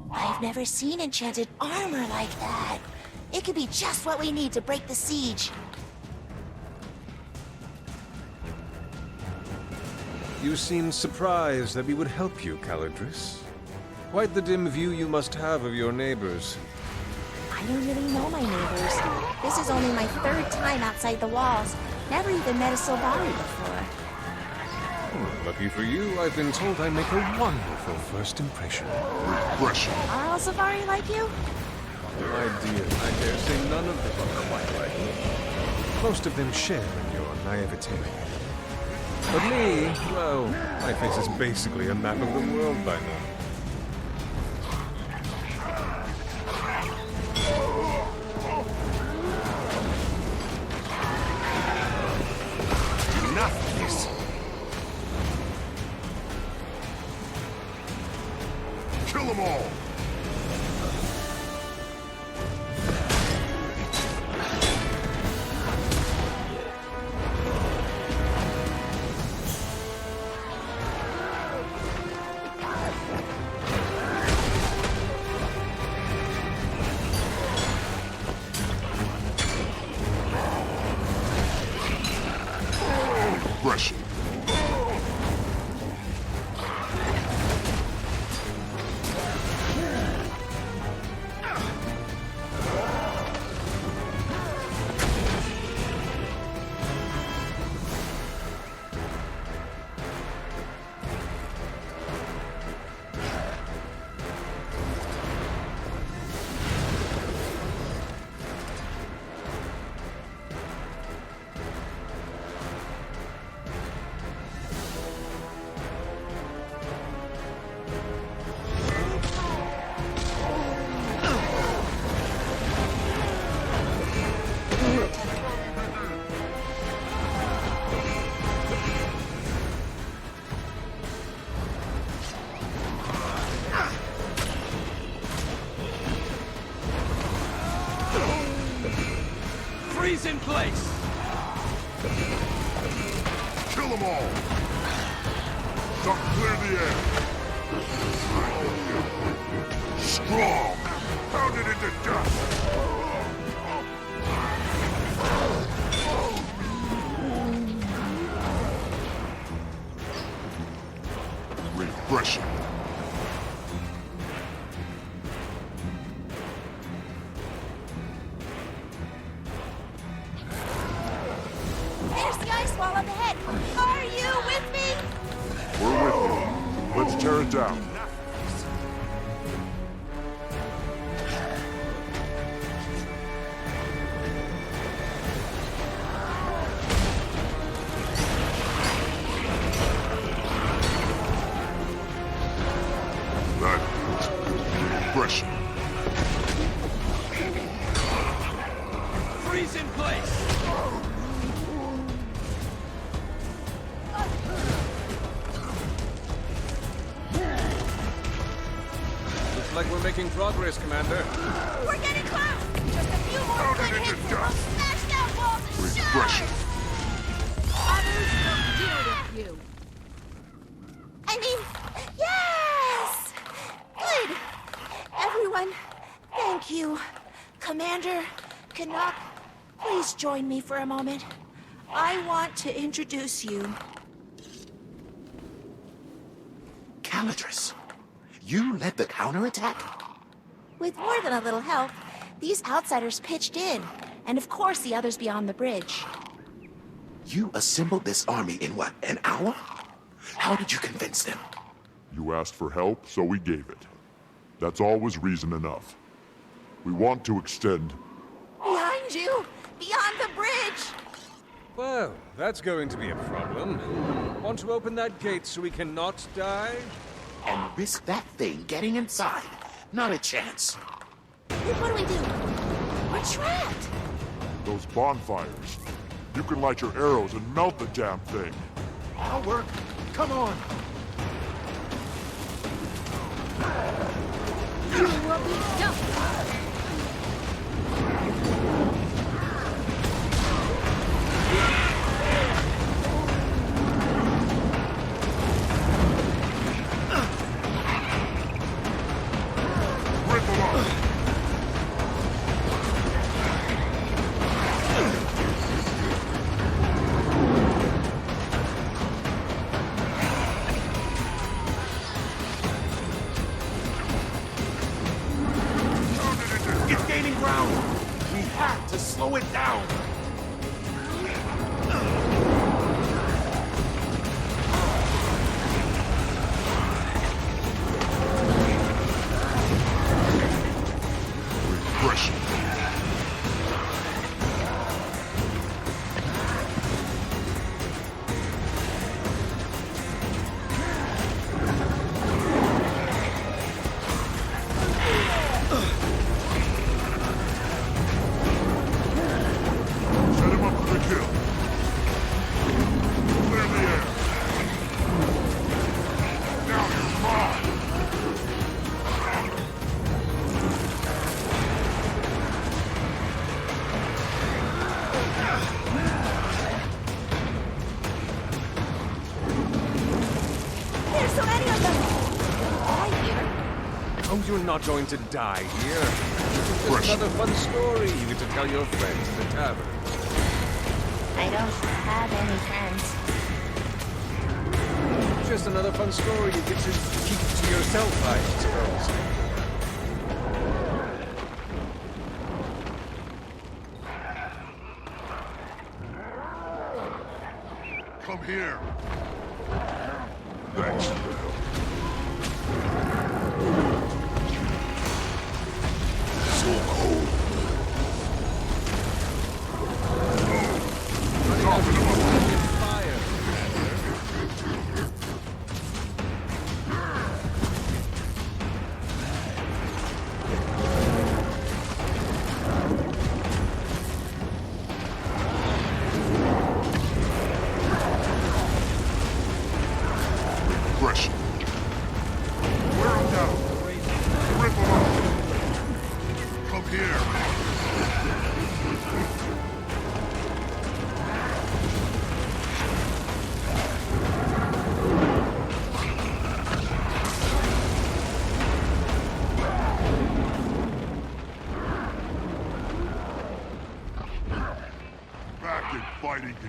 I've never seen enchanted armor like that. It could be just what we need to break the siege. You seem surprised that we would help you, Caledris. Quite the dim view you must have of your neighbors. I don't really know my neighbors. This is only my third time outside the walls. Never even met a Sylvari before. Lucky for you, I've been told I make a wonderful first impression. Refreshing. Are all Sylvari like you? My dear, I dare say none of them are quite like me. Most of them share in your naivete. But me, well, my face is basically a map of the world by now. Enough of this. Kill them all! place! Kill them all! Some clear the air! Strong! Pound it into dust! Refreshing. There's the ice wall up ahead. Are you with me? We're with you. Let's tear it down. That is refreshing. Freeze in place! Looks like we're making progress, Commander. We're getting close. Just a few more good hits and we'll smash that wall to Refreshing. Others will deal with you. I mean, yes! Good. Everyone, thank you. Commander, Canuck, please join me for a moment. I want to introduce you. Caledon, you led the counterattack? With more than a little help, these outsiders pitched in. And of course the others beyond the bridge. You assembled this army in what, an hour? How did you convince them? You asked for help, so we gave it. That's always reason enough. We want to extend... Behind you! Beyond the bridge! Well, that's going to be a problem. Want to open that gate so we cannot die? And risk that thing getting inside? Not a chance. Then what do we do? We're trapped! Those bonfires. You can light your arrows and melt the damn thing. I'll work. Come on. You will be done! It's gaining ground. We have to slow it down. Refreshing. Set him up for the kill. Clear the air. Now you're mine. There's so many of them! I hear. Oh, you're not going to die here. Just another fun story you get to tell your friends at the tavern. I don't have any friends. Just another fun story you get to keep to yourself, I suppose. Come here. Thanks. So cold. Dropping him up. Fire.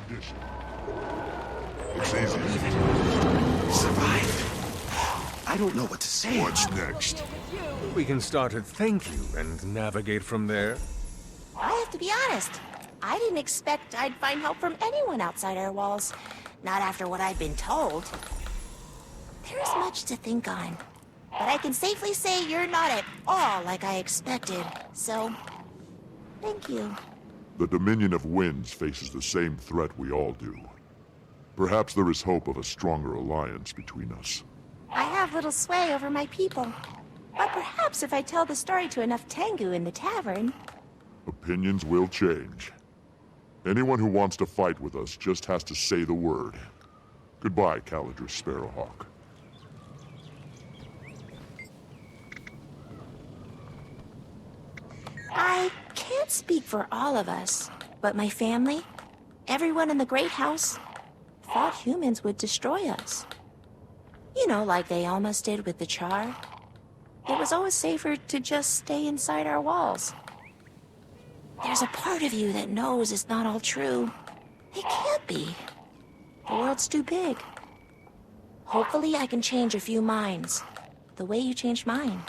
condition. It's easy. Survived. I don't know what to say. What's next? We can start at thank you and navigate from there. I have to be honest. I didn't expect I'd find help from anyone outside our walls. Not after what I've been told. There's much to think on. But I can safely say you're not at all like I expected. So, thank you. The Dominion of Winds faces the same threat we all do. Perhaps there is hope of a stronger alliance between us. I have little sway over my people. But perhaps if I tell the story to enough Tengu in the tavern... Opinions will change. Anyone who wants to fight with us just has to say the word. Goodbye, Caledon Sparrowhawk. I can't speak for all of us, but my family, everyone in the Great House, thought humans would destroy us. You know, like they almost did with the Char. It was always safer to just stay inside our walls. There's a part of you that knows it's not all true. It can't be. The world's too big. Hopefully I can change a few minds, the way you changed mine.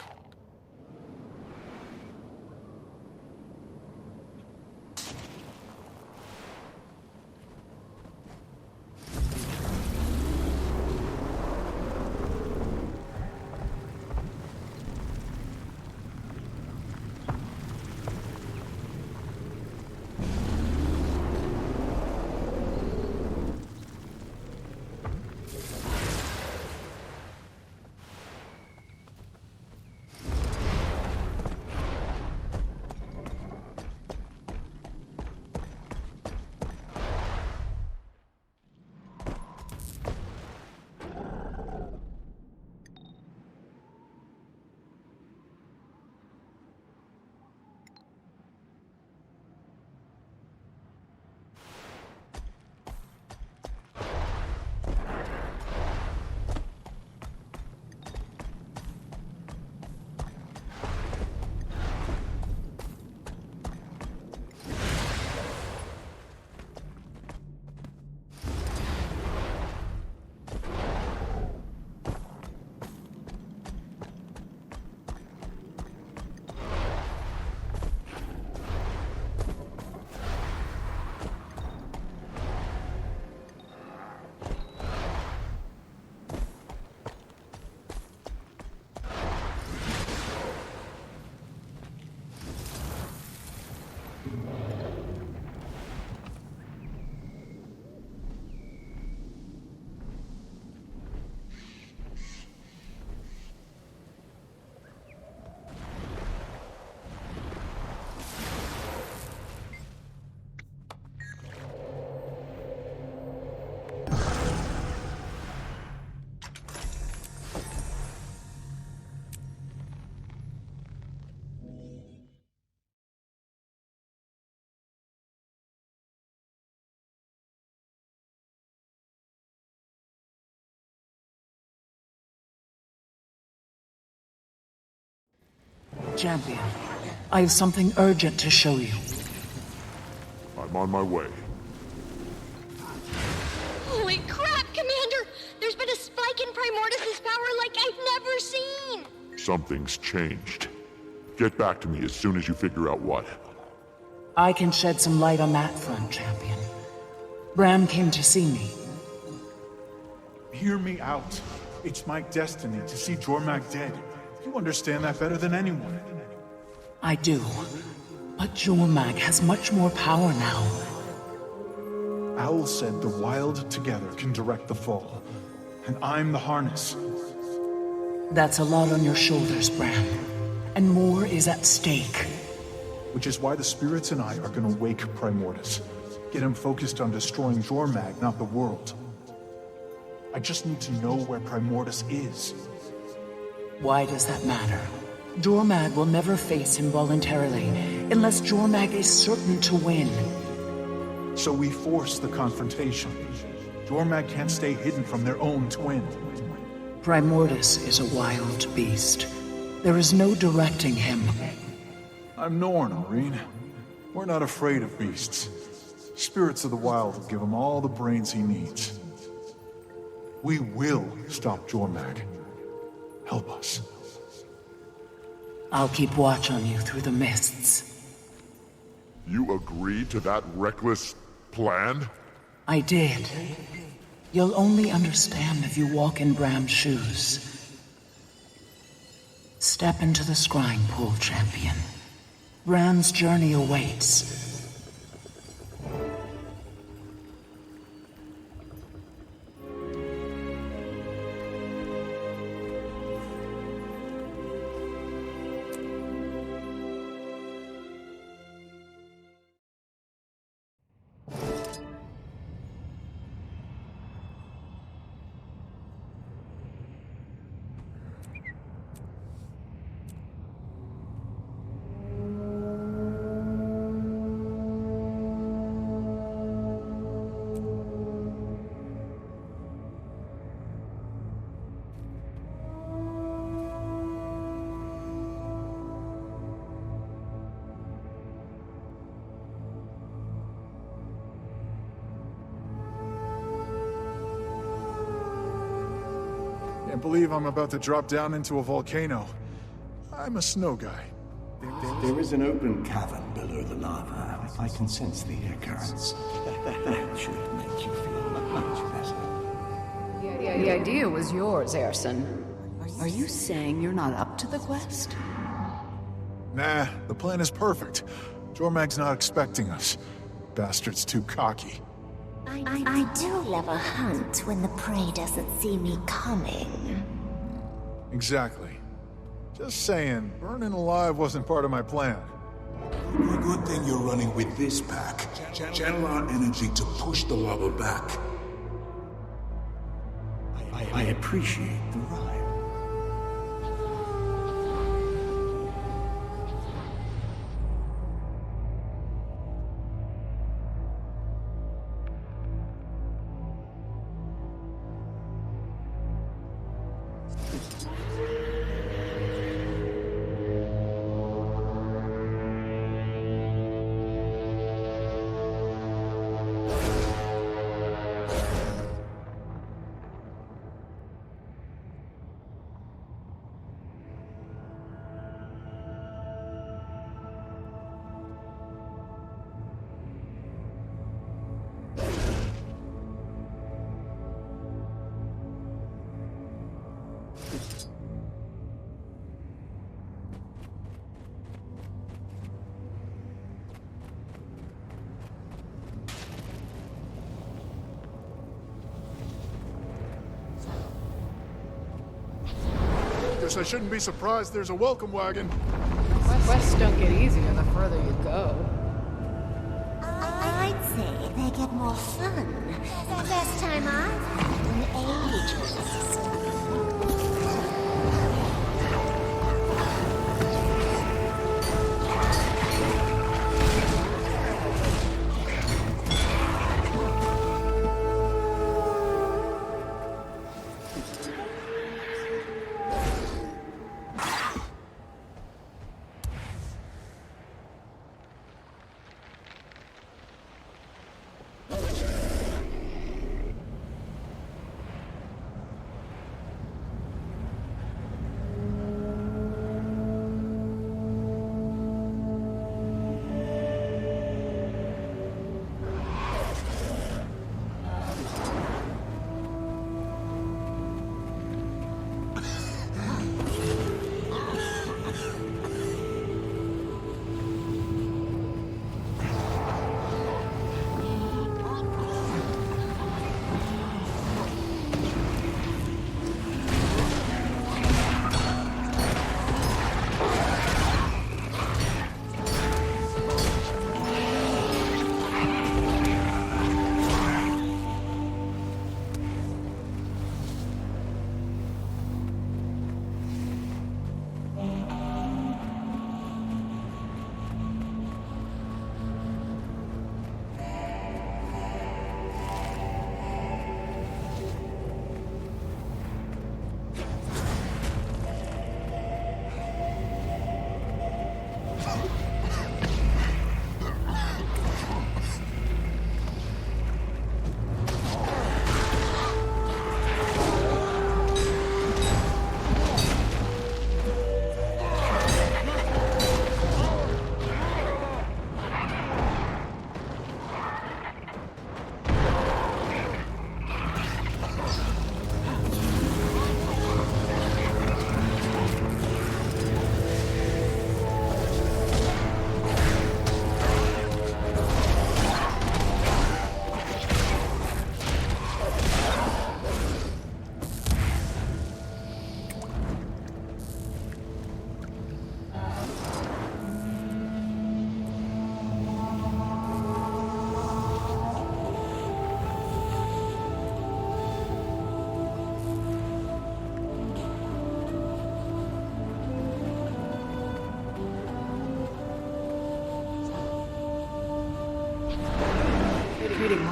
Champion, I have something urgent to show you. I'm on my way. Holy crap, Commander! There's been a spike in Primordus' power like I've never seen! Something's changed. Get back to me as soon as you figure out what. I can shed some light on that front, Champion. Bram came to see me. Hear me out. It's my destiny to see Jormag dead. You understand that better than anyone. I do. But Jormag has much more power now. Owl said the Wild together can direct the fall. And I'm the harness. That's a lot on your shoulders, Bram. And more is at stake. Which is why the spirits and I are gonna wake Primordus. Get him focused on destroying Jormag, not the world. I just need to know where Primordus is. Why does that matter? Jormag will never face him voluntarily, unless Jormag is certain to win. So we force the confrontation. Jormag can't stay hidden from their own twin. Primordus is a wild beast. There is no directing him. I'm Norn, Aurene. We're not afraid of beasts. Spirits of the Wild will give him all the brains he needs. We will stop Jormag. Help us. I'll keep watch on you through the mists. You agreed to that reckless plan? I did. You'll only understand if you walk in Bram's shoes. Step into the scrying pool, champion. Bram's journey awaits. Can't believe I'm about to drop down into a volcano. I'm a snow guy. There is an open cavern below the lava. I can sense the air currents. That should make you feel much better. The idea was yours, Erson. Are you saying you're not up to the quest? Nah, the plan is perfect. Jormag's not expecting us. Bastard's too cocky. I do love a hunt when the prey doesn't see me coming. Exactly. Just saying, burning alive wasn't part of my plan. Good thing you're running with this pack. Channel our energy to push the lava back. I appreciate the ride. Guess I shouldn't be surprised there's a welcome wagon. Quests don't get easier the further you go. I'd say they get more fun. Best time I've had in ages.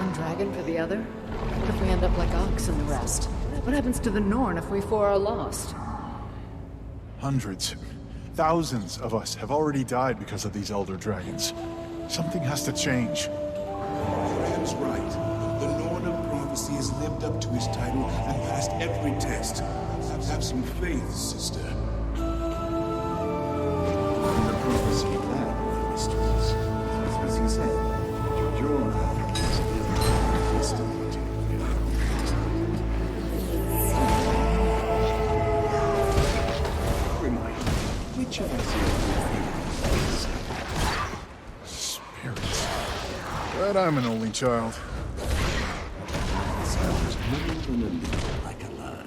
one dragon for the other? What if we end up like Ox and the rest? What happens to the Norn if we four are lost? Hundreds, thousands of us have already died because of these elder dragons. Something has to change. Graham's right. The Norn of Prophecy has lived up to his title and passed every test. Have some faith, sister. In the prophecy land of mysteries, as he said, Jormag is estimated. Remind me, which of us is Spirits. Glad I'm an only child. sounds more than a little like a lie.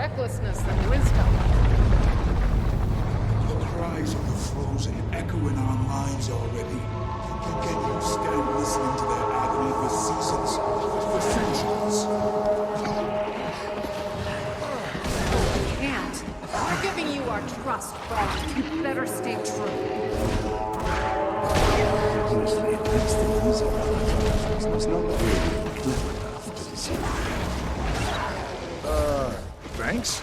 recklessness than wisdom. The cries of the frozen echo in our minds already. Can you stand listening to their agony for seasons, for centuries? I can't. We're giving you our trust, Bob. You better stay true. Honestly, it makes the news of it was not really clever enough to deceive. Thanks?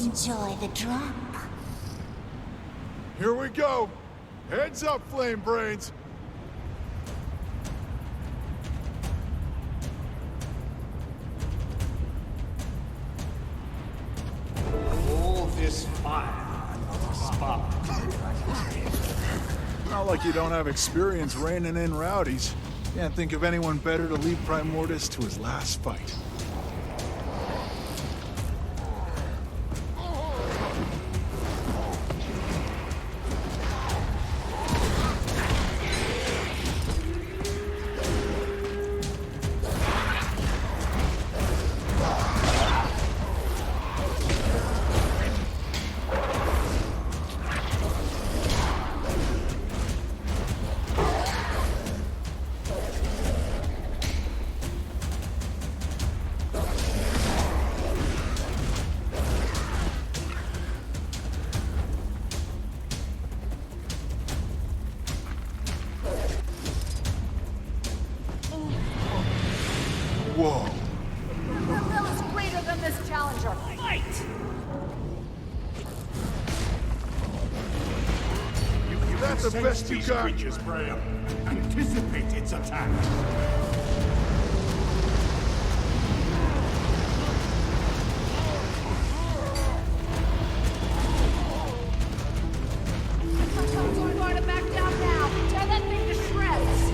Enjoy the drop. Here we go! Heads up, Flame Brains! All this fire and spark. Not like you don't have experience reining in rowdies. Can't think of anyone better to lead Primordus to his last fight. Whoa. Your will is greater than this challenger. Fight! That's the best you got. Creatures, Graham. Anticipate its attack. We're going to back down now. Tear that thing to shreds.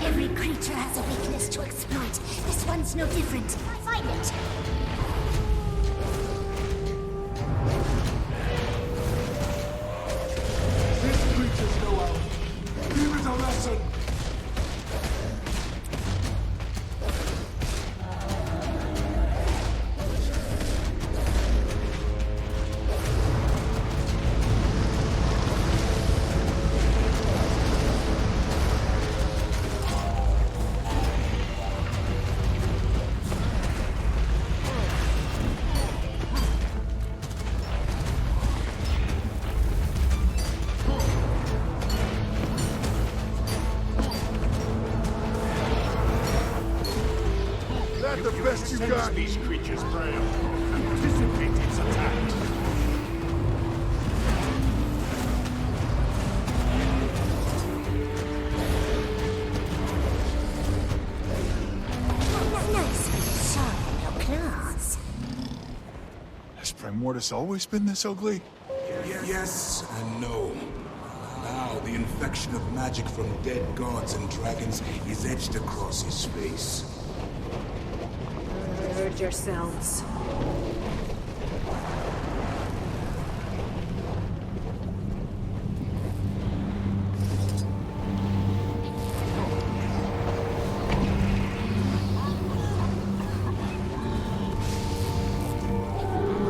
Every creature has a weakness to exploit. This one's no different. Find it. This creature's no out. Give it a lesson. That's the best you got. These creatures, Graham. Anticipate its attack. Nice. Sharp your claws. Has Primordus always been this ugly? Yes and no. Now the infection of magic from dead gods and dragons is etched across his face. Gird yourselves.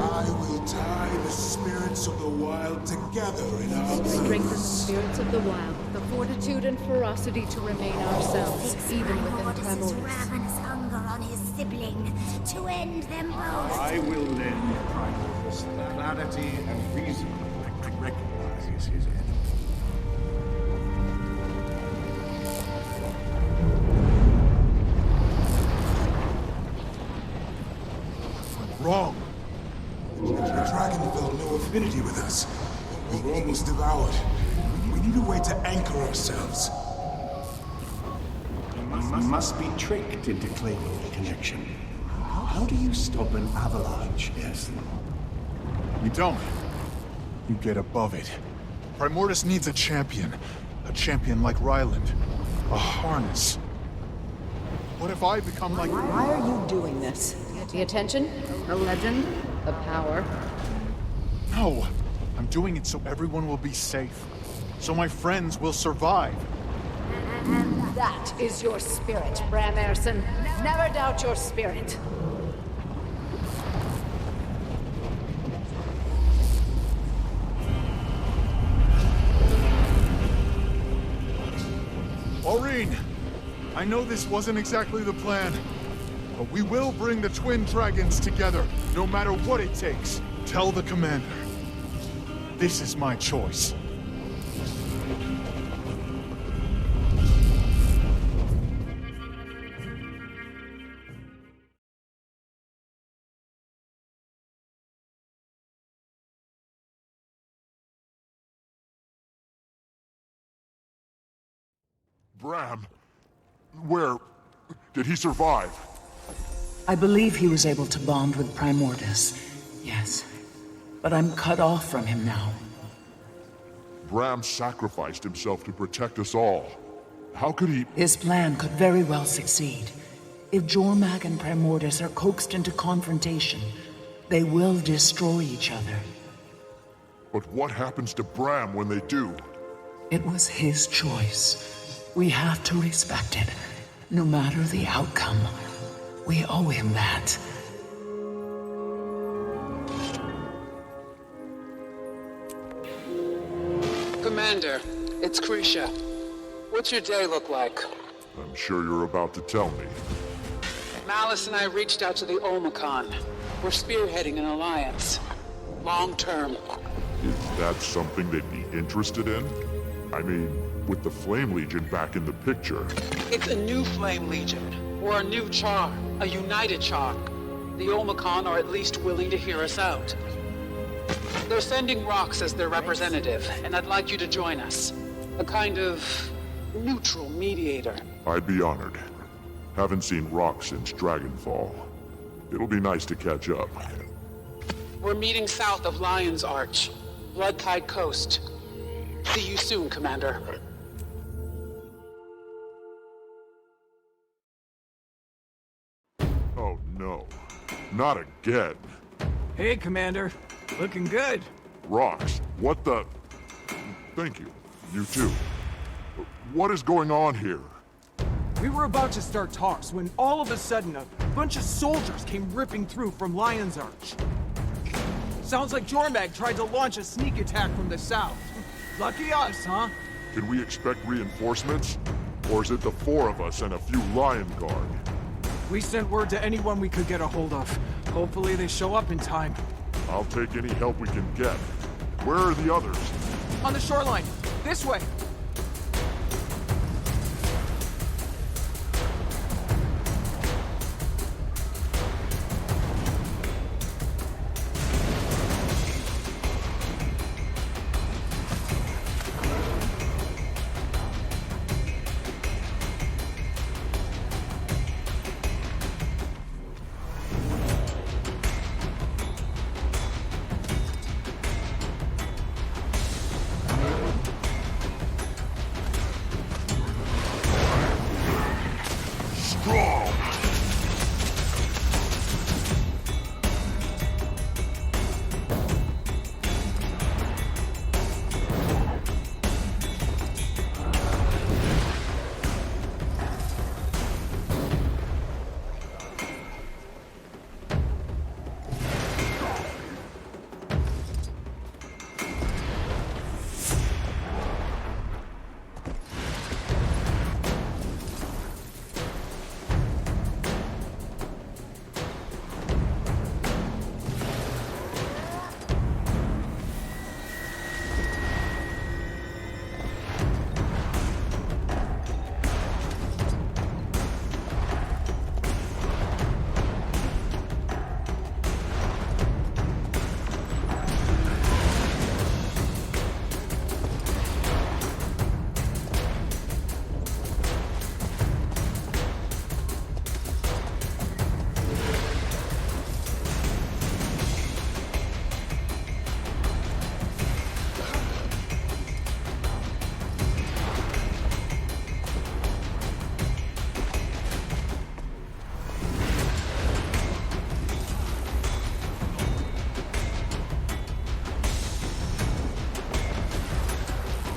I will tie the spirits of the wild together in our Strengthen the birds. spirits of the wild, the fortitude and ferocity to remain ourselves, even within Primordus' Primordus. ravenous hunger on his sibling, to end them both. I will lend Primordus the clarity and reason to recognize his enemy. Wrong. The dragon felt no affinity with us. We were almost devoured. We need a way to anchor ourselves. We must be tricked into claiming the connection. How do you stop an avalanche, Erson? You don't. You get above it. Primordus needs a champion. A champion like Ryland. A harness. What if I become like... Why are you doing this? The attention, the legend, the power. No! I'm doing it so everyone will be safe. So my friends will survive. And that is your spirit, Bram Erson. Never doubt your spirit. Aurene, I know this wasn't exactly the plan, but we will bring the twin dragons together, no matter what it takes. Tell the commander. This is my choice. Bram, where... did he survive? I believe he was able to bond with Primordus, yes. But I'm cut off from him now. Bram sacrificed himself to protect us all. How could he... His plan could very well succeed. If Jormag and Primordus are coaxed into confrontation, they will destroy each other. But what happens to Bram when they do? It was his choice. We have to respect it, no matter the outcome. We owe him that. Commander, it's Krisha. What's your day look like? I'm sure you're about to tell me. Malice and I reached out to the Omicron. We're spearheading an alliance. Long term. Is that something they'd be interested in? I mean, with the Flame Legion back in the picture. It's a new Flame Legion, or a new Char, a united Char. The Omicron are at least willing to hear us out. They're sending Rox as their representative, and I'd like you to join us. A kind of neutral mediator. I'd be honored. Haven't seen Rox since Dragonfall. It'll be nice to catch up. We're meeting south of Lion's Arch, Bloodtide Coast. See you soon, Commander. Oh no. Not again. Hey, Commander. Looking good. Rox, what the... Thank you. You too. What is going on here? We were about to start talks when all of a sudden a bunch of soldiers came ripping through from Lion's Arch. Sounds like Jormag tried to launch a sneak attack from the south. Lucky us, huh? Can we expect reinforcements? Or is it the four of us and a few Lion Guard? We sent word to anyone we could get a hold of. Hopefully they show up in time. I'll take any help we can get. Where are the others? On the shoreline. This way.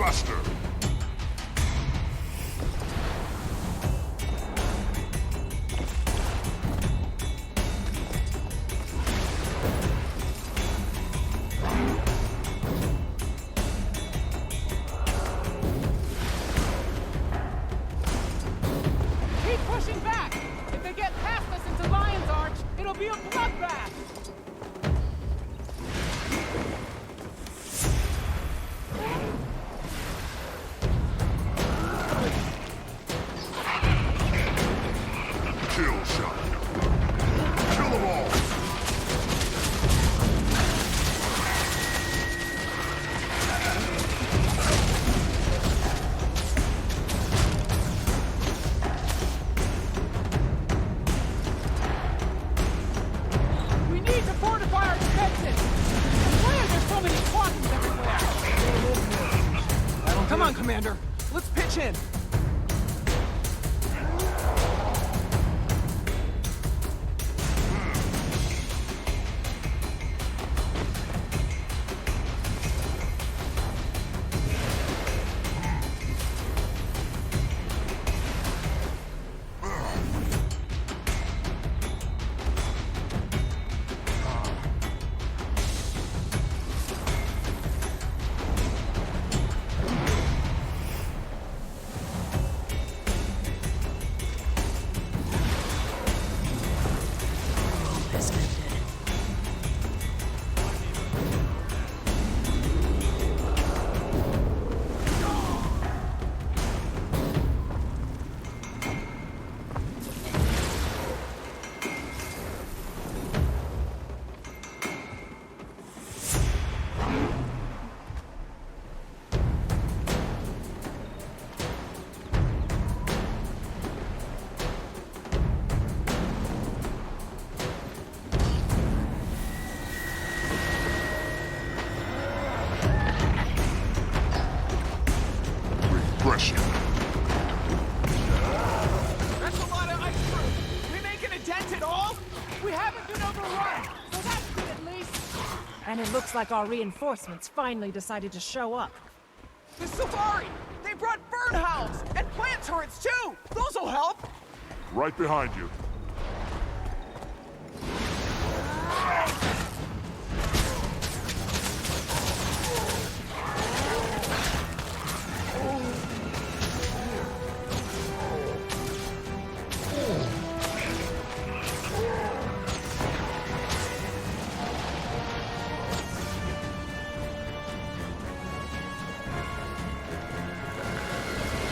faster! Keep pushing back! If they get past us into Lion's Arch, it'll be a bloodbath! Kill shot. Kill them all! We need to fortify our defenses! Why are there so many quantums everywhere? Come on, Commander. Let's pitch in. Regression. That's a lot of Icebrood. We making a dent at all? We haven't been overrun, so that's good at least. And it looks like our reinforcements finally decided to show up. The Safari! They brought burn howls and plant turrets too! Those'll help! Right behind you.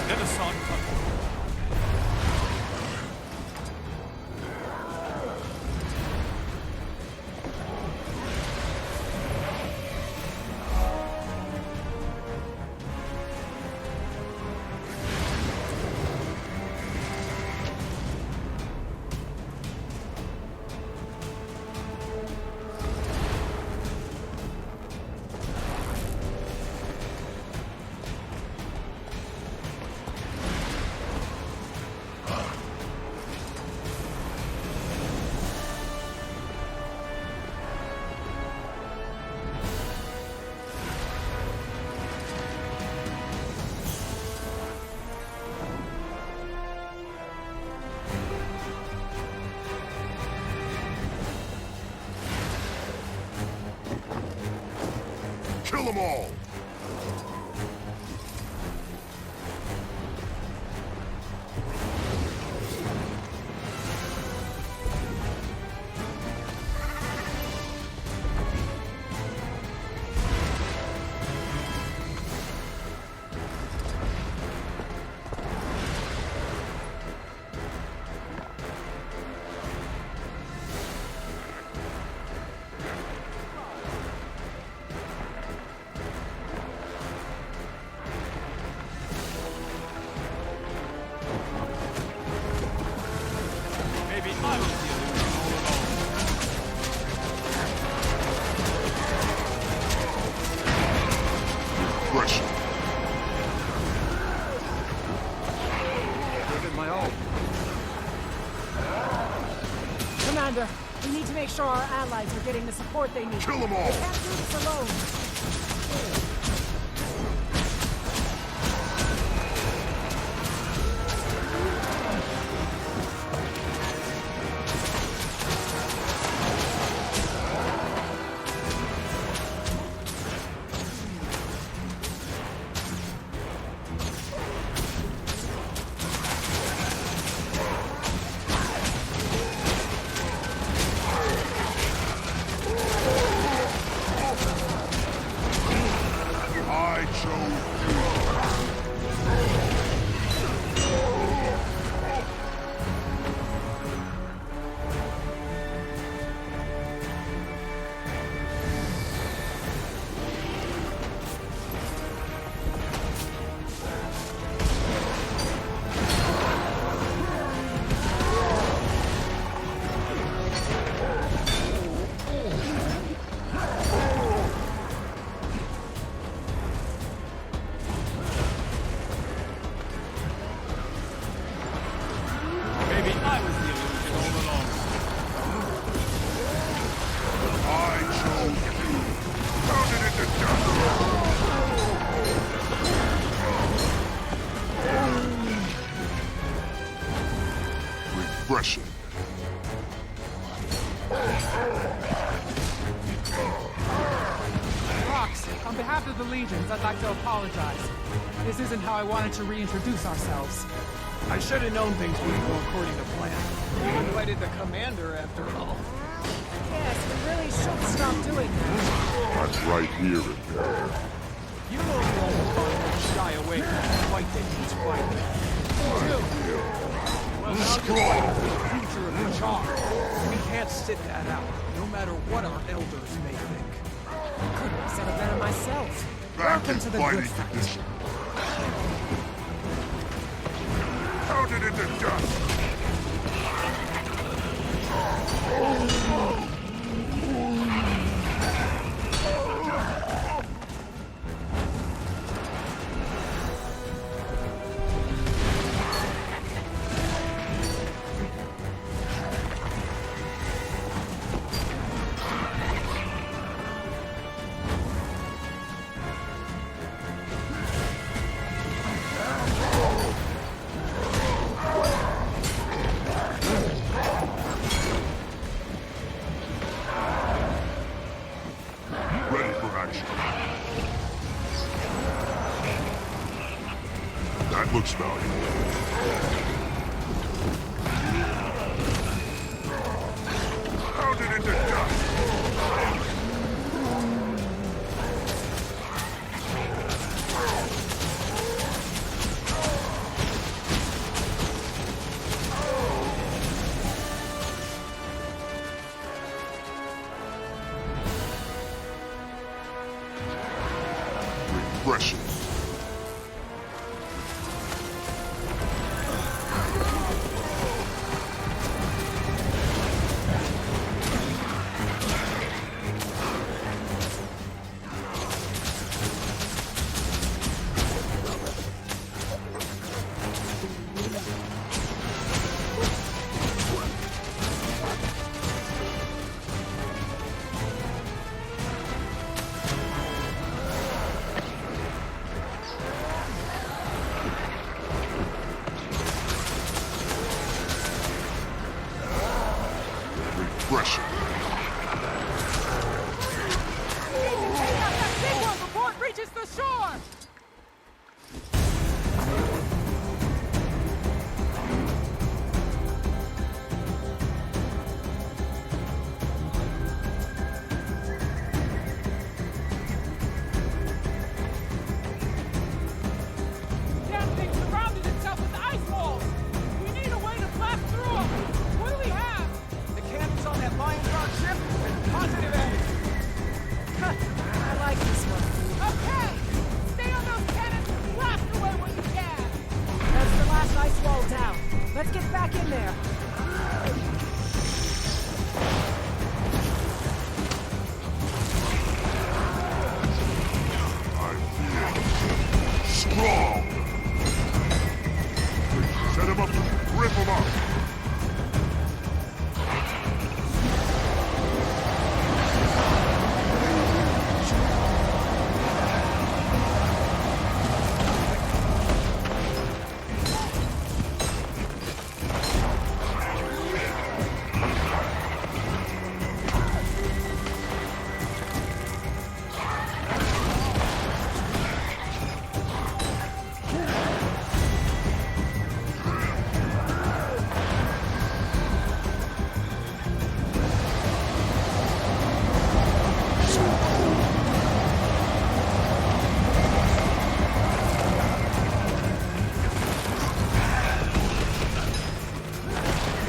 Get us on. Kill them all! Commander, we need to make sure our allies are getting the support they need. Kill them all! We can't do this alone. Rox, on behalf of the Legions, I'd like to apologize. This isn't how I wanted to reintroduce ourselves. I should have known things wouldn't go according to plan. You invited the commander, after all. Yes, we really should stop doing that. I'm right here, Imperator. You know the only one won't shy away from the fight that needs fighting. Well, now you're fighting for the future of the Charm. We can't sit that out, no matter what our elders may think. Couldn't have said it better myself. Back Welcome in to the fighting good fight. condition. Pounded into dust. Ready for action. That looks valuable. Pounded into dust. Refreshing. Refreshing. That big one before it reaches the shore! Damn thing surrounded itself with ice walls! We need a way to blast through them! What do we have? The cannons on that Lion Guard ship? Positive energy! I like this one. Okay! Stay on those cannons and blast away when you can! That's the last ice wall down. Let's get back in there. Strong! Set him up, rip him up!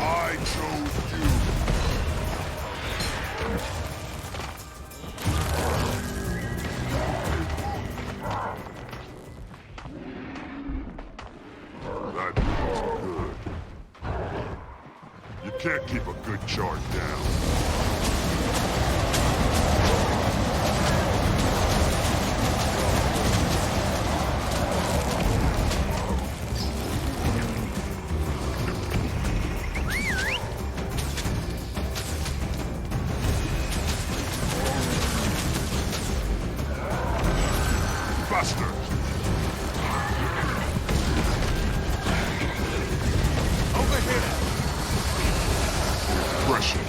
I chose you. That feels good. You can't keep a good chart down. Buster! Over here! Refreshing.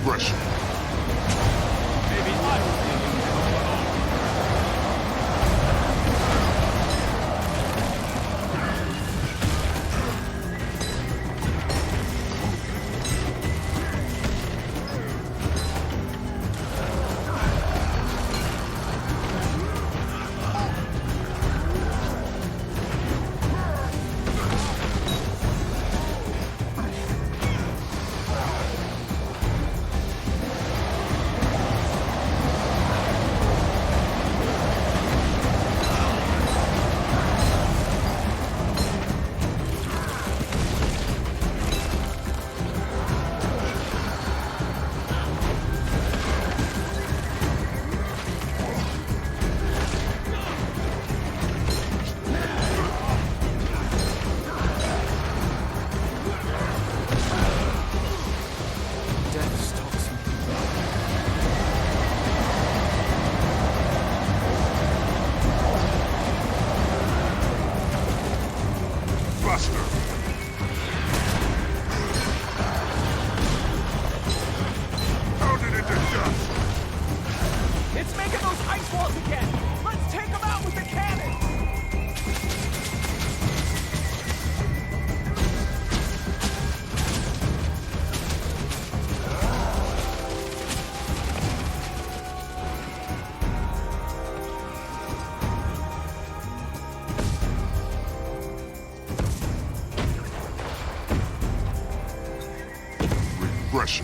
Regression. Maybe I was thinking of what all.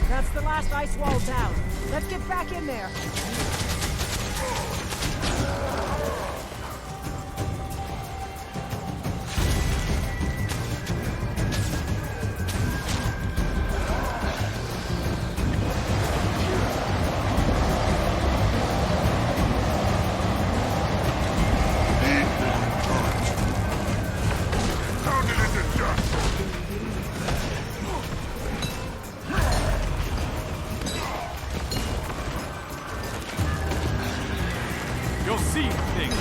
That's the last ice wall down. Let's get back in there. You'll see things.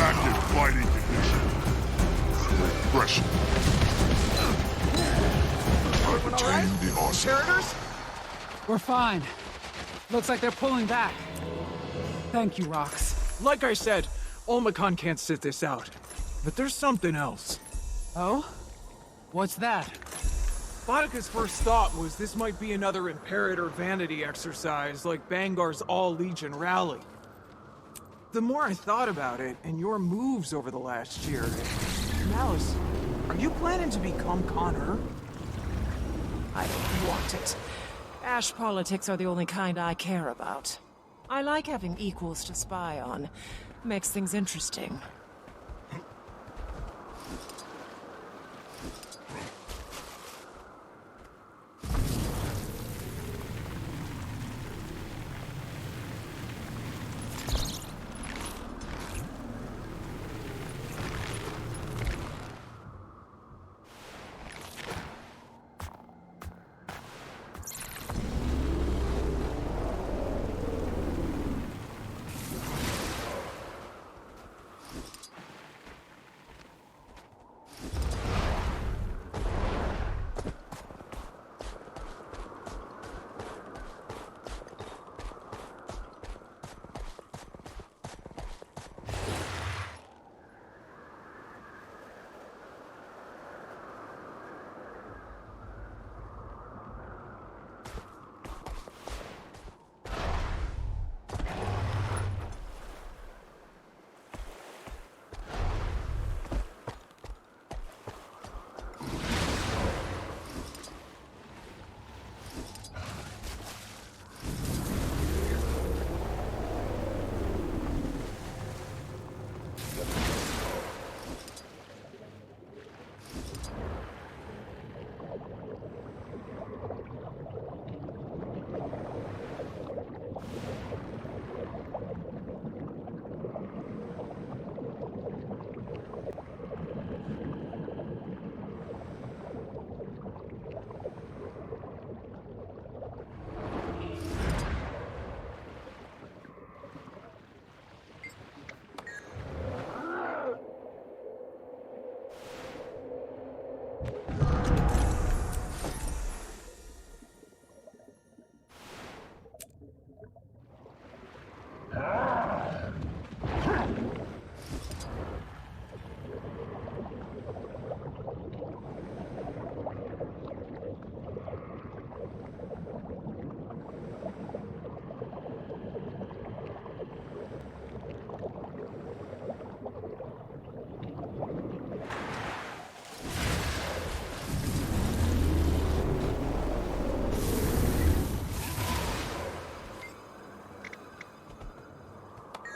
Active fighting condition. Regression. I've attained the awesome. Inheritors? We're fine. Looks like they're pulling back. Thank you, Rox. Like I said, Omicron can't sit this out. But there's something else. Oh? What's that? Bonica's first thought was this might be another Imperator vanity exercise like Bangar's All-Legion rally. The more I thought about it, and your moves over the last year, Malice, are you planning to become Connor? I don't want it. Ash politics are the only kind I care about. I like having equals to spy on. Makes things interesting.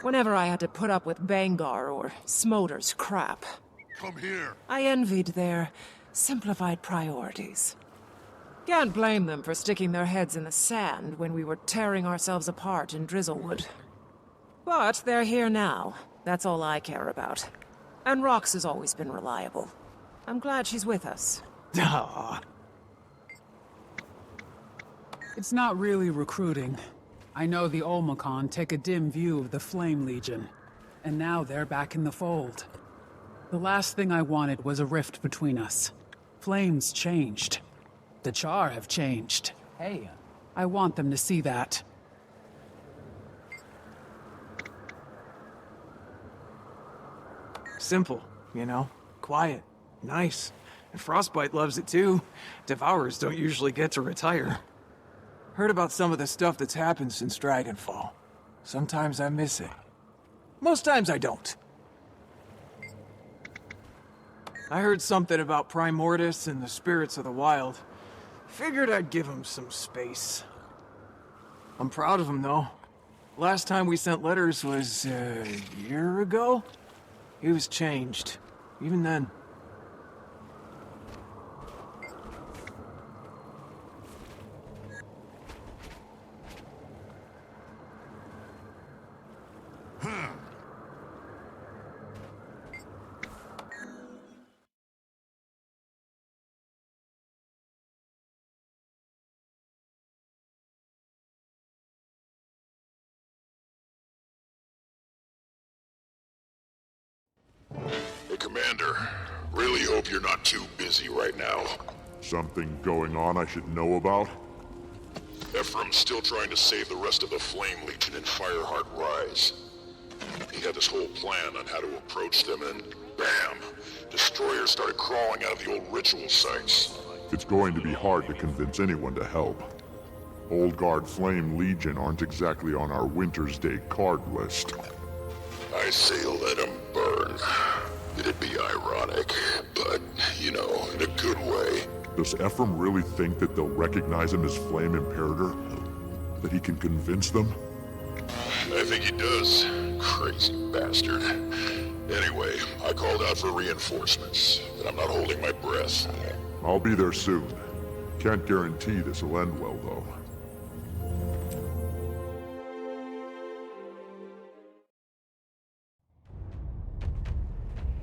Whenever I had to put up with Bangar or Smolder's crap. Come here. I envied their simplified priorities. Can't blame them for sticking their heads in the sand when we were tearing ourselves apart in Drizzlewood. But they're here now. That's all I care about. And Rox has always been reliable. I'm glad she's with us. Aww. It's not really recruiting. I know the Olmecon take a dim view of the Flame Legion, and now they're back in the fold. The last thing I wanted was a rift between us. Flames changed. The Char have changed. Hey, I want them to see that. Simple, you know? Quiet. Nice. And Frostbite loves it too. Devourers don't usually get to retire. Heard about some of the stuff that's happened since Dragonfall. Sometimes I miss it. Most times I don't. I heard something about Primordus and the spirits of the wild. Figured I'd give him some space. I'm proud of him, though. Last time we sent letters was a year ago? He was changed. Even then. Hey, Commander. Really hope you're not too busy right now. Something going on I should know about? Ephraim's still trying to save the rest of the Flame Legion in Fireheart Rise. He had this whole plan on how to approach them and bam! Destroyers started crawling out of the old ritual sites. It's going to be hard to convince anyone to help. Old Guard Flame Legion aren't exactly on our Winter's Day card list. I say let him burn. It'd be ironic, but, you know, in a good way. Does Ephraim really think that they'll recognize him as Flame Imperator? That he can convince them? I think he does. Crazy bastard. Anyway, I called out for reinforcements, but I'm not holding my breath. I'll be there soon. Can't guarantee this will end well, though.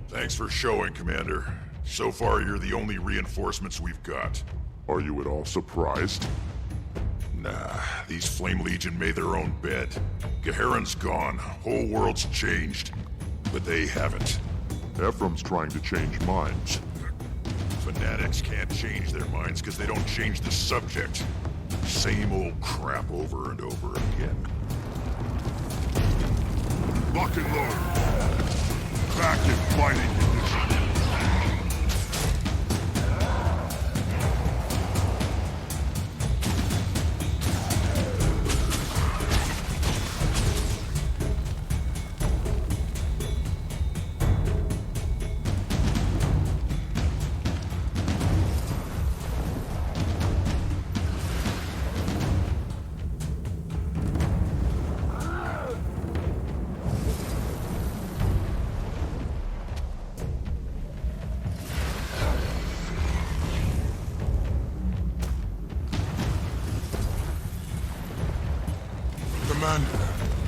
Thanks for showing, Commander. So far, you're the only reinforcements we've got. Are you at all surprised? Nah, these Flame Legion made their own bed. Gendarran's gone, whole world's changed. But they haven't. Ephraim's trying to change minds. Fanatics can't change their minds because they don't change the subject. Same old crap over and over again. Lock and load! Back in fighting condition!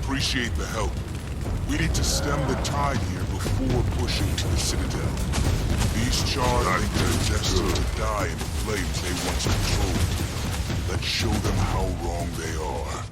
Appreciate the help. We need to stem the tide here before pushing to the Citadel. These Char think they're destined to die in the flames they once controlled. Let's show them how wrong they are.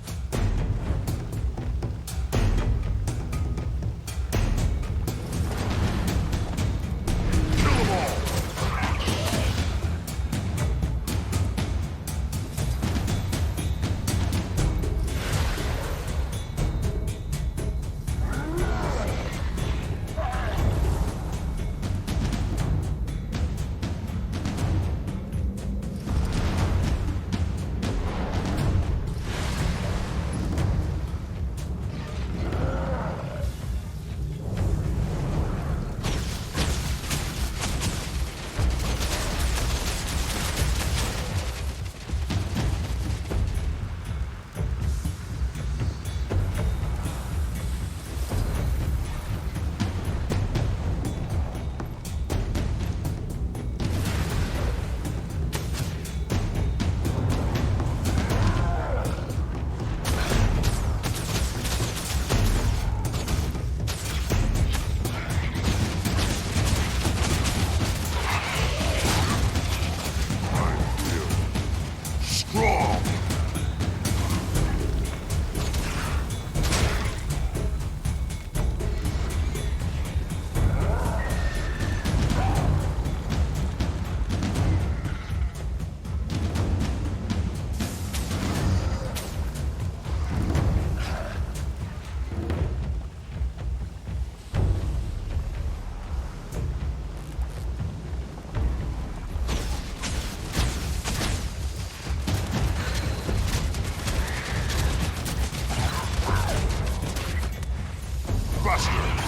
faster!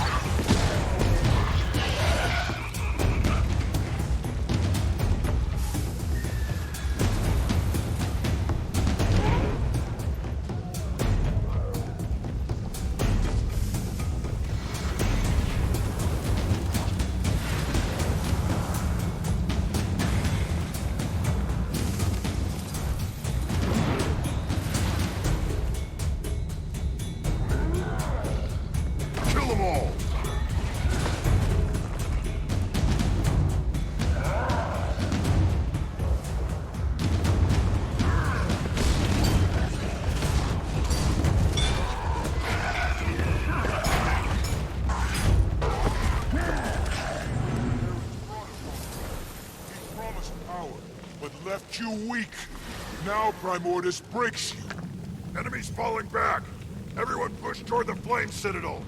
You weak. Now Primordus breaks you. Enemies falling back. Everyone push toward the Flame Citadel.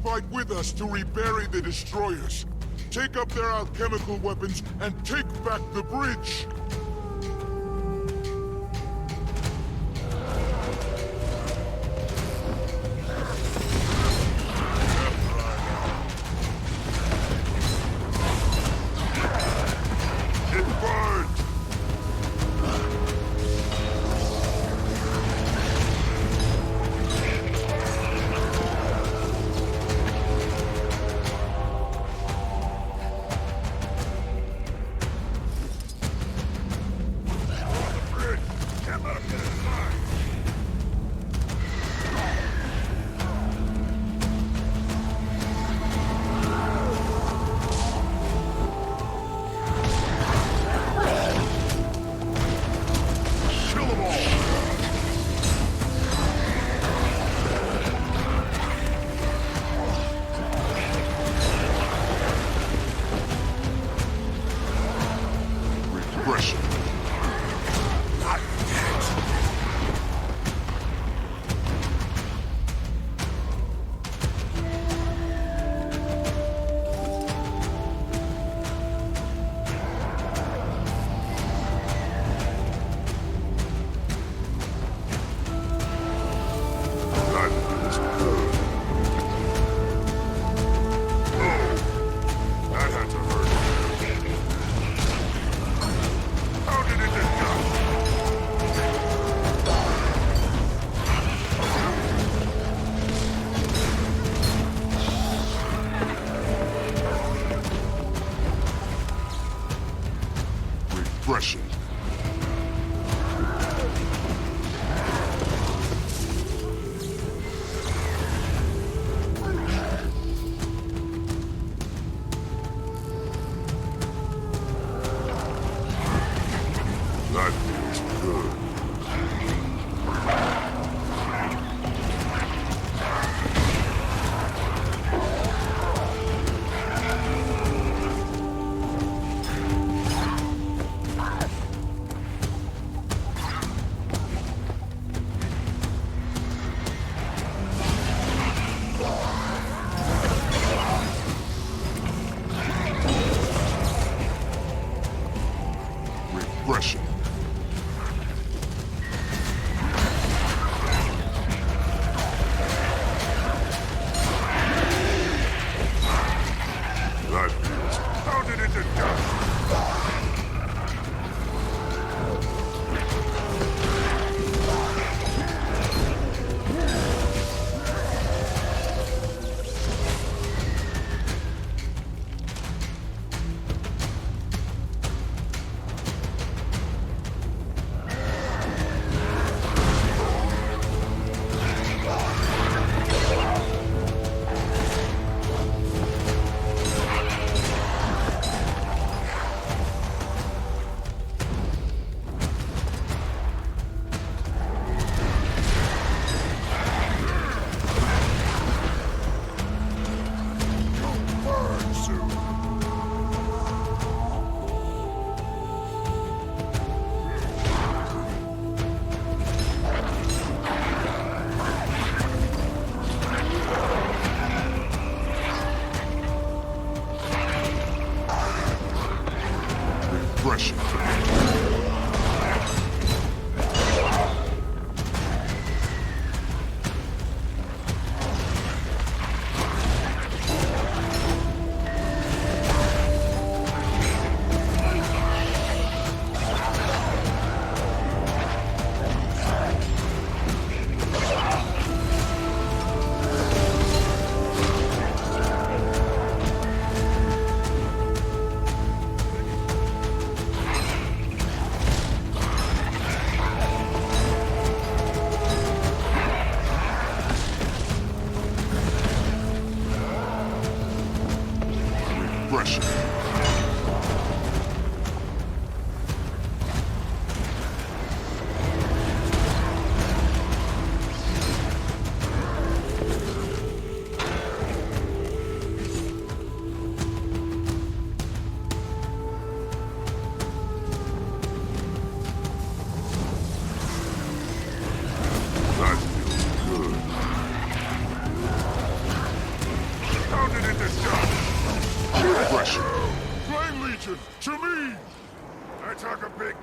Fight with us to rebury the destroyers. Take up their alchemical weapons and take back the bridge.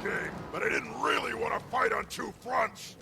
game, but I didn't really want to fight on two fronts.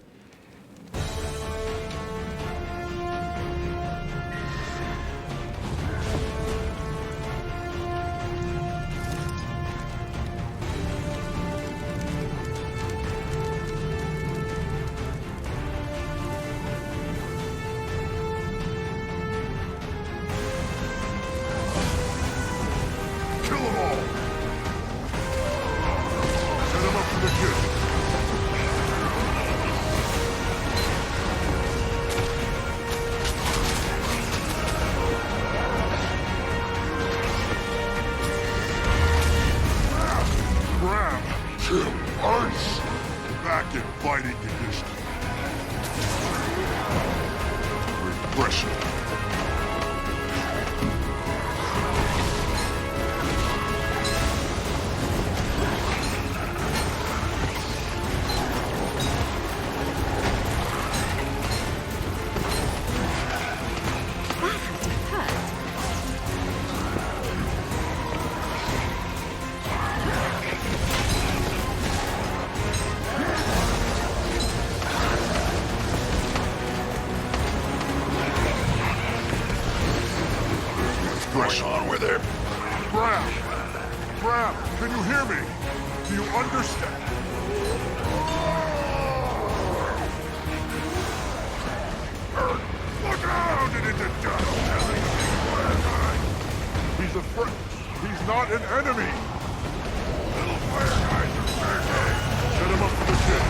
Can you hear me? Do you understand? Look out and into dust! He's a friend. He's not an enemy. Little fire guys are fair game. Set him up for the kill.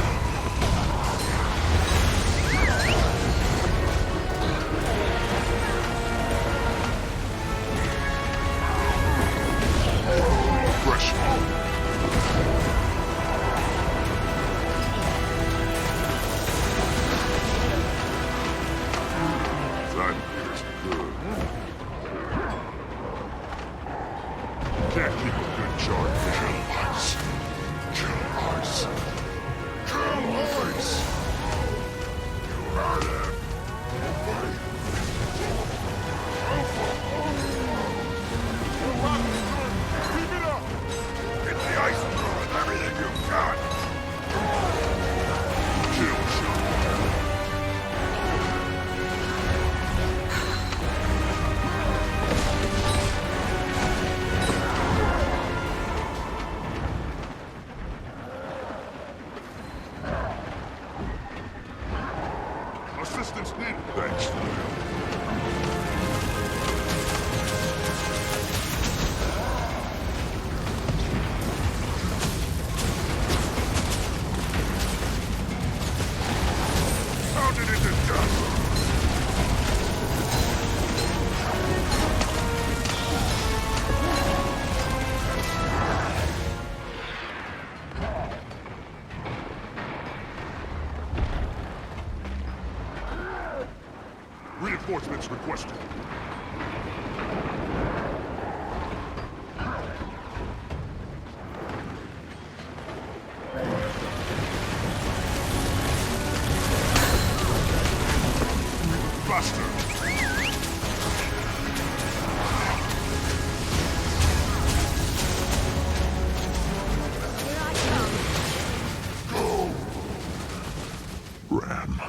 Reinforcements requested. Faster! Go! Ram,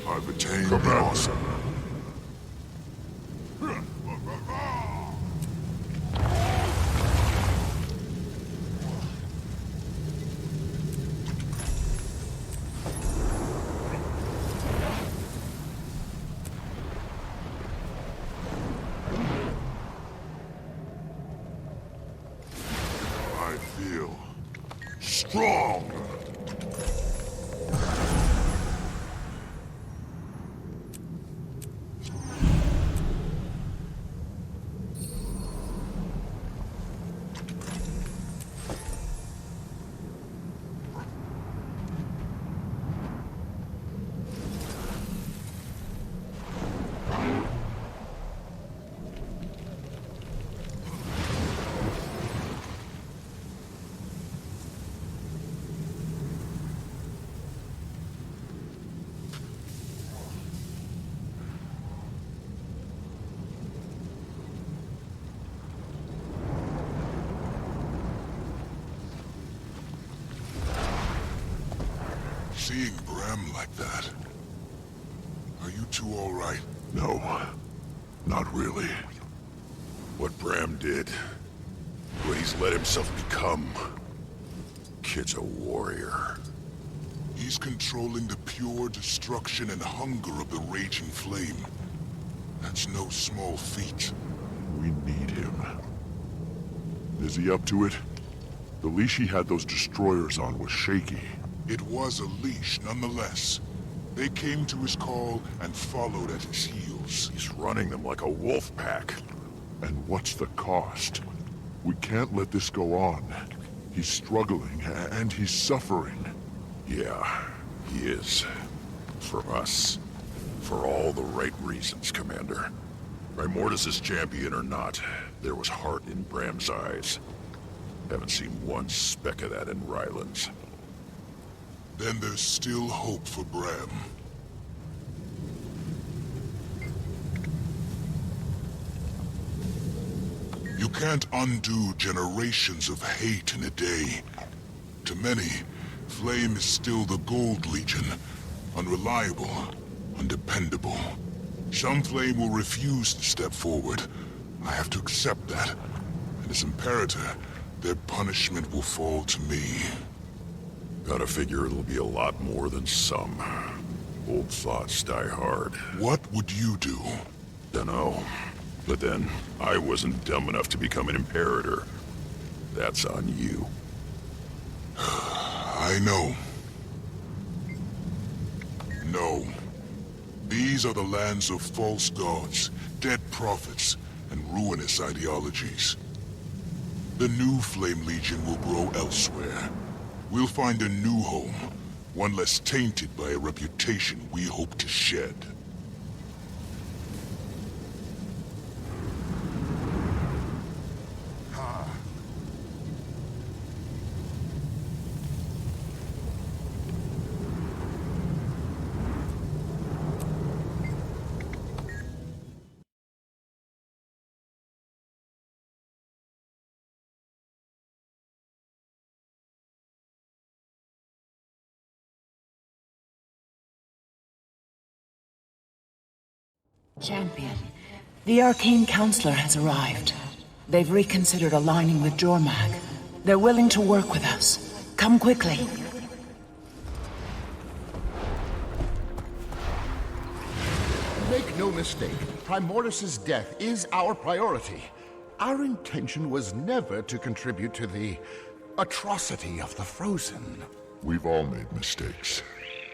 I've attained the awesome. Strong! Seeing Bram like that... Are you two alright? No. Not really. What Bram did... what he's let himself become... Kid's a warrior. He's controlling the pure destruction and hunger of the raging flame. That's no small feat. We need him. Is he up to it? The leash he had those destroyers on was shaky. It was a leash, nonetheless. They came to his call and followed at his heels. He's running them like a wolf pack. And what's the cost? We can't let this go on. He's struggling, and he's suffering. Yeah, he is. For us. For all the right reasons, Commander. Primordus' champion or not, there was heart in Bram's eyes. Haven't seen one speck of that in Rylands. Then there's still hope for Bram. You can't undo generations of hate in a day. To many, Flame is still the Gold Legion. Unreliable, undependable. Some Flame will refuse to step forward. I have to accept that. And as Imperator, their punishment will fall to me. Gotta figure it'll be a lot more than some. Old thoughts die hard. What would you do? Dunno. But then, I wasn't dumb enough to become an Imperator. That's on you. I know. No. These are the lands of false gods, dead prophets, and ruinous ideologies. The new Flame Legion will grow elsewhere. We'll find a new home, one less tainted by a reputation we hope to shed. Champion, the Arcane Counselor has arrived. They've reconsidered aligning with Jormag. They're willing to work with us. Come quickly. Make no mistake, Primordus' death is our priority. Our intention was never to contribute to the atrocity of the Frozen. We've all made mistakes.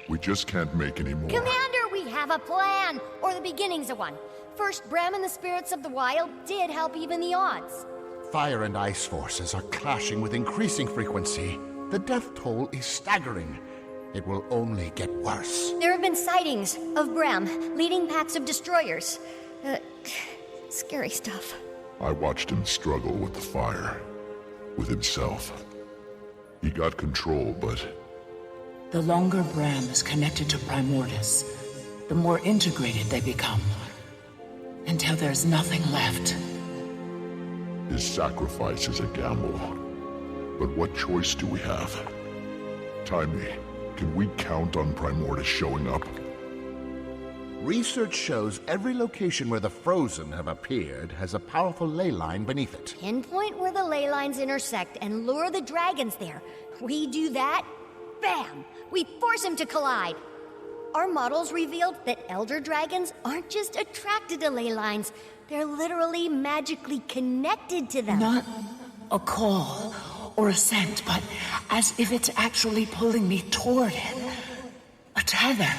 We just can't make any more. Commander, we have a plan! Or the beginnings of one. First, Bram and the Spirits of the Wild did help even the odds. Fire and ice forces are clashing with increasing frequency. The death toll is staggering. It will only get worse. There have been sightings of Bram leading packs of destroyers. Scary stuff. I watched him struggle with the fire. With himself. He got control, but... The longer Bram is connected to Primordus, the more integrated they become. Until there's nothing left. His sacrifice is a gamble. But what choice do we have? Timey, can we count on Primordus showing up? Research shows every location where the Frozen have appeared has a powerful ley line beneath it. Pinpoint where the ley lines intersect and lure the dragons there. We do that, bam! We force him to collide. Our models revealed that Elder Dragons aren't just attracted to ley lines, they're literally magically connected to them. Not a call or a scent, but as if it's actually pulling me toward it. A tether.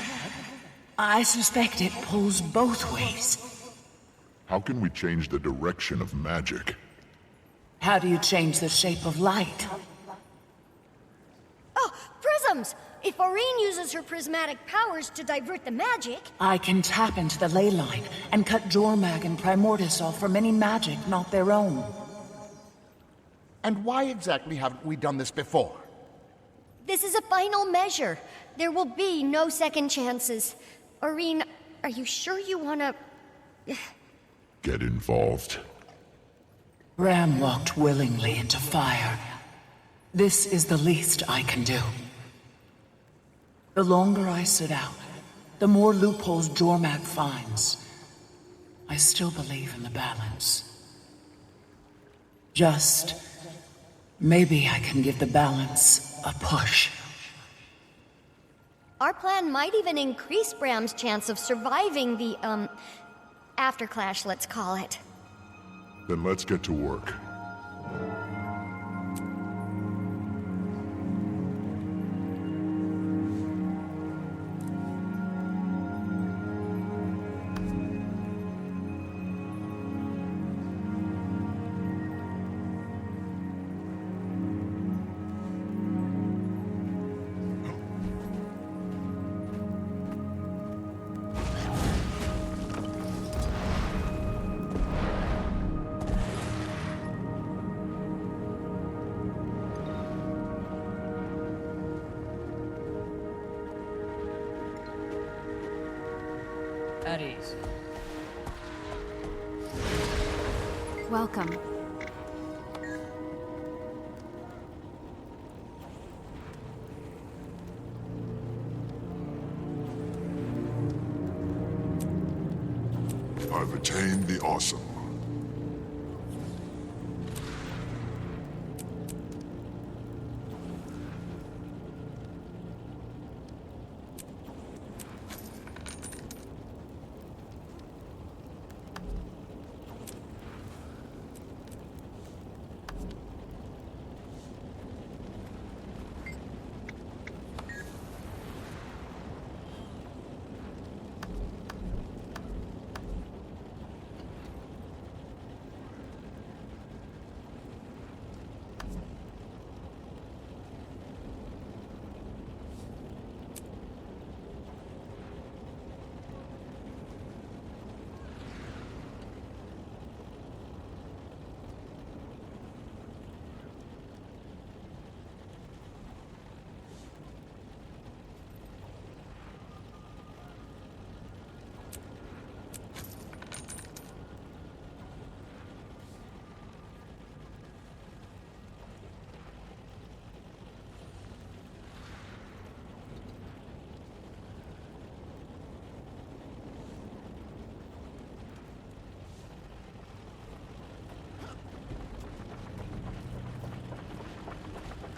I suspect it pulls both ways. How can we change the direction of magic? How do you change the shape of light? Oh, prisms! If Aurene uses her prismatic powers to divert the magic... I can tap into the ley line and cut Jormag and Primordus off from any magic not their own. And why exactly haven't we done this before? This is a final measure. There will be no second chances. Aurene, are you sure you wanna... Get involved. Bram walked willingly into fire. This is the least I can do. The longer I sit out, the more loopholes Jormag finds. I still believe in the balance. Just... maybe I can give the balance a push. Our plan might even increase Bram's chance of surviving the, afterclash, let's call it. Then let's get to work. At ease. Welcome. I've attained the awesome.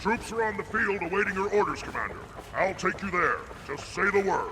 Troops are on the field awaiting your orders, Commander. I'll take you there. Just say the word.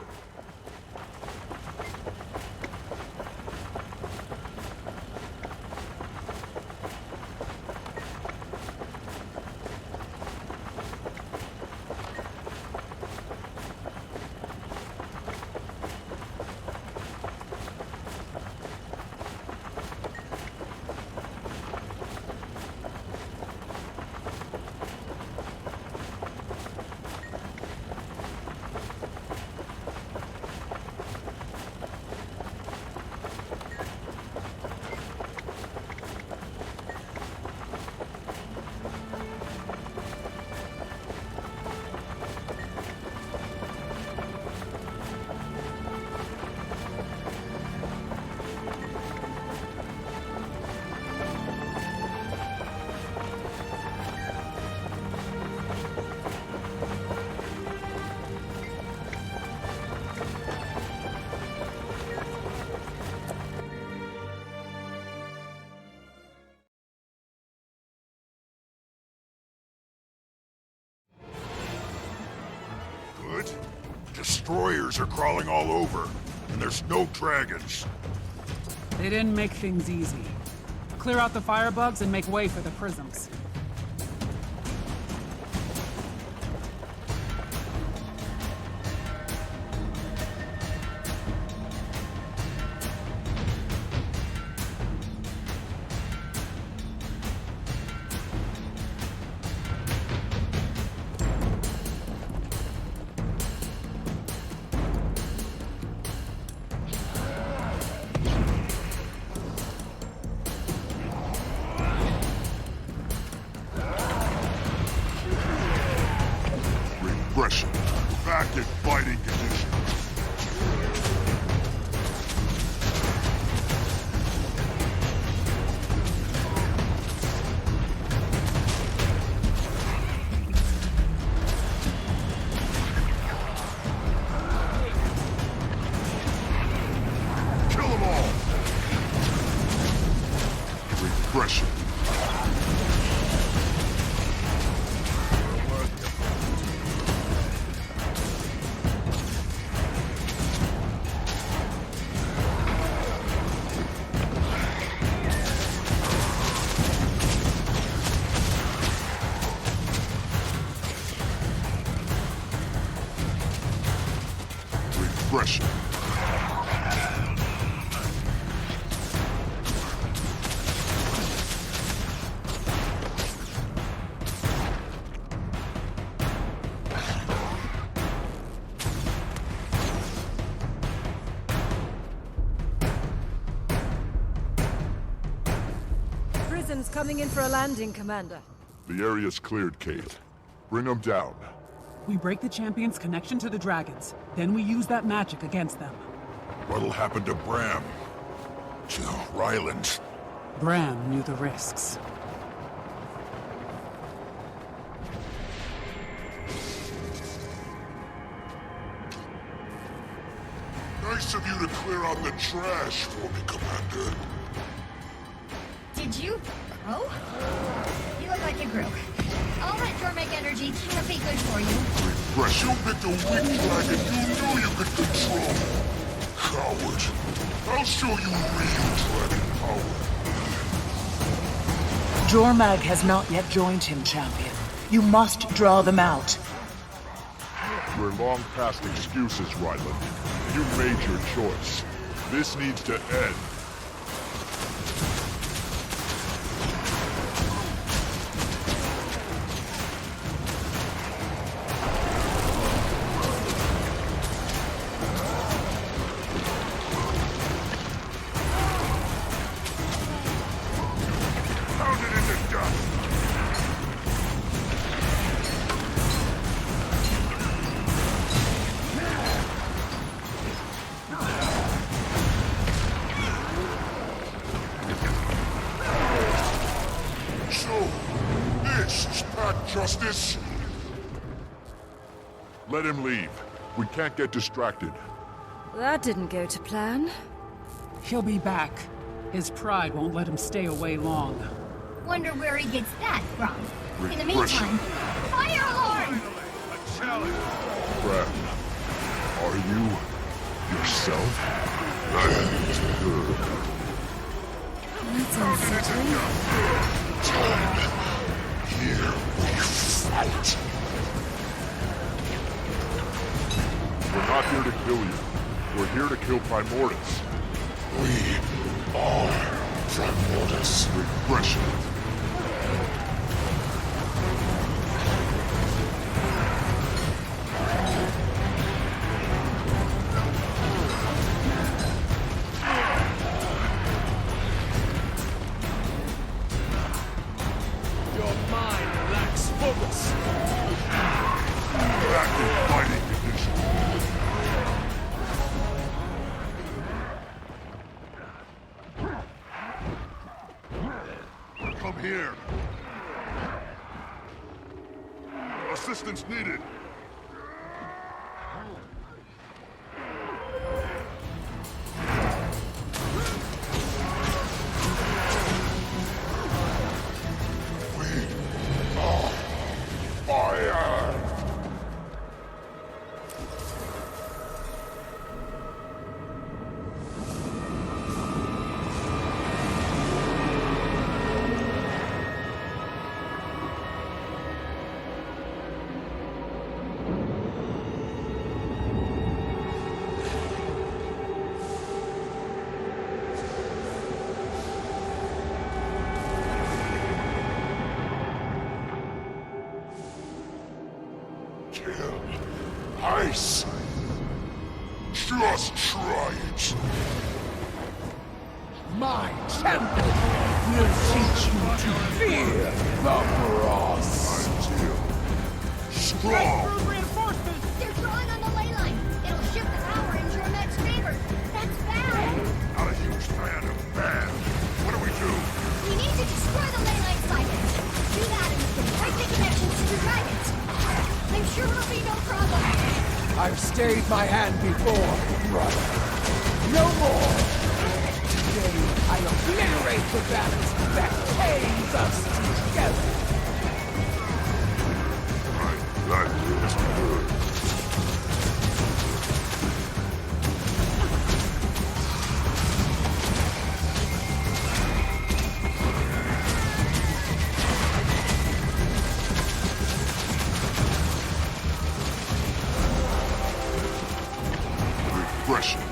Destroyers are crawling all over, and there's no dragons. They didn't make things easy. Clear out the firebugs and make way for the prisms. Back in fighting condition. Refreshing. Prison's coming in for a landing, Commander. The area's cleared, Kate. Bring them down. We break the champion's connection to the dragons. Then we use that magic against them. What'll happen to Bram? To Ryland? Bram knew the risks. Nice of you to clear out the trash for me, Commander. Did you grow? You look like you grew. All that Jormag energy can't be good for you. Refresh. You picked a weak dragon you knew you could control. Coward. I'll show you real dragon power. Jormag has not yet joined him, champion. You must draw them out. We're long past excuses, Ryland. You made your choice. This needs to end. Justice? Let him leave. We can't get distracted. That didn't go to plan. He'll be back. His pride won't let him stay away long. Wonder where he gets that from. In the Refreshing. meantime, fire alarm! Brad, are you yourself? That's good. That's unsettling. Time. Here we fight. We're not here to kill you. We're here to kill Primordus. We are Primordus. Refreshing. Your mind lacks focus. Active fighting condition. Come here. Assistance needed. Fire! Kill ice. Just try it. My champion will teach you to fear the frost. Strong. Icebrood reinforcements! They're drawing on the ley line. It'll shift the power in Jormag's favor. That's bad. Not a huge fan of bad. What do we do? We need to destroy the ley line cycles. Do that and we can break the connections to the dragons. I'm sure it'll be no problem. I've stayed my hand before, brother. No more. Today, I obliterate the balance that chains us together. That feels good. Repression.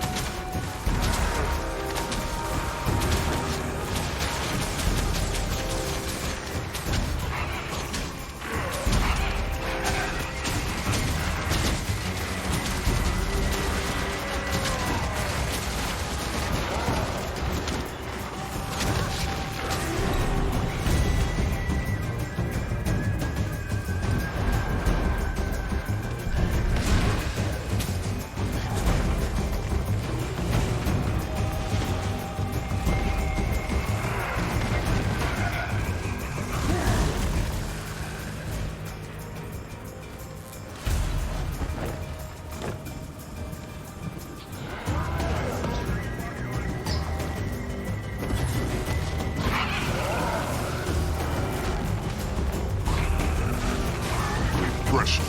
Repression.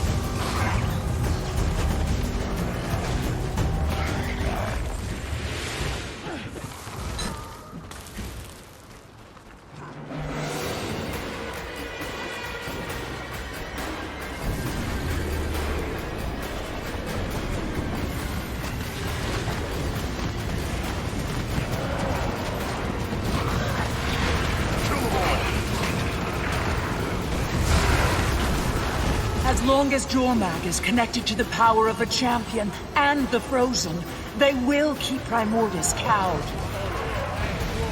As long as Jormag is connected to the power of a champion and the Frozen, they will keep Primordus cowed.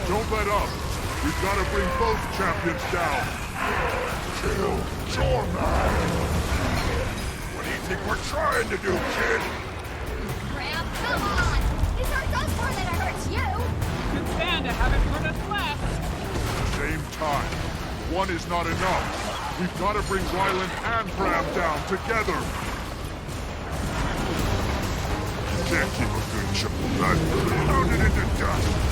Don't let up. We've got to bring both champions down. Kill Jormag! What do you think we're trying to do, kid? Graham, come on! This hurts us more than it hurts you! You can stand to have it hurt us less! Same time. One is not enough. We've got to bring Ryland and Bram down together. Can't keep a good chip of that. Pound it into dust.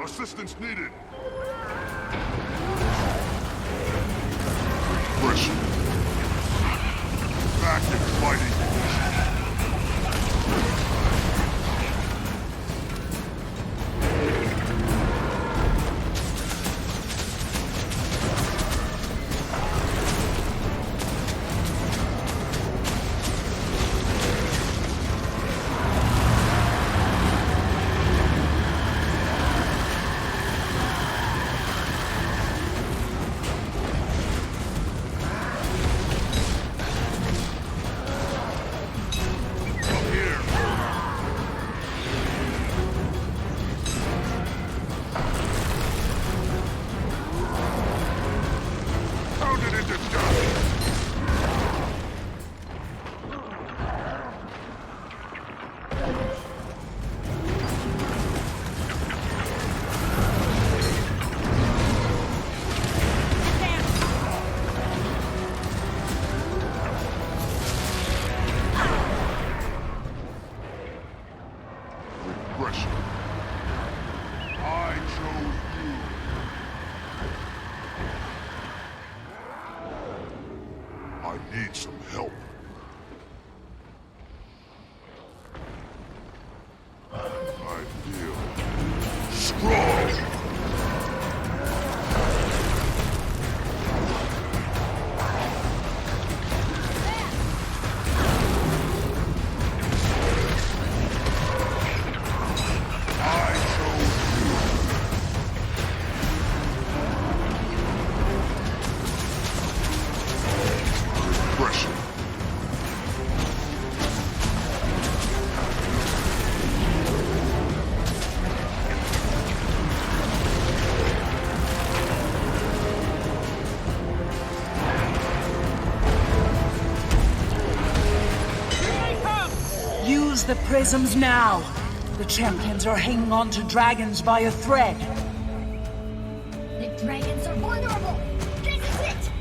Assistance needed. Repression. Back in fighting. Use the prisms now. The champions are hanging on to dragons by a thread. The dragons are vulnerable! This is it!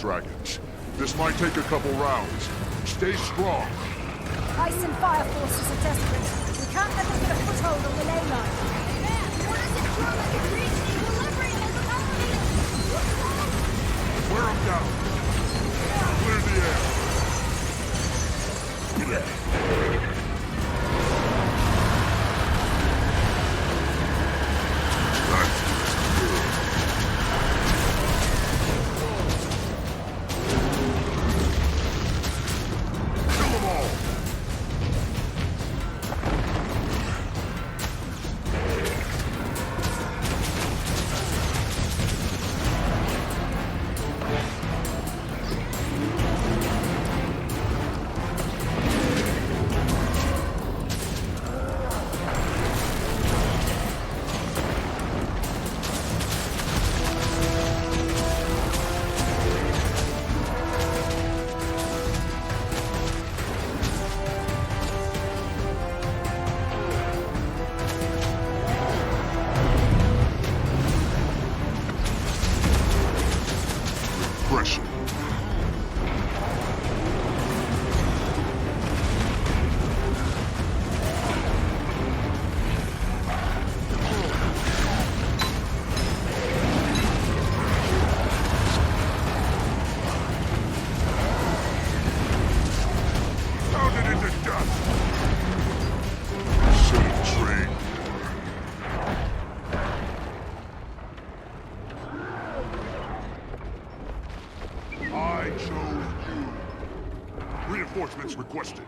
dragons. This might take a couple rounds. Stay strong. Ice and fire forces are desperate. We can't let them get a foothold on the ley line. Wear them down. Clear the air. Kill them all. Reinforcements requested.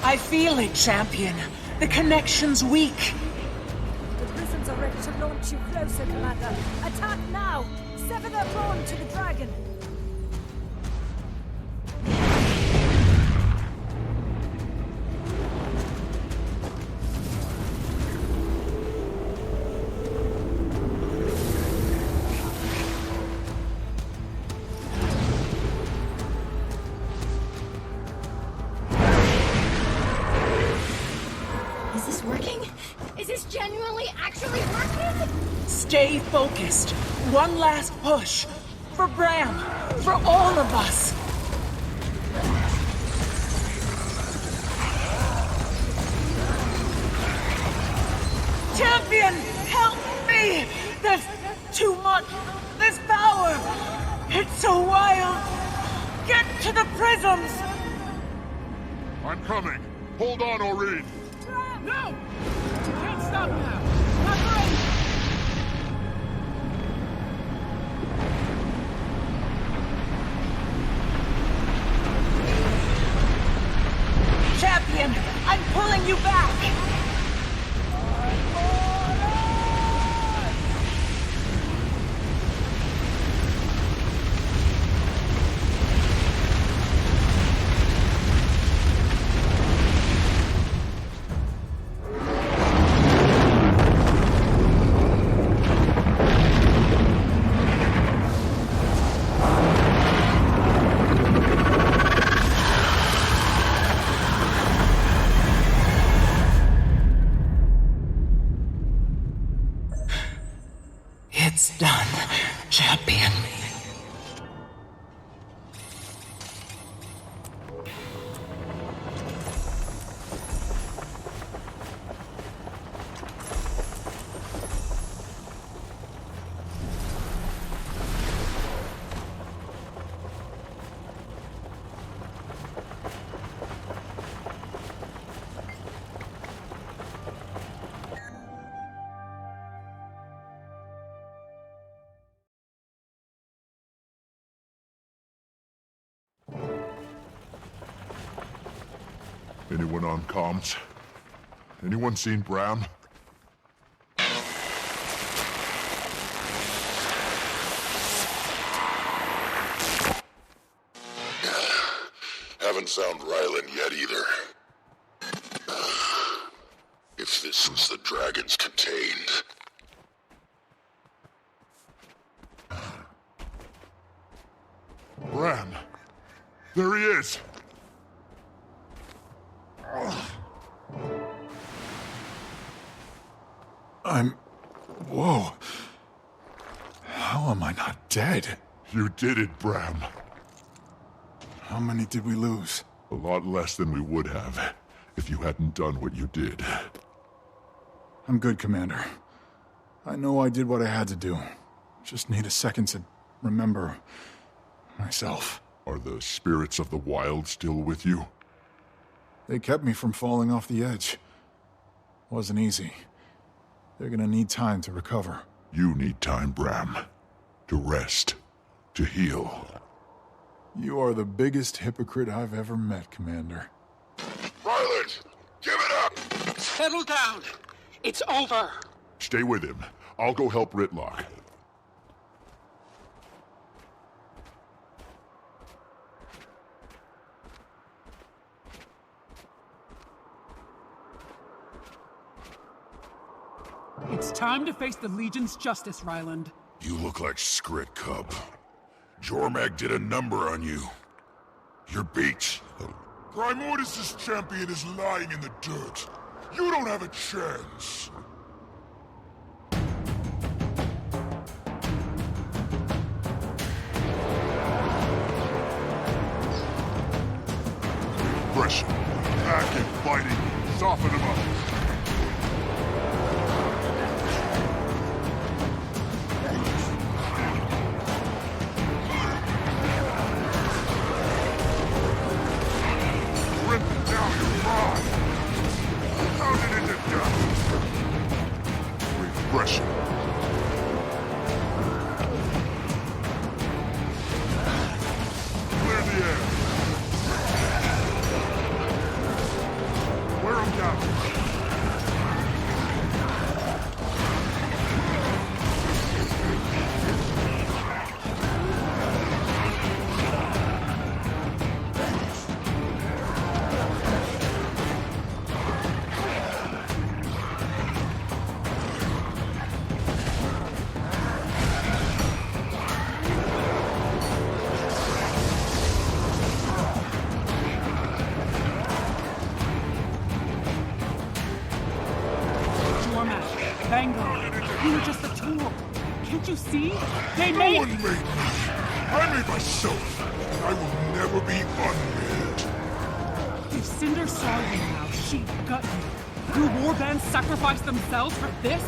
I feel it, champion. The connection's weak. The prisons are ready to launch you closer, Commander. Attack now! Sever their bond to the dragon! Stay focused. One last push. For Bram. For all of us. Champion, help me! There's too much. This power. It's so wild. Get to the prisms! I'm coming. Hold on, Aurene. No! You can't stop now. Not ready. Champion, I'm pulling you back! It's done, champion. Anyone on comms? Anyone seen Bram? Haven't found Ryland yet either. If this was the dragons contained... Bram! There he is! Whoa. How am I not dead? You did it, Bram. How many did we lose? A lot less than we would have, if you hadn't done what you did. I'm good, Commander. I know I did what I had to do. Just need a second to remember myself. Are the spirits of the wild still with you? They kept me from falling off the edge. Wasn't easy. They're gonna need time to recover. You need time, Bram. To rest. To heal. You are the biggest hypocrite I've ever met, Commander. Ryland! Give it up! Settle down! It's over! Stay with him. I'll go help Ritlock. It's time to face the Legion's justice, Ryland. You look like Skrit Cub. Jormag did a number on you. You're beat. Primordus' champion is lying in the dirt. You don't have a chance. Pressure. Back and fighting. Soften him up. Pressure. Clear the air. Wear him down. You were just a tool. Can't you see? They No made... one made me. I made myself. I will never be unmade. If Cinder saw you now, she'd gut you. Will warbands sacrifice themselves for this?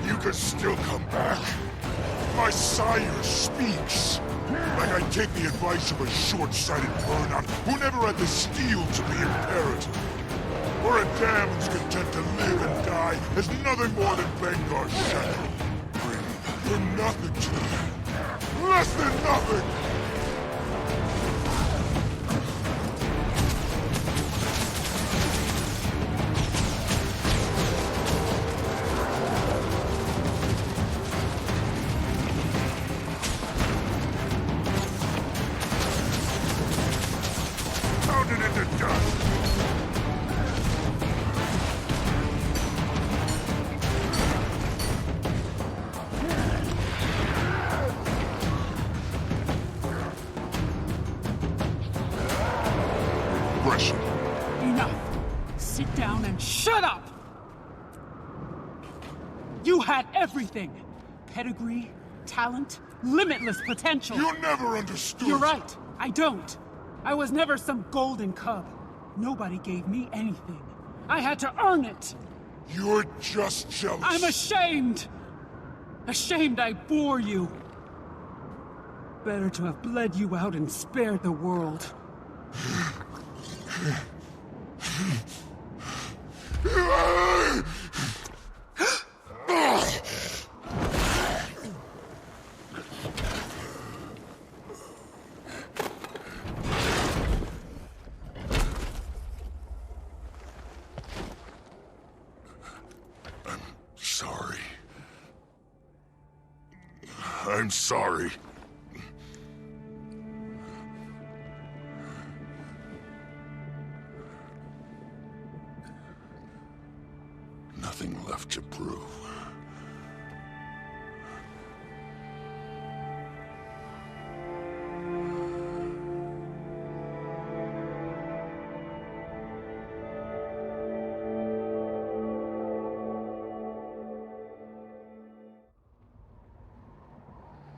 You could still come back. My sire speaks. Like I take the advice of a short-sighted burnout who never had the steel to be imperative. Or a dam who's content to live and die as nothing more than Vanguard's shadow. You're nothing to me. Less than nothing! Enough. Sit down and shut up! You had everything. Pedigree, talent, limitless potential. You never understood. You're right. I don't. I was never some golden cub. Nobody gave me anything. I had to earn it. You're just jealous. I'm ashamed. Ashamed I bore you. Better to have bled you out and spared the world. I'm sorry. Nothing left to prove.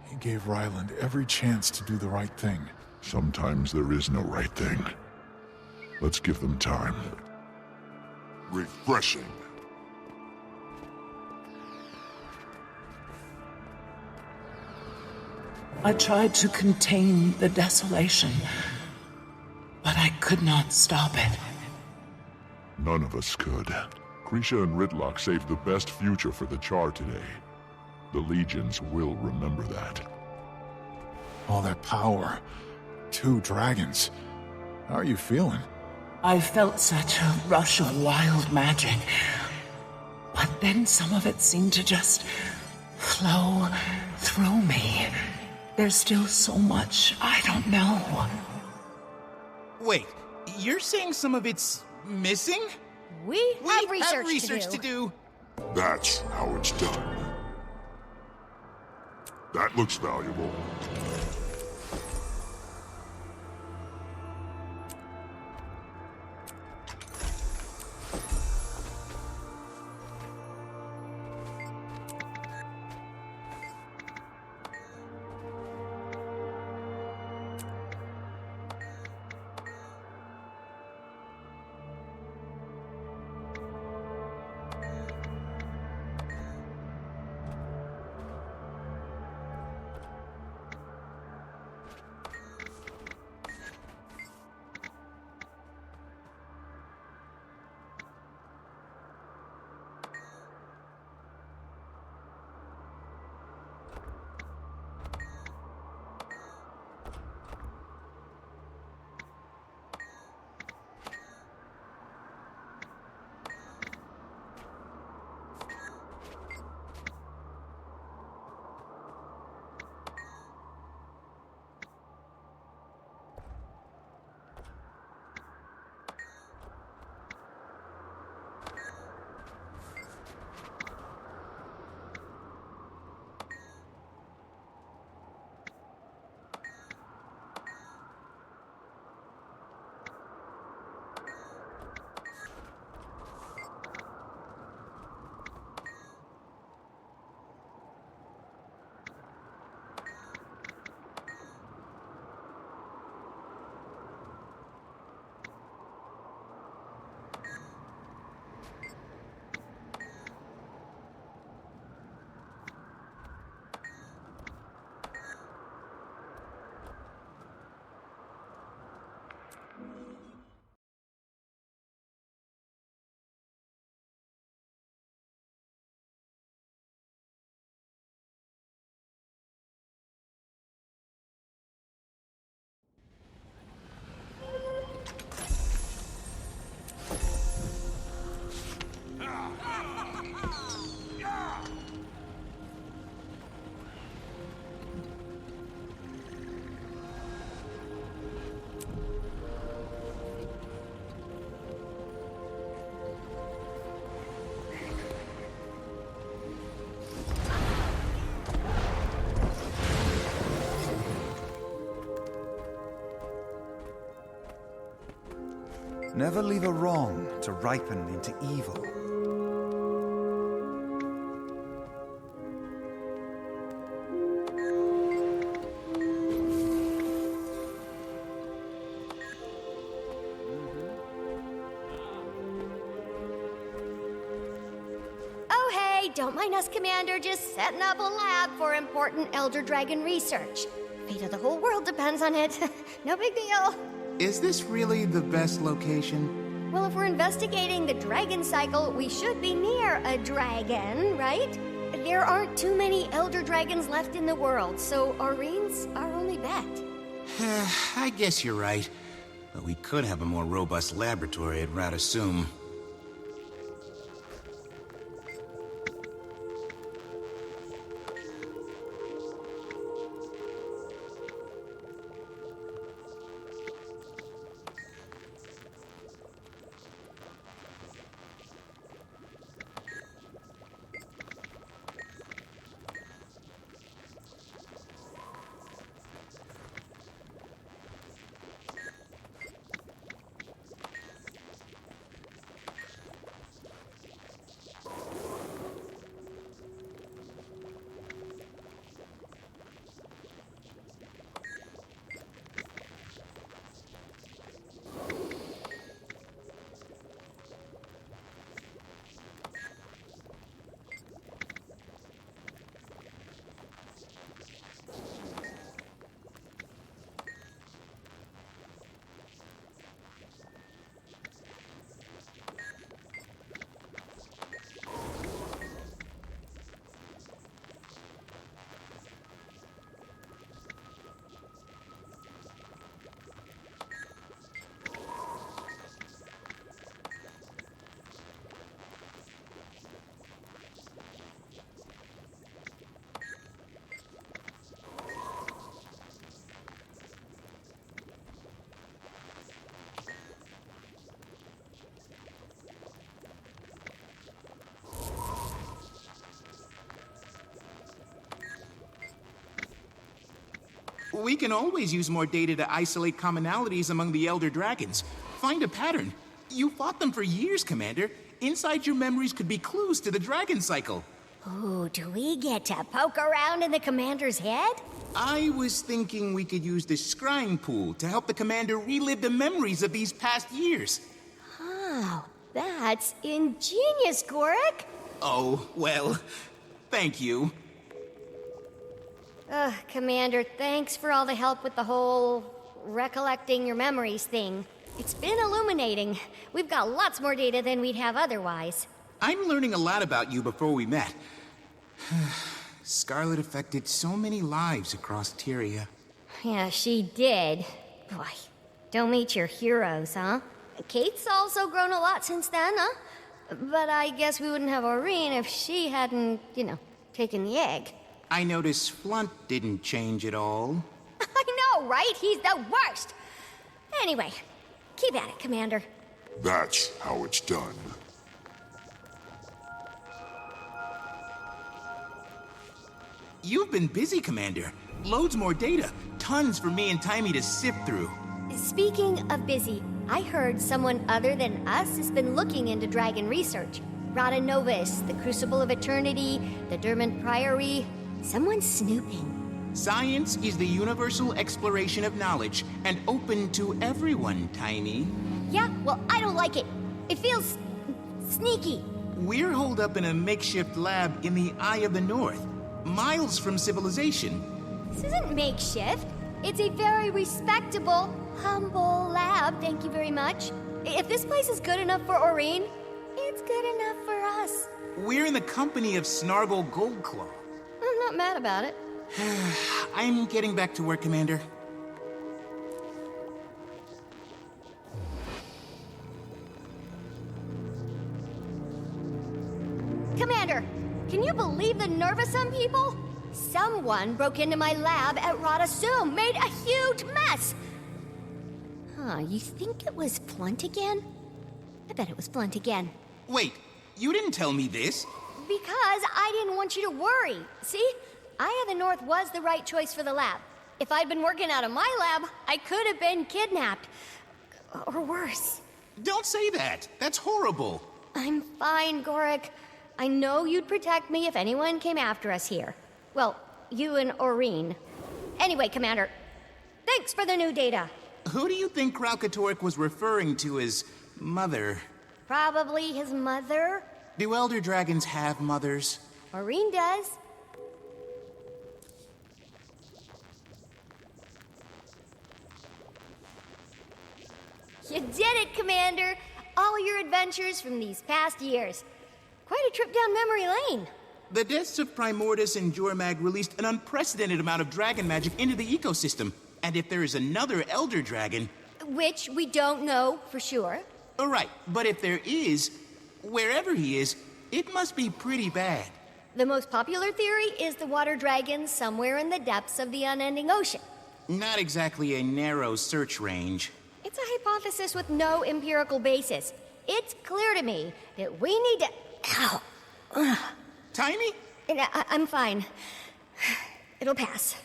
He gave Ryland every chance to do the right thing. Sometimes there is no right thing. Let's give them time. Refreshing. I tried to contain the desolation, but I could not stop it. None of us could. Krisha and Ritlock saved the best future for the Char today. The Legions will remember that. All that power. 2 dragons. How are you feeling? I felt such a rush of wild magic. But then some of it seemed to just flow through me. There's still so much I don't know. Wait, you're saying some of it's missing? We have research to do. That's how it's done. That looks valuable. Never leave a wrong to ripen into evil. don't mind us, Commander, just setting up a lab for important Elder Dragon research. Fate of the whole world depends on it. No big deal. Is this really the best location? Well, if we're investigating the dragon cycle, we should be near a dragon, right? There aren't too many Elder Dragons left in the world, so Aureen's our only bet. I guess you're right. But we could have a more robust laboratory at Radasum. We can always use more data to isolate commonalities among the Elder Dragons. Find a pattern. You fought them for years, Commander. Inside your memories could be clues to the dragon cycle. Ooh, do we get to poke around in the Commander's head? I was thinking we could use the scrying pool to help the Commander relive the memories of these past years. Oh, that's ingenious, Doric. Oh, well, thank you. Commander, thanks for all the help with the whole recollecting your memories thing. It's been illuminating. We've got lots more data than we'd have otherwise. I'm learning a lot about you before we met. Scarlet affected so many lives across Tyria. Yeah, she did. Boy, don't meet your heroes, huh? Kate's also grown a lot since then, huh? But I guess we wouldn't have Aureen if she hadn't, taken the egg. I noticed Flunt didn't change at all. I know, right? He's the worst! Anyway, keep at it, Commander. That's how it's done. You've been busy, Commander. Loads more data. Tons for me and Timmy to sift through. Speaking of busy, I heard someone other than us has been looking into dragon research. Rada Novus, the Crucible of Eternity, the Dermant Priory. Someone's snooping. Science is the universal exploration of knowledge, and open to everyone, Timmy. Yeah, well, I don't like it. It feels sneaky. We're holed up in a makeshift lab in the Eye of the North, miles from civilization. This isn't makeshift. It's a very respectable, humble lab, thank you very much. If this place is good enough for Aureen, it's good enough for us. We're in the company of Snargle Goldclaw. I'm not mad about it. I'm getting back to work, Commander. Commander, can you believe the nerve of some people? Someone broke into my lab at Radasum, made a huge mess! Huh, you think it was Flunt again? I bet it was Flunt again. Wait, you didn't tell me this. Because I didn't want you to worry. See? Eye of the North was the right choice for the lab. If I'd been working out of my lab, I could have been kidnapped. Or worse. Don't say that. That's horrible. I'm fine, Doric. I know you'd protect me if anyone came after us here. Well, you and Aureen. Anyway, Commander, thanks for the new data. Who do you think Kralkatork was referring to as mother? Probably his mother? Do Elder Dragons have mothers? Maureen does. You did it, Commander! All your adventures from these past years. Quite a trip down memory lane. The deaths of Primordus and Jormag released an unprecedented amount of dragon magic into the ecosystem. And if there is another Elder Dragon... Which we don't know for sure. Right, but if there is, wherever he is, it must be pretty bad. The most popular theory is the water dragon somewhere in the depths of the unending ocean. Not exactly a narrow search range. It's a hypothesis with no empirical basis. It's clear to me that we need to... Ow! Ugh. Tiny? I'm fine. It'll pass.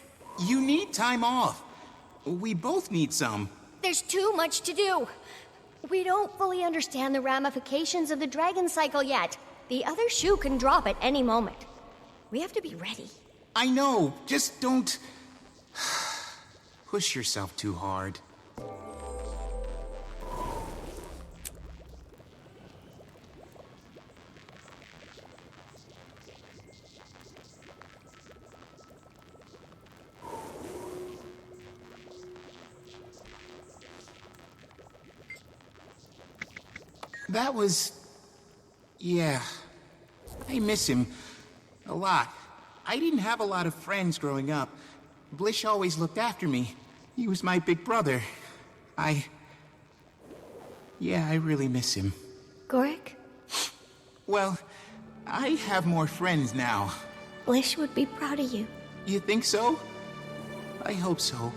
You need time off. We both need some. There's too much to do. We don't fully understand the ramifications of the dragon cycle yet. The other shoe can drop at any moment. We have to be ready. I know. Just don't... push yourself too hard. That was... yeah. I miss him. A lot. I didn't have a lot of friends growing up. Blish always looked after me. He was my big brother. Yeah, I really miss him. Doric? Well, I have more friends now. Blish would be proud of you. You think so? I hope so.